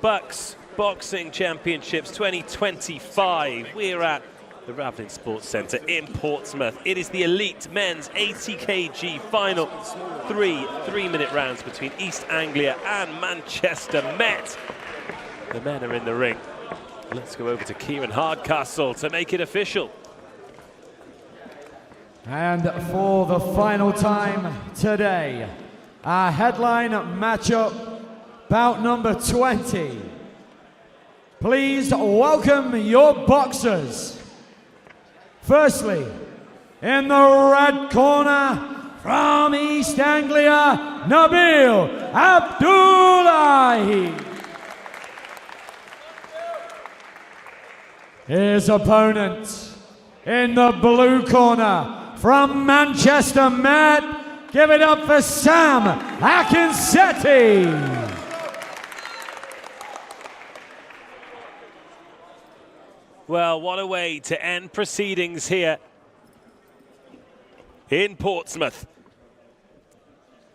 Speaker 1: BUCS Boxing Championships 2025. We're at the Ravelin Sports Centre in Portsmouth. It is the elite men's 80 kg final. Three-minute rounds between East Anglia and Manchester Met. The men are in the ring. Let's go over to Kieran Hardcastle to make it official.
Speaker 2: And for the final time today, our headline matchup, bout number 20. Please welcome your boxers. Firstly, in the red corner, from East Anglia, Nabil Abdullahi. His opponent, in the blue corner, from Manchester Met, give it up for Sam Akinsetti.
Speaker 1: Well, what a way to end proceedings here in Portsmouth.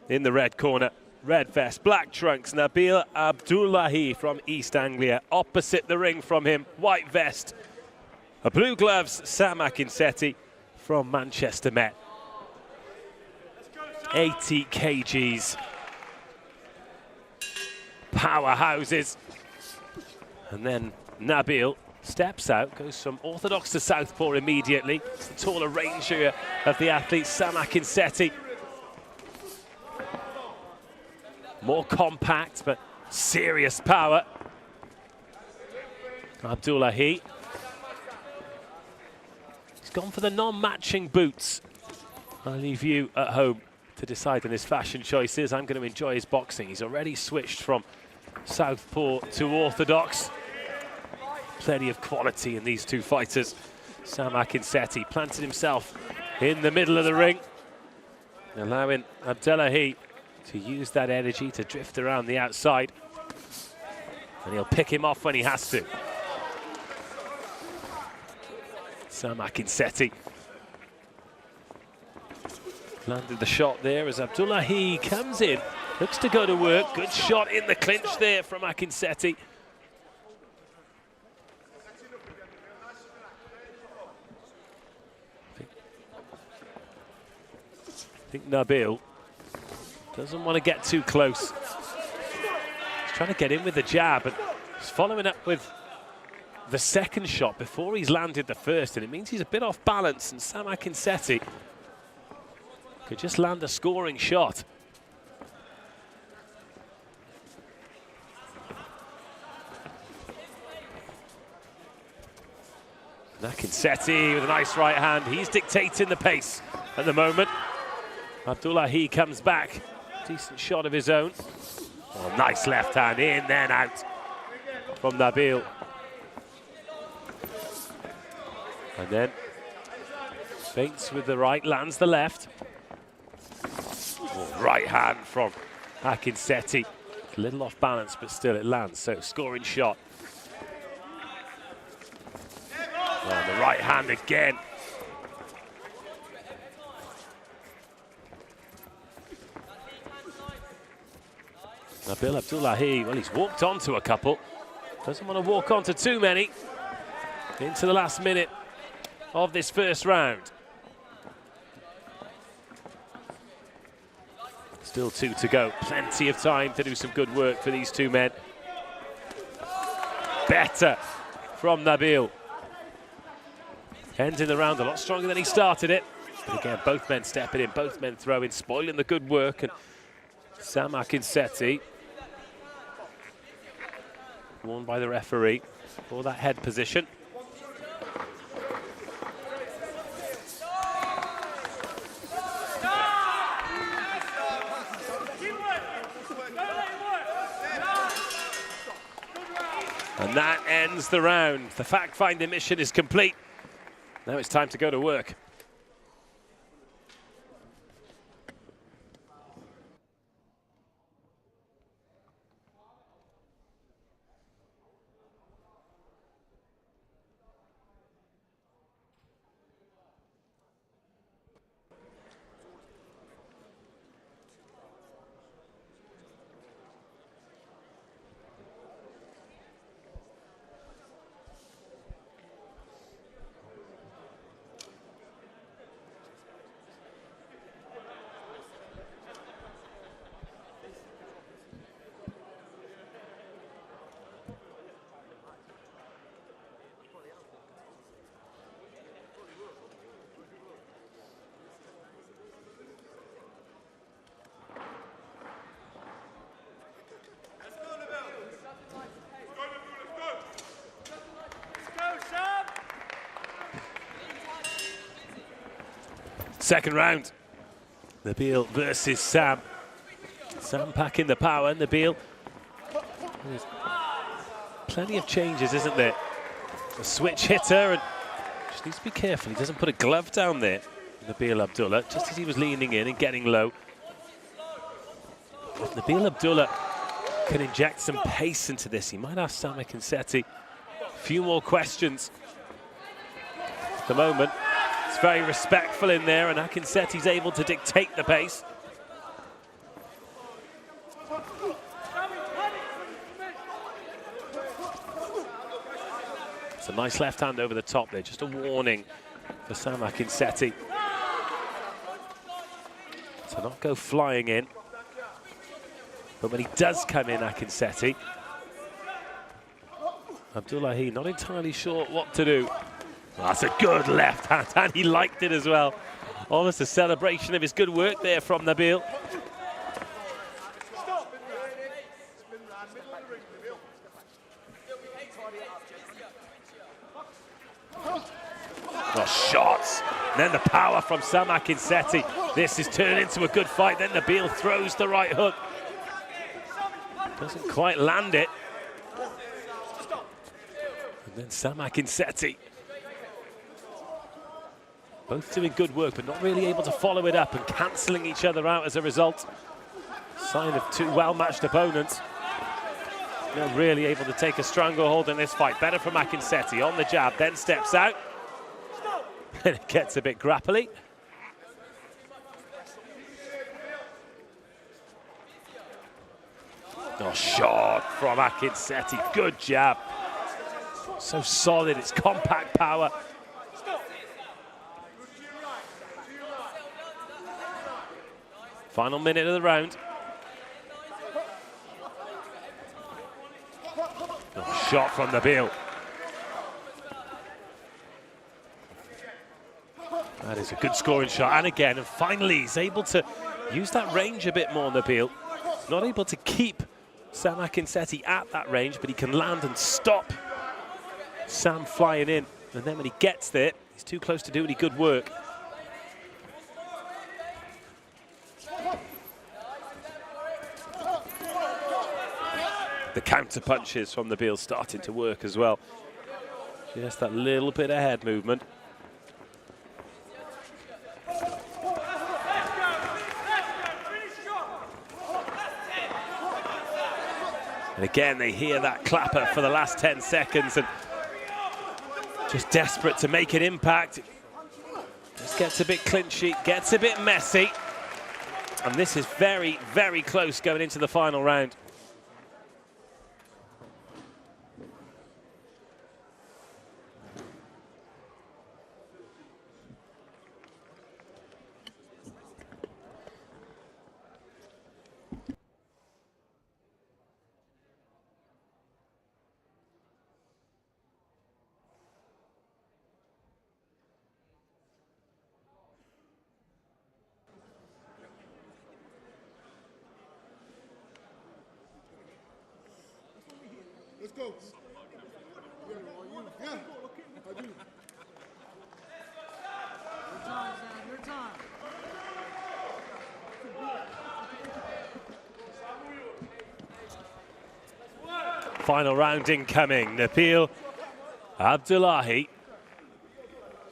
Speaker 1: In the red corner, red vest, black trunks, Nabil Abdullahi from East Anglia. Opposite the ring from him, white vest, blue gloves, Sam Akinsetti from Manchester Met. 80 kgs. Powerhouses. And then Nabil steps out, goes from orthodox to southpaw immediately. It's the taller ranger of the athlete, Sam Akinsetti. More compact, but serious power. Abdullahi. He's gone for the non-matching boots. I'll leave you at home to decide on his fashion choices. I'm going to enjoy his boxing. He's already switched from southpaw to orthodox. Plenty of quality in these two fighters. Sam Akinsetti planted himself in the middle of the ring, allowing Abdullahi to use that energy to drift around the outside. And he'll pick him off when he has to. Sam Akinsetti landed the shot there as Abdullahi comes in. Looks to go to work. Good shot in the clinch there from Akinsetti. I think Nabil doesn't want to get too close. He's trying to get in with the jab, and he's following up with the second shot before he's landed the first, and it means he's a bit off balance, and Sam Akinsetti could just land a scoring shot. Akinsetti with a nice right hand. He's dictating the pace at the moment. Abdullahi comes back. Decent shot of his own. Oh, nice left hand, in then out from Nabil. And then feints with the right, lands the left. Oh, right hand from Akinsetti. A little off balance, but still it lands. So scoring shot. Oh, the right hand again. Nabil Abdullahi, well, he's walked onto a couple. Doesn't want to walk onto too many. Into the last minute of this first round. Still 2 to go. Plenty of time to do some good work for these two men. Better from Nabil. Ending the round a lot stronger than he started it. But again, both men stepping in, both men throwing, spoiling the good work. And Sam Akinsetti, warned by the referee for that head position. And that ends the round. The fact-finding mission is complete. Now it's time to go to work. Second round, Nabil versus Sam. Sam packing the power, Nabil. There's plenty of changes, isn't there? A switch hitter, and just needs to be careful. He doesn't put a glove down there, Nabil Abdullah, just as he was leaning in and getting low. If Nabil Abdullah can inject some pace into this, he might ask Sam Akinsetti a few more questions. At the moment, it's very respectful in there, and Akinsetti's able to dictate the pace. It's a nice left hand over the top there, just a warning for Sam Akinsetti to not go flying in. But when he does come in, Akinsetti, Abdullahi not entirely sure what to do. That's a good left hand, and he liked it as well. Almost a celebration of his good work there from Nabil. Oh, shots. And then the power from Sam Akinsetti. This is turned into a good fight. Then Nabil throws the right hook. Doesn't quite land it. And then Sam Akinsetti. Both doing good work, but not really able to follow it up and cancelling each other out as a result. Sign of two well-matched opponents. Not really able to take a stronger hold in this fight. Better from Akinsetti on the jab, then steps out. And it gets a bit grapply. Oh, shot from Akinsetti. Good jab. So solid, it's compact power. Final minute of the round. Oh, shot from Nabil. That is a good scoring shot. And again, and finally, he's able to use that range a bit more, Nabil. Not able to keep Sam Akinsetti at that range, but he can land and stop Sam flying in. And then when he gets there, he's too close to do any good work. The counter punches from Nabil starting to work as well. Just that little bit of head movement. And again, they hear that clapper for the last 10 seconds and just desperate to make an impact. Just gets a bit clinchy, gets a bit messy. And this is very, very close going into the final round.
Speaker 8: Let's go. Yeah, I do. Your time, Sam, your time.
Speaker 1: Final round incoming. Nabil Abdullahi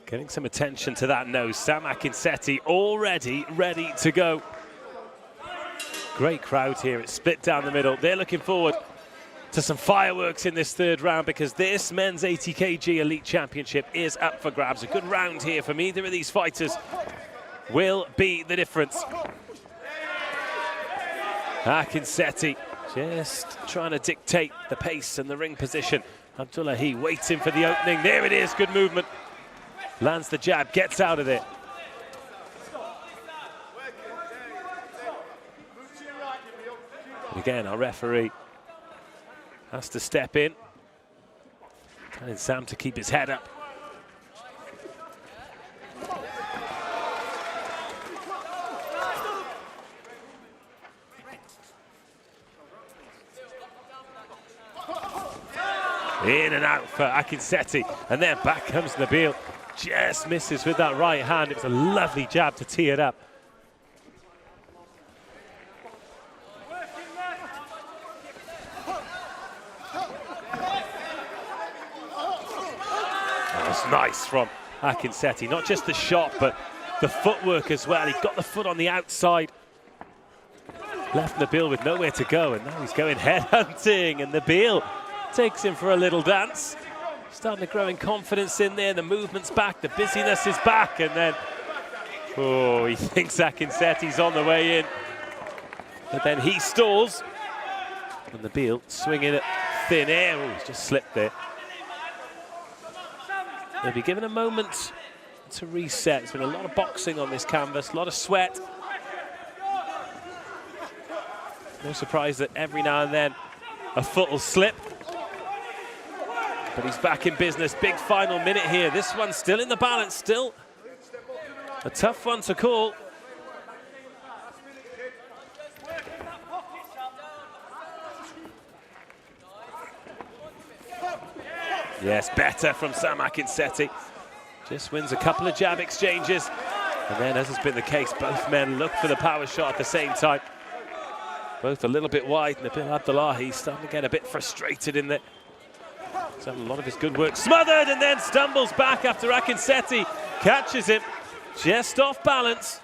Speaker 1: getting some attention to that nose. Sam Akinsetti already ready to go. Great crowd here. It's split down the middle. They're looking forward to some fireworks in this third round because this men's 80 kg Elite Championship is up for grabs. A good round here from either of these fighters will be the difference. Akinsetti just trying to dictate the pace and the ring position. Abdullahi waiting for the opening. There it is, good movement. Lands the jab, gets out of it. Again, our referee has to step in. Telling Sam to keep his head up. In and out for Akinsetti, and then back comes Nabil. Just misses with that right hand. It was a lovely jab to tee it up. That was nice from Akinsetti. Not just the shot, but the footwork as well. He got the foot on the outside. Left Nabil with nowhere to go, and now he's going headhunting, and Nabil takes him for a little dance. Starting to grow in confidence in there. The movement's back, the busyness is back, and then, oh, he thinks Akinsetti's on the way in. But then he stalls. And Nabil swinging at thin air. Oh, he's just slipped there. They'll be given a moment to reset. There's been a lot of boxing on this canvas, a lot of sweat. No surprise that every now and then a foot will slip. But he's back in business. Big final minute here. This one's still in the balance. Still a tough one to call. Yes, better from Sam Akinsetti. Just wins a couple of jab exchanges. And then, as has been the case, both men look for the power shot at the same time. Both a little bit wide. Nabil Abdullahi starting to get a bit frustrated in there. He's having a lot of his good work smothered, and then stumbles back after Akinsetti catches him just off balance.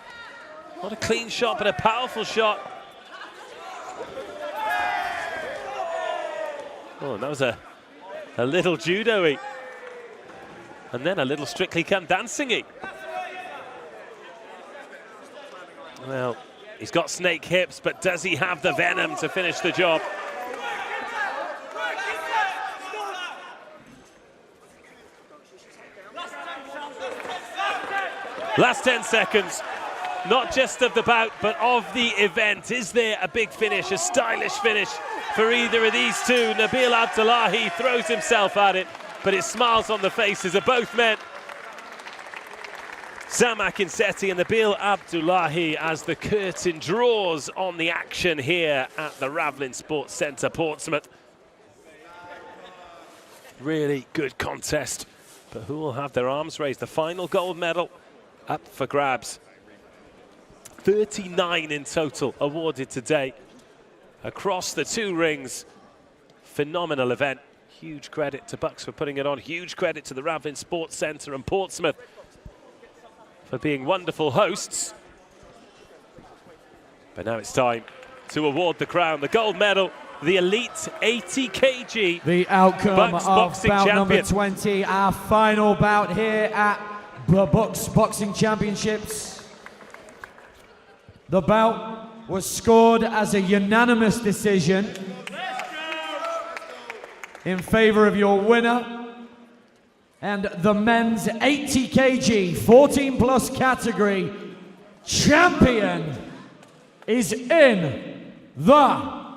Speaker 1: Not a clean shot, but a powerful shot. Oh, and that was a little judo-y. And then a little Strictly Come Dancing-y. Well, he's got snake hips, but does he have the venom to finish the job? Last 10 seconds, not just of the bout, but of the event. Is there a big finish, a stylish finish for either of these two? Nabil Abdullahi throws himself at it, but it smiles on the faces of both men. Sam Akinsetti and Nabil Abdullahi as the curtain draws on the action here at the Ravlin Sports Centre, Portsmouth. Really good contest, but who will have their arms raised? The final gold medal up for grabs. 39 in total awarded today across the two rings. Phenomenal event. Huge credit to BUCS for putting it on. Huge credit to the Ravlin Sports Centre and Portsmouth for being wonderful hosts. But now it's time to award the crown, the gold medal, the Elite 80 kg.
Speaker 2: The outcome
Speaker 1: BUCS
Speaker 2: of
Speaker 1: Boxing
Speaker 2: bout number
Speaker 1: Champion.
Speaker 2: 20, our final bout here at the BUCS Boxing Championships. The bout was scored as a unanimous decision in favor of your winner, and the men's 80 kg 14 plus category champion is in the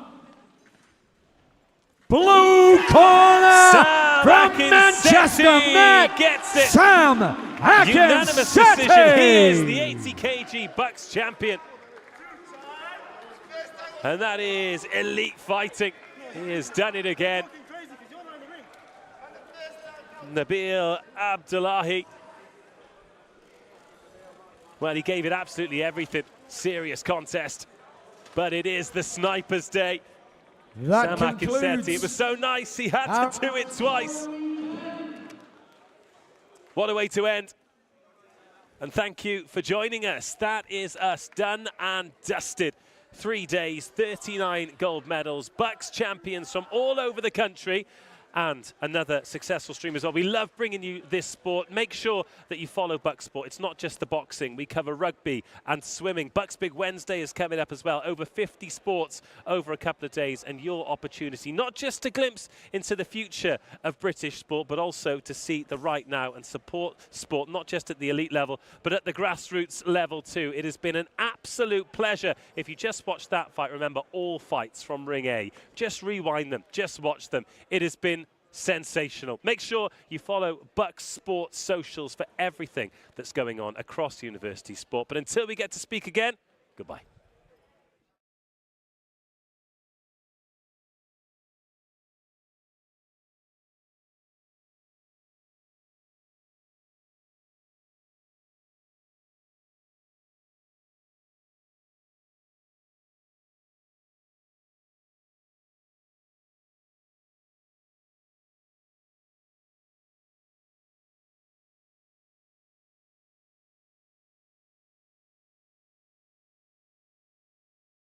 Speaker 2: blue corner from Manchester, Matt
Speaker 1: gets it.
Speaker 2: Sam
Speaker 1: Unanimous decision. He is the 80 kg BUCS champion. And that is elite fighting. He has done it again. Nabil Abdullahi. Well, he gave it absolutely everything. Serious contest. But it is the sniper's day.
Speaker 2: That
Speaker 1: Sam Akinseti.
Speaker 2: concludes
Speaker 1: It was so nice, he had to do it twice. What a way to end. And thank you for joining us. That is us done and dusted. 3 days, 39 gold medals, BUCS champions from all over the country, and another successful stream as well. We love bringing you this sport. Make sure that you follow BUCS Sport. It's not just the boxing. We cover rugby and swimming. BUCS Big Wednesday is coming up as well. Over 50 sports over a couple of days, and your opportunity, not just a glimpse into the future of British sport, but also to see the right now and support sport, not just at the elite level, but at the grassroots level too. It has been an absolute pleasure. If you just watched that fight, remember all fights from Ring A. Just rewind them, just watch them. It has been sensational. Make sure you follow BUCS Sports socials for everything that's going on across university sport. But until we get to speak again, goodbye.